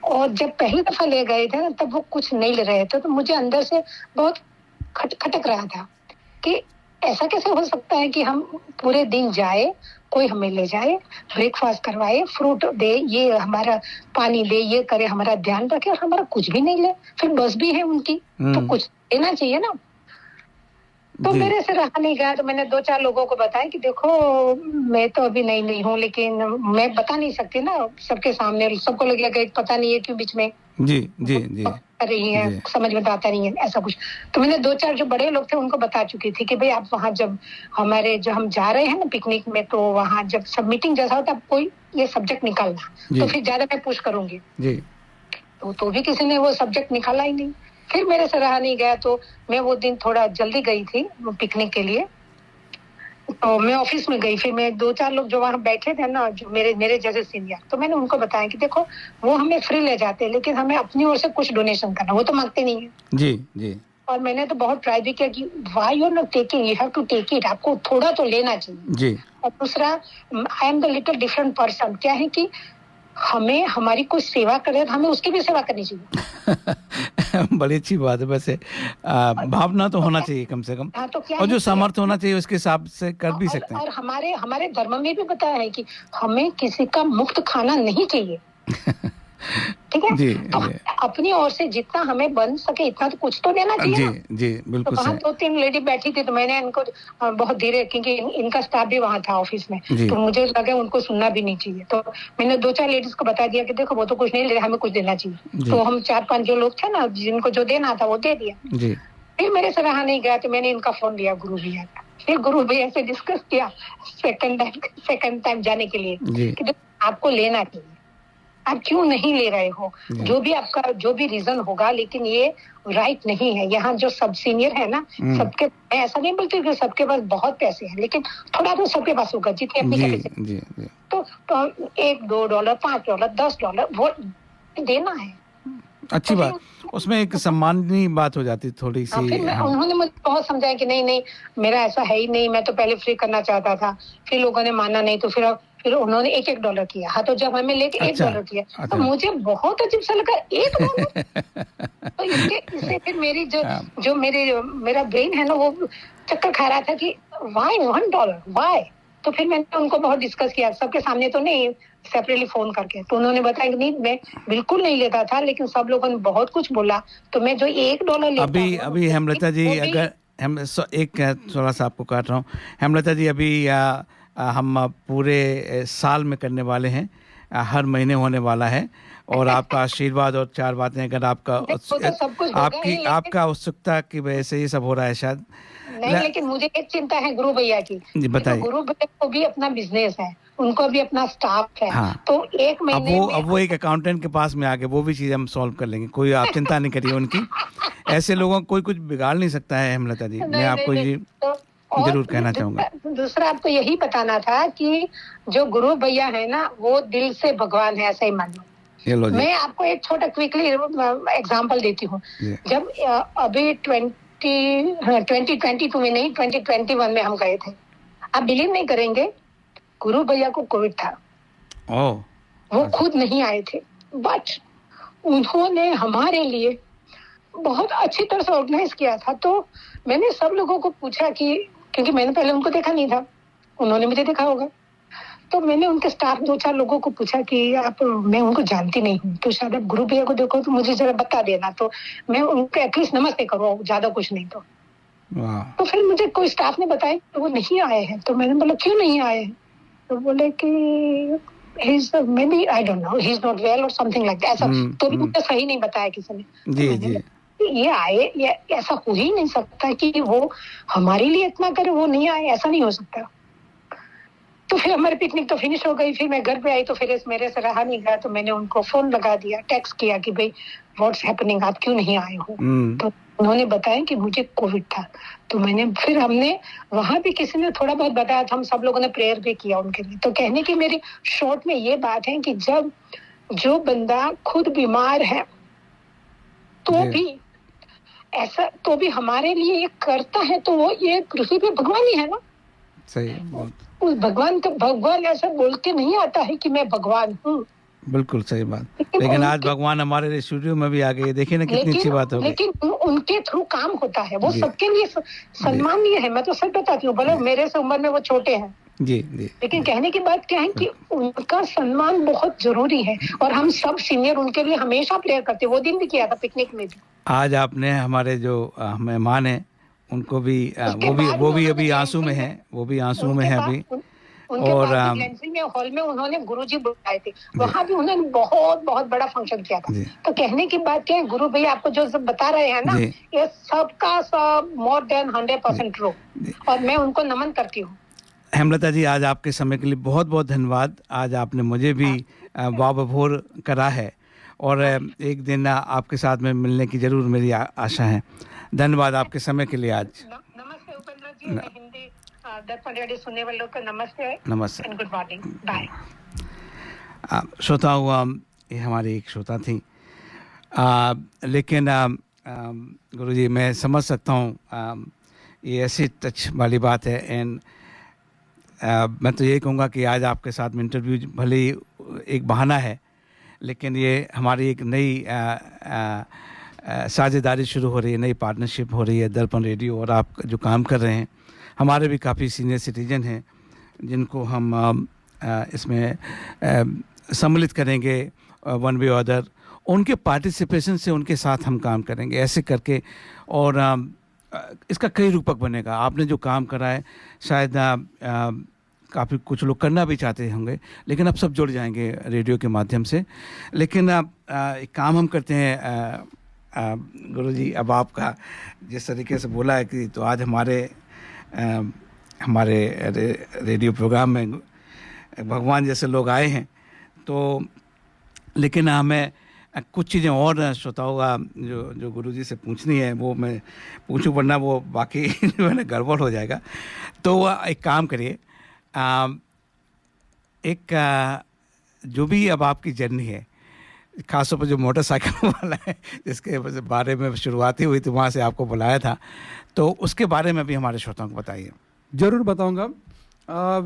और जब पहली दफा ले गए थे ना, तब वो कुछ नहीं ले रहे थे, तो मुझे अंदर से बहुत खटक रहा था कि ऐसा कैसे हो सकता है कि हम पूरे दिन जाए, कोई हमें ले जाए, ब्रेकफास्ट करवाए, फ्रूट दे, ये हमारा पानी दे, ये करे, हमारा ध्यान रखे, और हमारा कुछ भी नहीं ले। फिर बस भी है उनकी, तो कुछ देना चाहिए ना। तो मेरे से रहा नहीं गया, तो मैंने 2-4 लोगों को बताया कि देखो मैं तो अभी नहीं हूँ, लेकिन मैं बता नहीं सकती ना सबके सामने, सबको लगेगा कि पता नहीं है क्यों बीच में जी जी जी कर रही है, समझ में तो आता नहीं है ऐसा कुछ। तो मैंने 2-4 जो बड़े लोग थे उनको बता चुकी थी कि भाई आप वहाँ जब हम जा रहे हैं ना पिकनिक में, तो वहाँ जब सब मीटिंग जैसा होता है कोई ये सब्जेक्ट निकालना, तो फिर ज्यादा मैं पुश करूंगी जी। तो भी किसी ने वो सब्जेक्ट निकाला ही नहीं। फिर मेरे से रहा नहीं गया, तो मैं वो दिन थोड़ा जल्दी गई थी पिकनिक के लिए, तो मैं ऑफिस में गई। फिर मैं 2-4 लोग जो वहाँ बैठे थे ना, जो मेरे जैसे सीनियर, तो मैंने उनको बताया कि देखो वो हमें फ्री ले जाते हैं, लेकिन हमें अपनी ओर से कुछ डोनेशन करना, वो तो मांगते नहीं है। जी जी। और मैंने तो बहुत ट्राई भी किया कि why you are not taking, you have to take it, आपको थोड़ा तो लेना चाहिए जी। और दूसरा, I am the little different person, क्या है कि हमें हमारी कोई सेवा करे तो हमें उसकी भी सेवा करनी चाहिए। बड़ी अच्छी बात है वैसे, भावना तो होना चाहिए कम से कम। हाँ, तो क्या और जो सामर्थ्य होना चाहिए उसके हिसाब से कर भी सकते हैं। और हमारे धर्म में भी बताया है कि हमें किसी का मुफ्त खाना नहीं चाहिए। ठीक है जी, तो जी। अपनी ओर से जितना हमें बन सके इतना तो कुछ तो देना चाहिए जी ना। जी बिल्कुल तो वहाँ सही। 2-3 लेडी बैठी थी, तो मैंने इनको बहुत धीरे, क्योंकि इनका स्टाफ भी वहाँ था ऑफिस में, जी। तो मुझे लगा उनको सुनना भी नहीं चाहिए, तो मैंने 2-4 लेडीज को बता दिया कि देखो वो तो कुछ नहीं ले रहे, हमें कुछ देना चाहिए। तो हम 4-5 जो लोग थे ना, जिनको जो देना था वो दे दिया। जी। फिर मेरे से रहा नहीं गया, तो मैंने इनका फोन लिया गुरु भैया का। फिर गुरु भैया से डिस्कस किया सेकंड टाइम जाने के लिए कि आपको लेना चाहिए, आप क्यों नहीं ले रहे हो, जो भी आपका जो भी रीजन होगा, लेकिन ये राइट नहीं है। यहाँ जो सब सीनियर है ना, सबके, मैं ऐसा नहीं बोलती कि सबके पास बहुत पैसे हैं, लेकिन थोड़ा तो सबके पास होगा जितनी अपनी कैपेसिटी। जी जी। तो $1-2, $5, $10 वो देना है। अच्छी बात, उसमें एक सम्माननीय बात हो जाती थोड़ी सी। फिर उन्होंने मुझे बहुत समझाया कि नहीं मेरा ऐसा है ही नहीं, मैं तो पहले फ्री करना चाहता था, फिर लोगों ने माना नहीं, तो फिर उन्होंने $1 किया। हाँ, तो जब हमें लेके $1 किया तो मुझे बहुत अजीब सा लगा, $1। तो इससे फिर मेरी जो मेरा ब्रेन है ना, वो चक्कर खा रहा था कि वाई $1, वाई। तो फिर मैंने उनको बहुत डिस्कस किया, सबके सामने तो नहीं, सेपरेटली फोन करके। तो उन्होंने बताया कि नहीं, मैं बिल्कुल नहीं लेता था, लेकिन सब लोगों ने बहुत कुछ बोला, तो मैं जो $1 लेता अभी हेमलता जी, अगर हम एक थोड़ा सा आपको काट रहा हूँ हेमलता जी, अभी हम पूरे साल में करने वाले हैं, हर महीने होने वाला है, और आपका आशीर्वाद और 4 बातें अगर आपका वो तो सब कुछ होगा ही, लेकिन आपका उत्सुकता की वजह से ये सब हो रहा है शायद। नहीं, लेकिन मुझे एक चिंता है गुरु भैया की। जी बताइए। गुरु भैया को भी अपना बिजनेस है, उनको भी अपना स्टाफ है। हाँ। तो एक महीने अब वो एक अकाउंटेंट के पास में आके वो भी चीज़ हम सॉल्व कर लेंगे, कोई आप चिंता नहीं करिए उनकी। ऐसे लोगों को कोई कुछ बिगाड़ नहीं सकता है हेमलता जी, मैं आपको ये जरूर कहना चाहूंगा। दूसरा आपको यही बताना था कि जो गुरु भैया है ना, वो दिल से भगवान है, ऐसा ही मान लो। मैं आपको एक छोटा क्विकली एग्जांपल देती हूँ। जब अभी 2022 में नहीं 2021 में हम गए थे, आप बिलीव नहीं करेंगे, गुरु भैया को कोविड था। वो खुद नहीं आए थे, बट उन्होंने हमारे लिए बहुत अच्छी तरह से ऑर्गेनाइज किया था। तो मैंने सब लोगों को पूछा कि, क्योंकि मैंने पहले उनको देखा नहीं था, उन्होंने मुझे देखा होगा, तो मैंने उनके स्टाफ 2-4 लोगों को पूछा कि आप, मैं उनको जानती नहीं हूँ, तो शायद आप गुरु भैया को देखो तो मुझे जरा बता देना, तो मैं उनको एटलीस्ट नमस्ते करो, ज्यादा कुछ नहीं तो। तो फिर मुझे कोई स्टाफ ने बताया कि वो नहीं आए हैं। तो मैंने बोला क्यों नहीं आए हैं? तो बोले कि maybe I don't know, he's not well or something like that, ऐसा। तो भी मुझे सही नहीं बताया किसी ने। जी। ये आए, ये ऐसा हो ही नहीं सकता कि वो हमारे लिए इतना करे, वो नहीं आए, ऐसा नहीं हो सकता। तो फिर हमारी पिकनिक तो फिनिश हो गई। फिर मैं घर पे आई तो फिर मेरे से रहा नहीं गया, तो मैंने उनको फोन लगा दिया, टेक्स्ट किया कि भाई व्हाट्स हैपनिंग, आप क्यों नहीं आए हो? तो उन्होंने बताया कि मुझे कोविड था। तो फिर हमने वहां भी किसी ने थोड़ा बहुत बताया था, हम सब लोगों ने प्रेयर भी किया उनके लिए। तो कहने की मेरी शॉर्ट में ये बात है कि जब जो बंदा खुद बीमार है तो भी ऐसा, तो भी हमारे लिए ये करता है, तो वो ये पृथ्वी पे भगवान ही है ना। सही। उस भगवान ऐसा बोल के नहीं आता है कि मैं भगवान हूँ। बिल्कुल सही बात। लेकिन आज भगवान हमारे स्टूडियो में भी आ गए, देखिए ना कितनी अच्छी बात हो गई। लेकिन उनके थ्रू काम होता है, वो सबके लिए सम्माननीय है। मैं तो सच बताती हूँ, भले मेरे से उम्र में वो छोटे हैं, जी। लेकिन कहने की बात क्या है कि उनका सम्मान बहुत जरूरी है, और हम सब सीनियर उनके लिए हमेशा प्रेयर करते हैं। वो दिन भी किया था पिकनिक में भी। आज आपने हमारे जो मेहमान हैं उनको भी वो भी अभी आंसू में है, वो भी आंसू में है अभी। और हॉल में उन्होंने गुरुजी बुलाए थे, वहाँ भी उन्होंने बहुत बहुत बड़ा फंक्शन किया था। तो कहने की बात क्या है, गुरु भैया आपको जो सब बता रहे हैं ना, ये सबका सब मोर देन 100% ट्रू, और मैं उनको नमन करती हूँ। हेमलता जी, आज आपके समय के लिए बहुत बहुत धन्यवाद। आज आपने मुझे भी वाबभोर करा है, और एक दिन आपके साथ में मिलने की जरूर मेरी आशा है। धन्यवाद आपके समय के लिए। आज नमस्ते उपेंद्र जी, मैं हिंदी दर्पण रेडियो सुनने वालों को नमस्ते एंड गुड मॉर्निंग, बाय। श्रोता ये हमारी एक श्रोता थी, लेकिन गुरुजी मैं समझ सकता हूँ ये ऐसी टच वाली बात है। एंड मैं तो ये कहूँगा कि आज आपके साथ में इंटरव्यू भले ही एक बहाना है, लेकिन ये हमारी एक नई साझेदारी शुरू हो रही है, नई पार्टनरशिप हो रही है दर्पण रेडियो और आप जो काम कर रहे हैं। हमारे भी काफ़ी सीनियर सिटीजन हैं जिनको हम इसमें सम्मिलित करेंगे वन वे अदर, उनके पार्टिसिपेशन से उनके साथ हम काम करेंगे ऐसे करके, और इसका कई रूपक बनेगा। आपने जो काम करा है शायद काफ़ी कुछ लोग करना भी चाहते होंगे, लेकिन अब सब जुड़ जाएंगे रेडियो के माध्यम से। लेकिन एक काम हम करते हैं गुरुजी, अब आपका जिस तरीके से बोला है कि तो आज हमारे रेडियो प्रोग्राम में भगवान जैसे लोग आए हैं, तो लेकिन हमें कुछ चीज़ें और श्रोताओं का जो गुरुजी से पूछनी है वो मैं पूछूं, वरना वो बाकी जो है ना गड़बड़ हो जाएगा। तो एक काम करिए, जो भी अब आपकी जर्नी है, खासतौर पर जो मोटरसाइकिल वाला है जिसके बारे में शुरुआती हुई थी, वहाँ से आपको बुलाया था, तो उसके बारे में भी हमारे श्रोताओं को बताइए। ज़रूर बताऊंगा।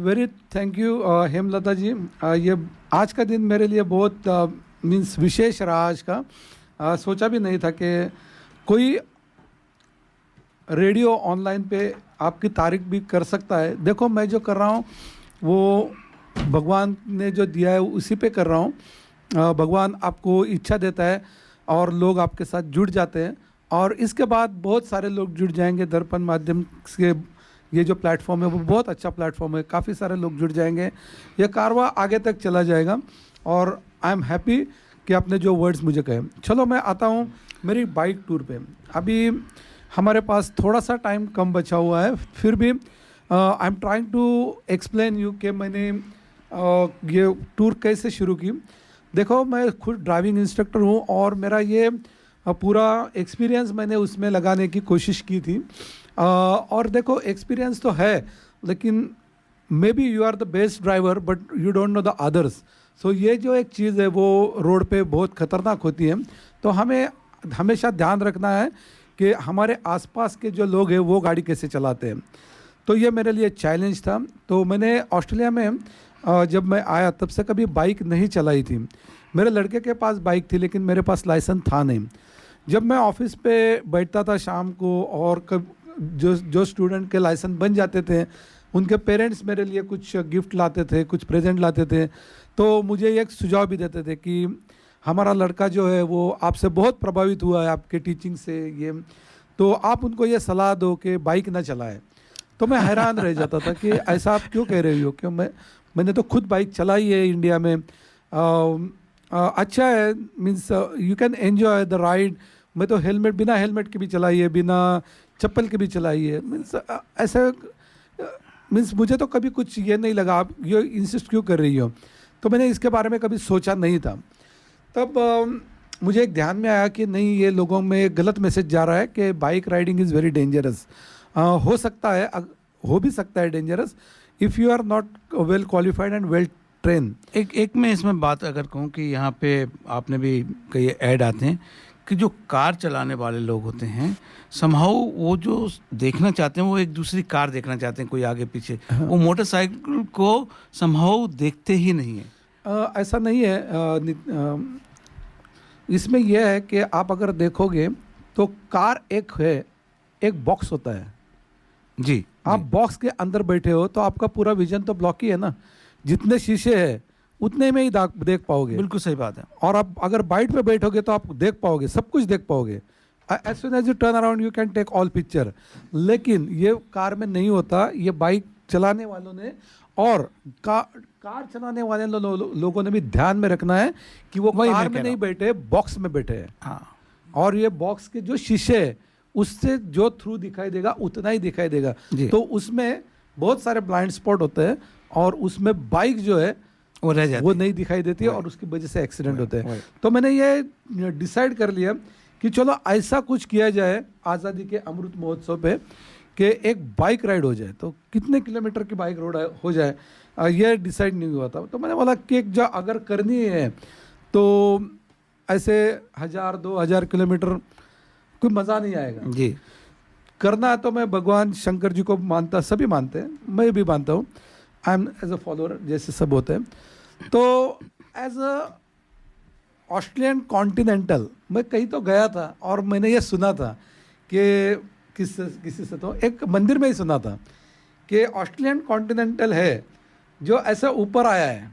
वेरी थैंक यू हेमलता जी। ये आज का दिन मेरे लिए बहुत मीन्स विशेष रहा आज का। सोचा भी नहीं था कि कोई रेडियो ऑनलाइन पे आपकी तारीफ भी कर सकता है। देखो मैं जो कर रहा हूँ वो भगवान ने जो दिया है उसी पे कर रहा हूँ। भगवान आपको इच्छा देता है और लोग आपके साथ जुड़ जाते हैं, और इसके बाद बहुत सारे लोग जुड़ जाएंगे। दर्पण माध्यम से ये जो प्लेटफॉर्म है वो बहुत अच्छा प्लेटफॉर्म है, काफ़ी सारे लोग जुड़ जाएंगे, ये कारवां आगे तक चला जाएगा। और आई एम हैप्पी कि आपने जो वर्ड्स मुझे कहे। चलो मैं आता हूँ मेरी बाइक टूर पे। अभी हमारे पास थोड़ा सा टाइम कम बचा हुआ है, फिर भी I am trying to explain you कि मैंने ये टूर कैसे शुरू की। देखो, मैं खुद ड्राइविंग इंस्ट्रक्टर हूँ और मेरा ये पूरा एक्सपीरियंस मैंने उसमें लगाने की कोशिश की थी। और देखो, एक्सपीरियंस तो है, लेकिन maybe you are the best driver but you don't know the others. So ये जो एक चीज़ है वो रोड पे बहुत ख़तरनाक होती है, तो हमें हमेशा ध्यान रखना है कि हमारे आसपास के जो लोग हैं वो गाड़ी कैसे चलाते हैं। तो ये मेरे लिए चैलेंज था। तो मैंने ऑस्ट्रेलिया में जब मैं आया तब से कभी बाइक नहीं चलाई थी। मेरे लड़के के पास बाइक थी लेकिन मेरे पास लाइसेंस था नहीं। जब मैं ऑफिस पे बैठता था शाम को और जो स्टूडेंट के लाइसेंस बन जाते थे उनके पेरेंट्स मेरे लिए कुछ गिफ्ट लाते थे, कुछ प्रेजेंट लाते थे, तो मुझे एक सुझाव भी देते थे कि हमारा लड़का जो है वो आपसे बहुत प्रभावित हुआ है आपके टीचिंग से, ये तो आप उनको ये सलाह दो कि बाइक ना चलाए। तो मैं हैरान रह जाता था कि ऐसा आप क्यों कह रहे हो, क्यों मैंने तो खुद बाइक चलाई है इंडिया में। अच्छा है, means you can enjoy the ride. मैं तो बिना हेलमेट के भी चलाई है, बिना चप्पल के भी चलाई है। मीन्स ऐसा मीन्स मुझे तो कभी कुछ ये नहीं लगा आप ये इंसिस्ट क्यों कर रही हो। तो मैंने इसके बारे में कभी सोचा नहीं था। तब मुझे एक ध्यान में आया कि नहीं, ये लोगों में गलत मैसेज जा रहा है कि bike riding is very dangerous. हो सकता है, हो भी सकता है dangerous if you are not well qualified and well train. एक मैं इसमें बात अगर कहूँ कि यहाँ पे आपने भी कई ऐड आते हैं कि जो कार चलाने वाले लोग होते हैं समहाउ वो जो देखना चाहते हैं वो एक दूसरी कार देखना चाहते हैं, कोई आगे पीछे। वो मोटरसाइकिल को समहाउ देखते ही नहीं है। ऐसा नहीं है। इसमें यह है कि आप अगर देखोगे तो कार एक है, एक बॉक्स होता है जी। आप बॉक्स के अंदर बैठे हो तो आपका पूरा विजन तो ब्लॉक ही है ना, जितने शीशे हैं उतने में ही देख पाओगे। बिल्कुल सही बात है। और आप अगर बाइट पे बैठोगे तो आप देख पाओगे, सब कुछ देख पाओगे। As soon as you turn around you can take all picture. लेकिन ये कार में नहीं होता। ये बाइक चलाने वालों ने और कार चलाने वाले लोगों ने भी ध्यान में रखना है कि वो कार में नहीं बैठे, बॉक्स में बैठे हैं। हाँ। और ये बॉक्स के जो शीशे है उससे जो थ्रू दिखाई देगा उतना ही दिखाई देगा। तो उसमें बहुत सारे ब्लाइंड स्पॉट होते हैं और उसमें बाइक जो है वो रह जाती, वो नहीं दिखाई देती है और उसकी वजह से एक्सीडेंट होते हैं। तो मैंने ये डिसाइड कर लिया कि चलो ऐसा कुछ किया जाए आज़ादी के अमृत महोत्सव पे कि एक बाइक राइड हो जाए। तो कितने किलोमीटर की बाइक रोड हो जाए ये डिसाइड नहीं हुआ था। तो मैंने बोला कि जो अगर करनी है तो ऐसे 1000-2000 किलोमीटर कोई मज़ा नहीं आएगा जी। करना है तो मैं भगवान शंकर जी को मानता, सभी मानते हैं, मैं भी मानता हूँ। I am as a follower जैसे सब होते हैं। तो एज अ ऑस्ट्रेलियन कॉन्टिनेंटल मैं कहीं तो गया था और मैंने ये सुना था कि किसी से तो एक मंदिर में ही सुना था कि ऑस्ट्रेलियन कॉन्टिनेंटल है जो ऐसा ऊपर आया है।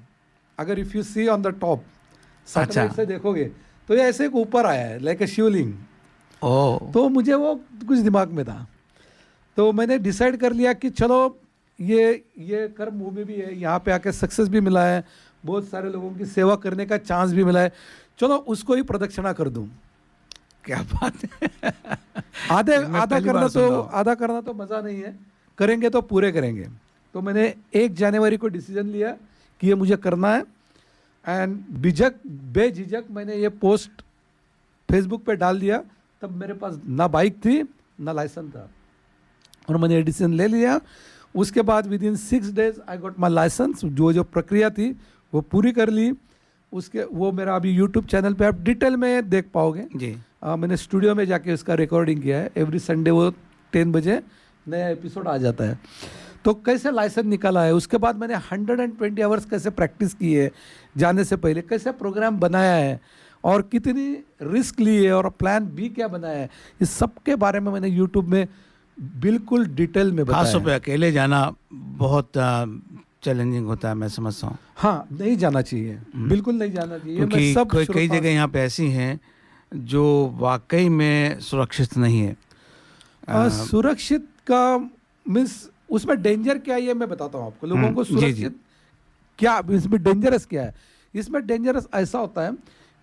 अगर if you see on the top satellite से देखोगे तो ये ऐसे एक ऊपर आया है लाइक ए शिवलिंग। तो मुझे वो कुछ दिमाग में था, तो मैंने डिसाइड कर लिया कि चलो ये कर्म भूमि भी है, यहाँ पे आके सक्सेस भी मिला है, बहुत सारे लोगों की सेवा करने का चांस भी मिला है, चलो उसको ही प्रदक्षिणा कर दूं। क्या बात है। आधा करना तो मज़ा नहीं है, करेंगे तो पूरे करेंगे। तो मैंने 1 जनवरी को डिसीजन लिया कि ये मुझे करना है एंड बेझिझक मैंने ये पोस्ट फेसबुक पे डाल दिया। तब मेरे पास ना बाइक थी ना लाइसेंस था और मैंने डिसीजन ले लिया। उसके बाद within 6 days I got my licence. जो प्रक्रिया थी वो पूरी कर ली। वो मेरा अभी यूट्यूब चैनल पे आप डिटेल में देख पाओगे जी। मैंने स्टूडियो में जाके उसका रिकॉर्डिंग किया है। एवरी संडे वो 10 बजे नया एपिसोड आ जाता है। तो कैसे लाइसेंस निकाला है, उसके बाद मैंने 120 आवर्स कैसे प्रैक्टिस की है जाने से पहले, कैसे प्रोग्राम बनाया है और कितनी रिस्क ली है और प्लान बी क्या बनाया है, इस सब के बारे में मैंने यूट्यूब में बिल्कुल डिटेल में बताया। खासतौर पे अकेले जाना बहुत चैलेंजिंग होता है, मैं समझता हूँ। हाँ, नहीं जाना चाहिए, बिल्कुल नहीं जाना चाहिए। क्योंकि कई जगह यहाँ पे ऐसी हैं जो वाकई में सुरक्षित नहीं है। सुरक्षित का मीन्स उसमें डेंजर क्या है ये मैं बताता हूँ आपको। लोगों को सुरक्षित क्या, इसमें डेंजरस क्या है। इसमें डेंजरस ऐसा होता है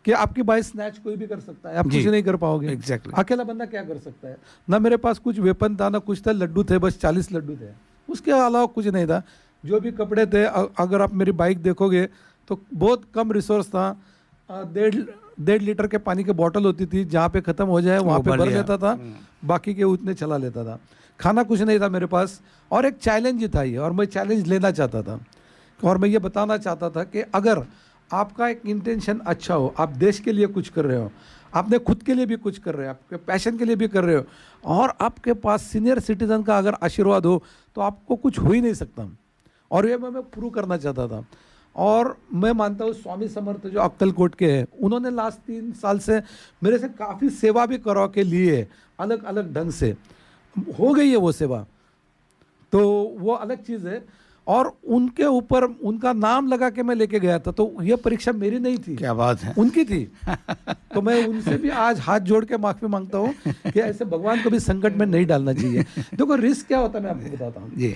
कि आपकी बाइक स्नैच कोई भी कर सकता है, आप जी। कुछ नहीं कर पाओगे। Exactly. अकेला बंदा क्या कर सकता है? ना मेरे पास कुछ वेपन था, ना कुछ था, लड्डू थे, बस 40 लड्डू थे, उसके अलावा कुछ नहीं था। जो भी कपड़े थे, अगर आप मेरी बाइक देखोगे तो बहुत कम रिसोर्स था। 1.5 लीटर के पानी की बोतल होती थी, जहाँ पे ख़त्म हो जाए वहाँ वो पे भर भर लिया। लेता था, बाकी के उतने चला लेता था। खाना कुछ नहीं था मेरे पास, और एक चैलेंज ही था ये, और मैं चैलेंज लेना चाहता था, और मैं ये बताना चाहता था कि अगर आपका एक इंटेंशन अच्छा हो, आप देश के लिए कुछ कर रहे हो, आपने खुद के लिए भी कुछ कर रहे हो, आपके पैशन के लिए भी कर रहे हो, और आपके पास सीनियर सिटीजन का अगर आशीर्वाद हो, तो आपको कुछ हो ही नहीं सकता। और ये मैं प्रूव करना चाहता था। और मैं मानता हूँ स्वामी समर्थ जो अक्कलकोट के हैं, उन्होंने लास्ट 3 साल से मेरे से काफ़ी सेवा भी करा के लिए, अलग अलग ढंग से हो गई है वो सेवा, तो वो अलग चीज़ है। और उनके ऊपर उनका नाम लगा के मैं लेके गया था, तो ये परीक्षा मेरी नहीं थी, क्या बात है, उनकी थी। तो मैं उनसे भी आज हाथ जोड़ के माफी मांगता हूँ कि ऐसे भगवान को भी संकट में नहीं डालना चाहिए। देखो रिस्क क्या होता है, मैं आपको बताता हूँ। जी।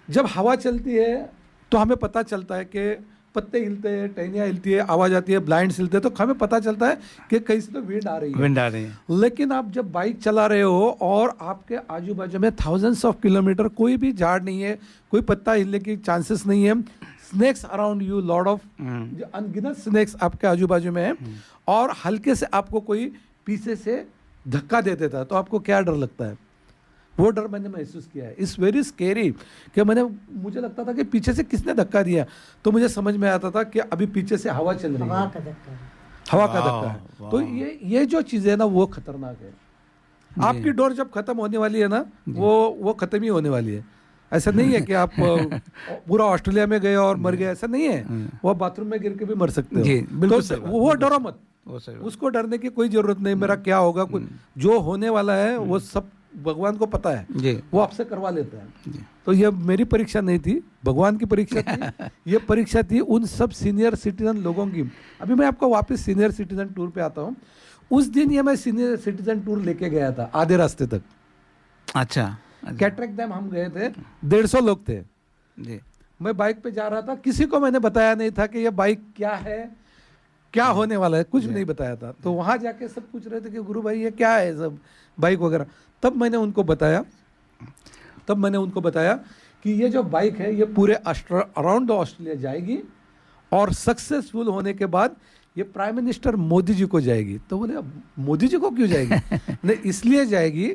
जब हवा चलती है तो हमें पता चलता है कि पत्ते हिलते हैं, टहनियाँ हिलती है, आवाज़ आती है, ब्लाइंड्स हिलते हैं, तो हमें पता चलता है कि कहीं से तो विंड आ रही है। विंड आ रही है। लेकिन आप जब बाइक चला रहे हो और आपके आजू बाजू में थाउजेंड्स ऑफ किलोमीटर कोई भी झाड़ नहीं है, कोई पत्ता हिलने की चांसेस नहीं है, snakes around you, lord of अनगिनत स्नेक्स आपके आजू बाजू में है, और हल्के से आपको कोई पीछे से धक्का दे देता है, तो आपको क्या डर लगता है? वो डर मैंने महसूस किया है। इट्स वेरी स्केरी कि मुझे लगता था कि पीछे से किसने धक्का दिया, तो मुझे समझ में आता था कि अभी पीछे से हवा चल रही है, हवा का धक्का है। तो ये जो चीज़ें है ना, वो खतरनाक है। आपकी डोर जब खत्म होने वाली है ना, वो खत्म ही होने वाली है। ऐसा नहीं है कि आप पूरा ऑस्ट्रेलिया में गए और मर गए, ऐसा नहीं है। वो बाथरूम में गिर के भी मर सकते हो। जी, बिल्कुल सही तो बात। वो डरो मत, वो उसको डरने की कोई जरूरत नहीं। मेरा क्या होगा, कुछ जो होने वाला है वो सब भगवान को पता है, जी। वो आपसे करवा लेता है। तो ये मेरी परीक्षा नहीं थी, भगवान की परीक्षा थी। ये परीक्षा थी उन सब सीनियर सिटीजन लोगों की। अभी मैं आपको वापस सीनियर सिटीजन टूर पे आता हूँ। उस दिन ये मैं सीनियर सिटीजन टूर लेके गया था आधे रास्ते तक। अच्छा। कैटरेक्ट डैम हम गए थे, 150 लोग थे जी। मैं बाइक पे जा रहा था, किसी को मैंने बताया नहीं था कि ये बाइक क्या है, क्या होने वाला है, कुछ भी नहीं बताया था। तो वहाँ जाके सब पूछ रहे थे कि गुरु भाई ये क्या है सब बाइक वगैरह। तब मैंने उनको बताया कि ये जो बाइक है ये पूरे अराउंड द ऑस्ट्रेलिया जाएगी, और सक्सेसफुल होने के बाद ये प्राइम मिनिस्टर मोदी जी को जाएगी। तो बोले मोदी जी को क्यों जाएगी? नहीं, इसलिए जाएगी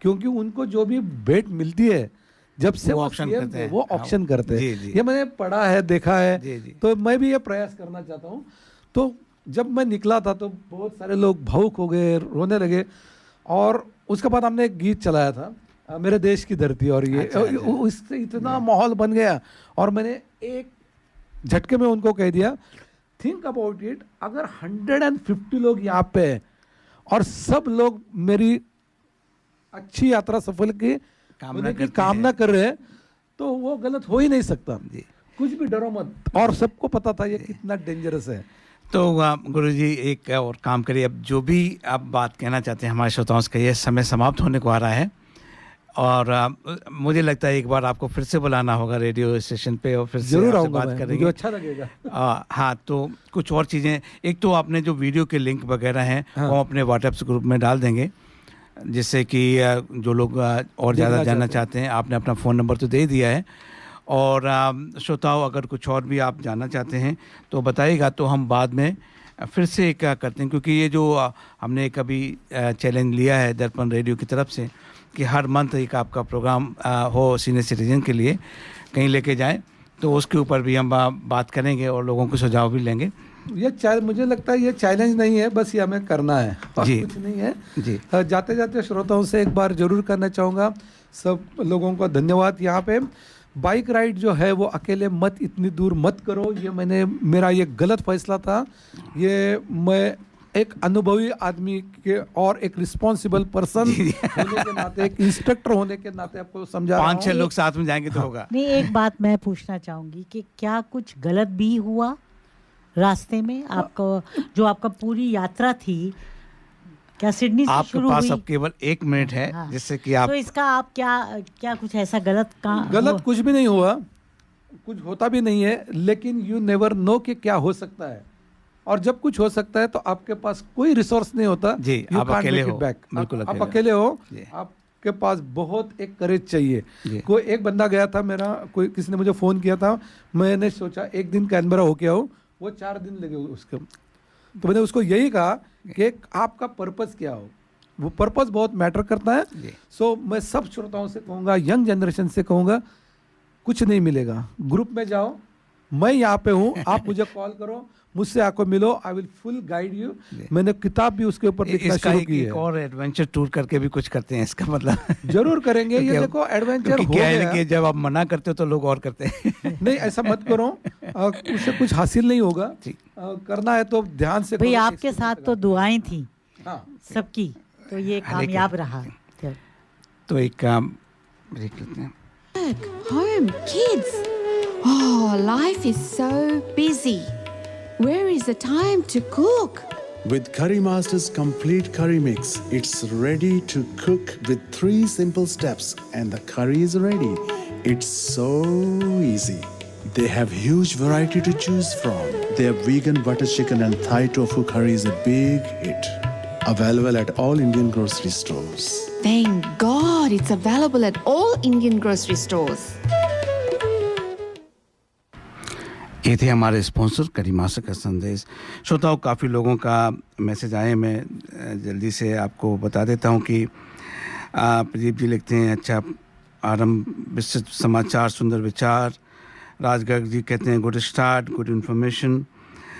क्योंकि उनको जो भी भेंट मिलती है, जब से वो वो ऑक्शन PM करते थे, हैं। वो ऑक्शन करते हैं। जी, जी। ये मैंने पढ़ा है, देखा है। जी, जी। तो मैं भी ये प्रयास करना चाहता हूँ। तो जब मैं निकला था तो बहुत सारे लोग भावुक हो गए, रोने लगे, और उसके बाद हमने एक गीत चलाया था, मेरे देश की धरती, और ये इससे इतना माहौल बन गया। और मैंने एक झटके में उनको कह दिया, थिंक अबाउट इट, अगर 150 लोग यहाँ पे हैं और सब लोग मेरी अच्छी यात्रा सफल की कामना कर रहे हैं, तो वो गलत हो ही नहीं सकता। कुछ भी डरो मत, और सबको पता था ये कितना डेंजरस है। तो गुरुजी एक और काम करिए, अब जो भी आप बात कहना चाहते हैं हमारे श्रोताओं से कहिए। समय समाप्त होने को आ रहा है, और मुझे लगता है एक बार आपको फिर से बुलाना होगा रेडियो स्टेशन पे, और फिर से जरूर आपसे आऊंगा बात मैं, करेंगे। मुझे अच्छा लगेगा। हाँ, तो कुछ और चीज़ें, एक तो आपने जो वीडियो के लिंक वगैरह हैं वो हम अपने व्हाट्सएप ग्रुप में डाल देंगे, जिससे कि जो लोग और ज़्यादा जानना चाहते हैं। आपने अपना फ़ोन नंबर तो दे दिया है, और श्रोताओं अगर कुछ और भी आप जानना चाहते हैं तो बताइएगा, तो हम बाद में फिर से एक करते हैं। क्योंकि ये जो हमने एक अभी चैलेंज लिया है दर्पण रेडियो की तरफ से कि हर मंथ एक आपका प्रोग्राम हो सीनियर सिटीजन के लिए, कहीं लेके जाएं, तो उसके ऊपर भी हम बात करेंगे और लोगों के सुझाव भी लेंगे। ये मुझे लगता है ये चैलेंज नहीं है, बस ये हमें करना है, और जी। कुछ नहीं है। जी। जाते जाते श्रोताओं से एक बार जरूर करना चाहूँगा, सब लोगों का धन्यवाद। यहाँ पे बाइक राइड जो है वो अकेले मत, इतनी दूर मत करो। ये मेरा ये गलत फैसला था। ये मैं एक अनुभवी आदमी के और एक रिस्पॉन्सिबल पर्सन होने के नाते, एक इंस्ट्रक्टर होने के नाते आपको समझा रहा हूं। 5-6 लोग साथ में जाएंगे तो होगा। नहीं, एक बात मैं पूछना चाहूंगी कि क्या कुछ गलत भी हुआ रास्ते में? आपका पूरी यात्रा थी, क्या सिडनी से आपके शुरू पास हुई? अब केवल 1 मिनट है, हाँ। जिससे कि आप तो इसका आप क्या कुछ ऐसा गलत कुछ भी नहीं हुआ, कुछ होता भी नहीं है, लेकिन यू नेवर नो कि क्या हो सकता है। और जब कुछ हो सकता है तो आपके पास कोई रिसोर्स नहीं होता जी, You आप can't अकेले make it हो, back. बिल्कुल आप अकेले हो। अकेले हो, जी। आपके पास बहुत एक करेज चाहिए। जी। कोई एक बंदा गया था मेरा, कोई किसी ने मुझे फ़ोन किया था, मैंने सोचा एक दिन कैनबरा होके आऊँ, वो 4 दिन लगे उसके। तो मैंने उसको यही कहा कि आपका पर्पस क्या हो, वो पर्पस बहुत मैटर करता है। सो मैं सब श्रोताओं से कहूँगा, यंग जनरेशन से कहूँगा, कुछ नहीं मिलेगा, ग्रुप में जाओ, मैं यहाँ पे हूँ, आप मुझे कॉल करो, मुझसे आको मिलो, I will full guide you. मैंने किताब भी उसके ऊपर लिखना इसका शुरू की है। एक और एडवेंचर टूर करके भी कुछ करते हैं, इसका मतलब जरूर करेंगे। ये देखो एडवेंचर हो क्या है गया। कि जब आप मना करते हो तो लोग और करते हैं। नहीं, ऐसा मत करो, उससे कुछ हासिल नहीं होगा। करना है तो ध्यान से भाई करो। आपके साथ तो दुआएं थी हाँ। सबकी, तो ये कामयाब रहा। तो एक काम ब्रेक लेते हैं। Home, kids. Oh, life is so busy. Where is the time to cook? With Curry Master's complete curry mix, it's ready to cook with 3 simple steps and the curry is ready. It's so easy. They have huge variety to choose from. Their vegan butter chicken and Thai tofu curry is a big hit. Available at all Indian grocery stores. Thank God it's available at all Indian grocery stores. ये थे हमारे sponsor करी master का संदेश। श्रोताओं, काफ़ी लोगों का मैसेज आए, मैं जल्दी से आपको बता देता हूँ कि प्रदीप जी लिखते हैं, अच्छा आरंभ विस्तृत समाचार, सुंदर विचार। राजगढ़ जी कहते हैं good start, good information.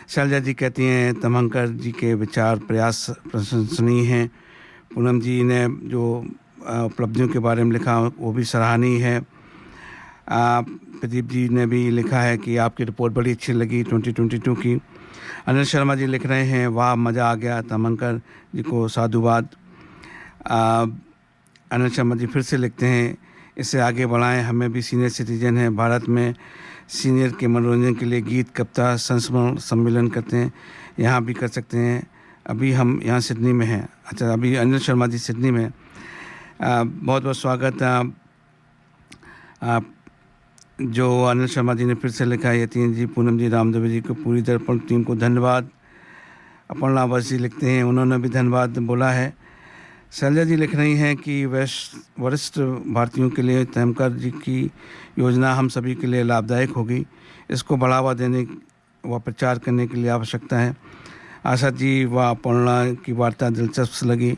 Shailja ji कहती हैं तमंकर जी के विचार प्रयास प्रशंसनीय हैं। पूनम जी ने जो उपलब्धियों के बारे में लिखा वो भी सराहनीय है। प्रदीप जी ने भी लिखा है कि आपकी रिपोर्ट बड़ी अच्छी लगी 2022 की। अनिल शर्मा जी लिख रहे हैं वाह मज़ा आ गया, तमंकर जी को साधुवाद। अनिल शर्मा जी फिर से लिखते हैं इसे आगे बढ़ाएं, हमें भी सीनियर सिटीजन हैं, भारत में सीनियर के मनोरंजन के लिए गीत कविता संस्मरण सम्मेलन करते हैं, यहाँ भी कर सकते हैं। अभी हम यहाँ सिडनी में हैं। अच्छा, अभी अनिल शर्मा जी सिडनी में। बहुत बहुत स्वागत। जो अनिल शर्मा जी ने फिर से लिखा है, यतीन जी, पूनम जी, रामदेव जी को, पूरी दर्पण टीम को धन्यवाद। अपर्णा बस जी लिखते हैं, उन्होंने भी धन्यवाद बोला है। शैलजा जी लिख रही हैं कि वरिष्ठ भारतीयों के लिए तमंकर जी की योजना हम सभी के लिए लाभदायक होगी। इसको बढ़ावा देने व प्रचार करने के लिए आवश्यकता है। आशा जी व अपर्णा की वार्ता दिलचस्प लगी।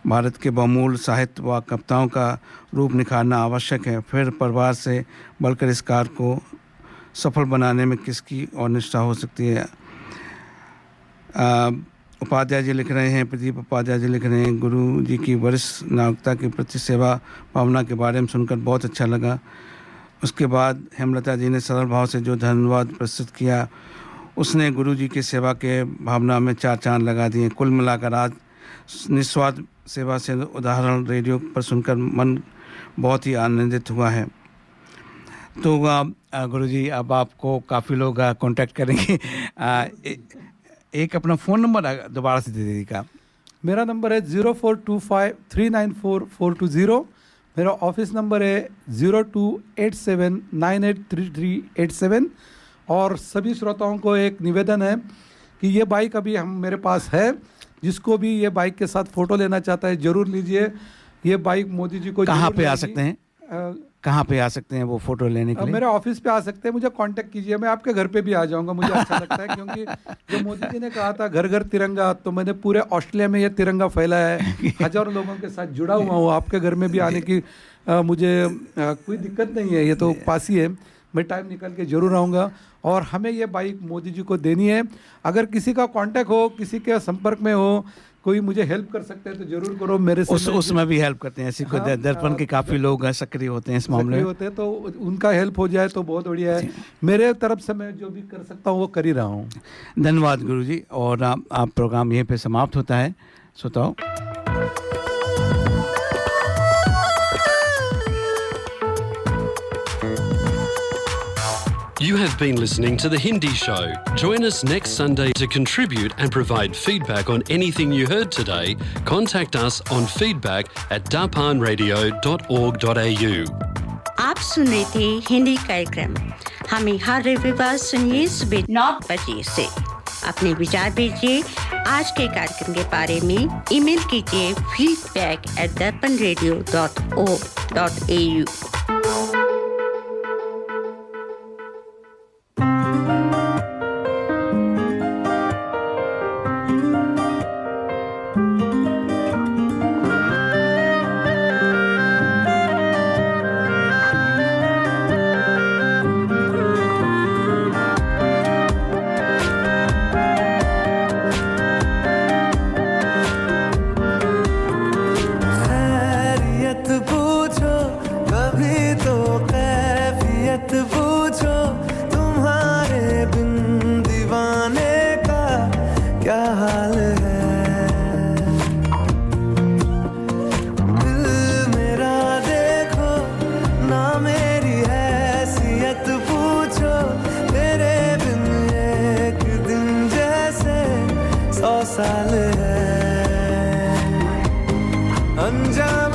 भारत के बहुमूल्य साहित्य व कविताओं का रूप निखारना आवश्यक है, फिर परिवार से बढ़कर इस कार्य को सफल बनाने में किसकी और निष्ठा हो सकती है। उपाध्याय जी लिख रहे हैं, प्रदीप उपाध्याय जी लिख रहे हैं, गुरु जी की वरिष्ठ नागरिकता के प्रति सेवा भावना के बारे में सुनकर बहुत अच्छा लगा। उसके बाद हेमलता जी ने सरल भाव से जो धन्यवाद प्रस्तुत किया, उसने गुरु जी की सेवा के भावना में 4 चांद लगा दिए। कुल मिलाकर आज निस्वार्थ सेवा से उदाहरण रेडियो पर सुनकर मन बहुत ही आनंदित हुआ है। तो गुरुजी, अब आपको काफ़ी लोग कांटेक्ट करेंगे। एक अपना फ़ोन नंबर दोबारा से दे दीजिएगा। मेरा नंबर है 0425394420। मेरा ऑफिस नंबर है 0287983387। और सभी श्रोताओं को एक निवेदन है कि ये बाइक अभी मेरे पास है, जिसको भी ये बाइक के साथ फ़ोटो लेना चाहता है ज़रूर लीजिए। ये बाइक मोदी जी को कहाँ पे आ सकते हैं? कहाँ पे आ सकते हैं वो फ़ोटो लेने के लिए? मेरे ऑफिस पे आ सकते हैं, मुझे कांटेक्ट कीजिए, मैं आपके घर पे भी आ जाऊंगा। मुझे अच्छा लगता है क्योंकि जो मोदी जी ने कहा था घर घर तिरंगा, तो मैंने पूरे ऑस्ट्रेलिया में ये तिरंगा फैलाया है। हजारों लोगों के साथ जुड़ा हुआ हूँ। आपके घर में भी आने की मुझे कोई दिक्कत नहीं है, ये तो पास ही है। मैं टाइम निकल के ज़रूर आऊँगा। और हमें ये बाइक मोदी जी को देनी है। अगर किसी का कांटेक्ट हो, किसी के संपर्क में हो, कोई मुझे हेल्प कर सकते हैं तो जरूर करो। मेरे से उसमें भी हेल्प करते हैं ऐसी को। दर्पण के काफ़ी लोग सक्रिय होते हैं इस मामले में, होते हैं, तो उनका हेल्प हो जाए तो बहुत बढ़िया है। मेरे तरफ से मैं जो भी कर सकता हूँ वो कर ही रहा हूँ। धन्यवाद गुरुजी। और आप प्रोग्राम यहीं पे समाप्त होता है। श्रोताओं, You have been listening to The Hindi Show. Join us next Sunday to contribute and provide feedback on anything you heard today. Contact us on feedback@dapanradio.org.au. आप सुन रहे थे हिंदी कार्यक्रम। हमें हर रविवार सुनिए सुबह 9 बजे से। अपने विचार भेजिए आज के कार्यक्रम के बारे में ईमेल कीजिए feedback@darpanradio.org.au। साल है अनजान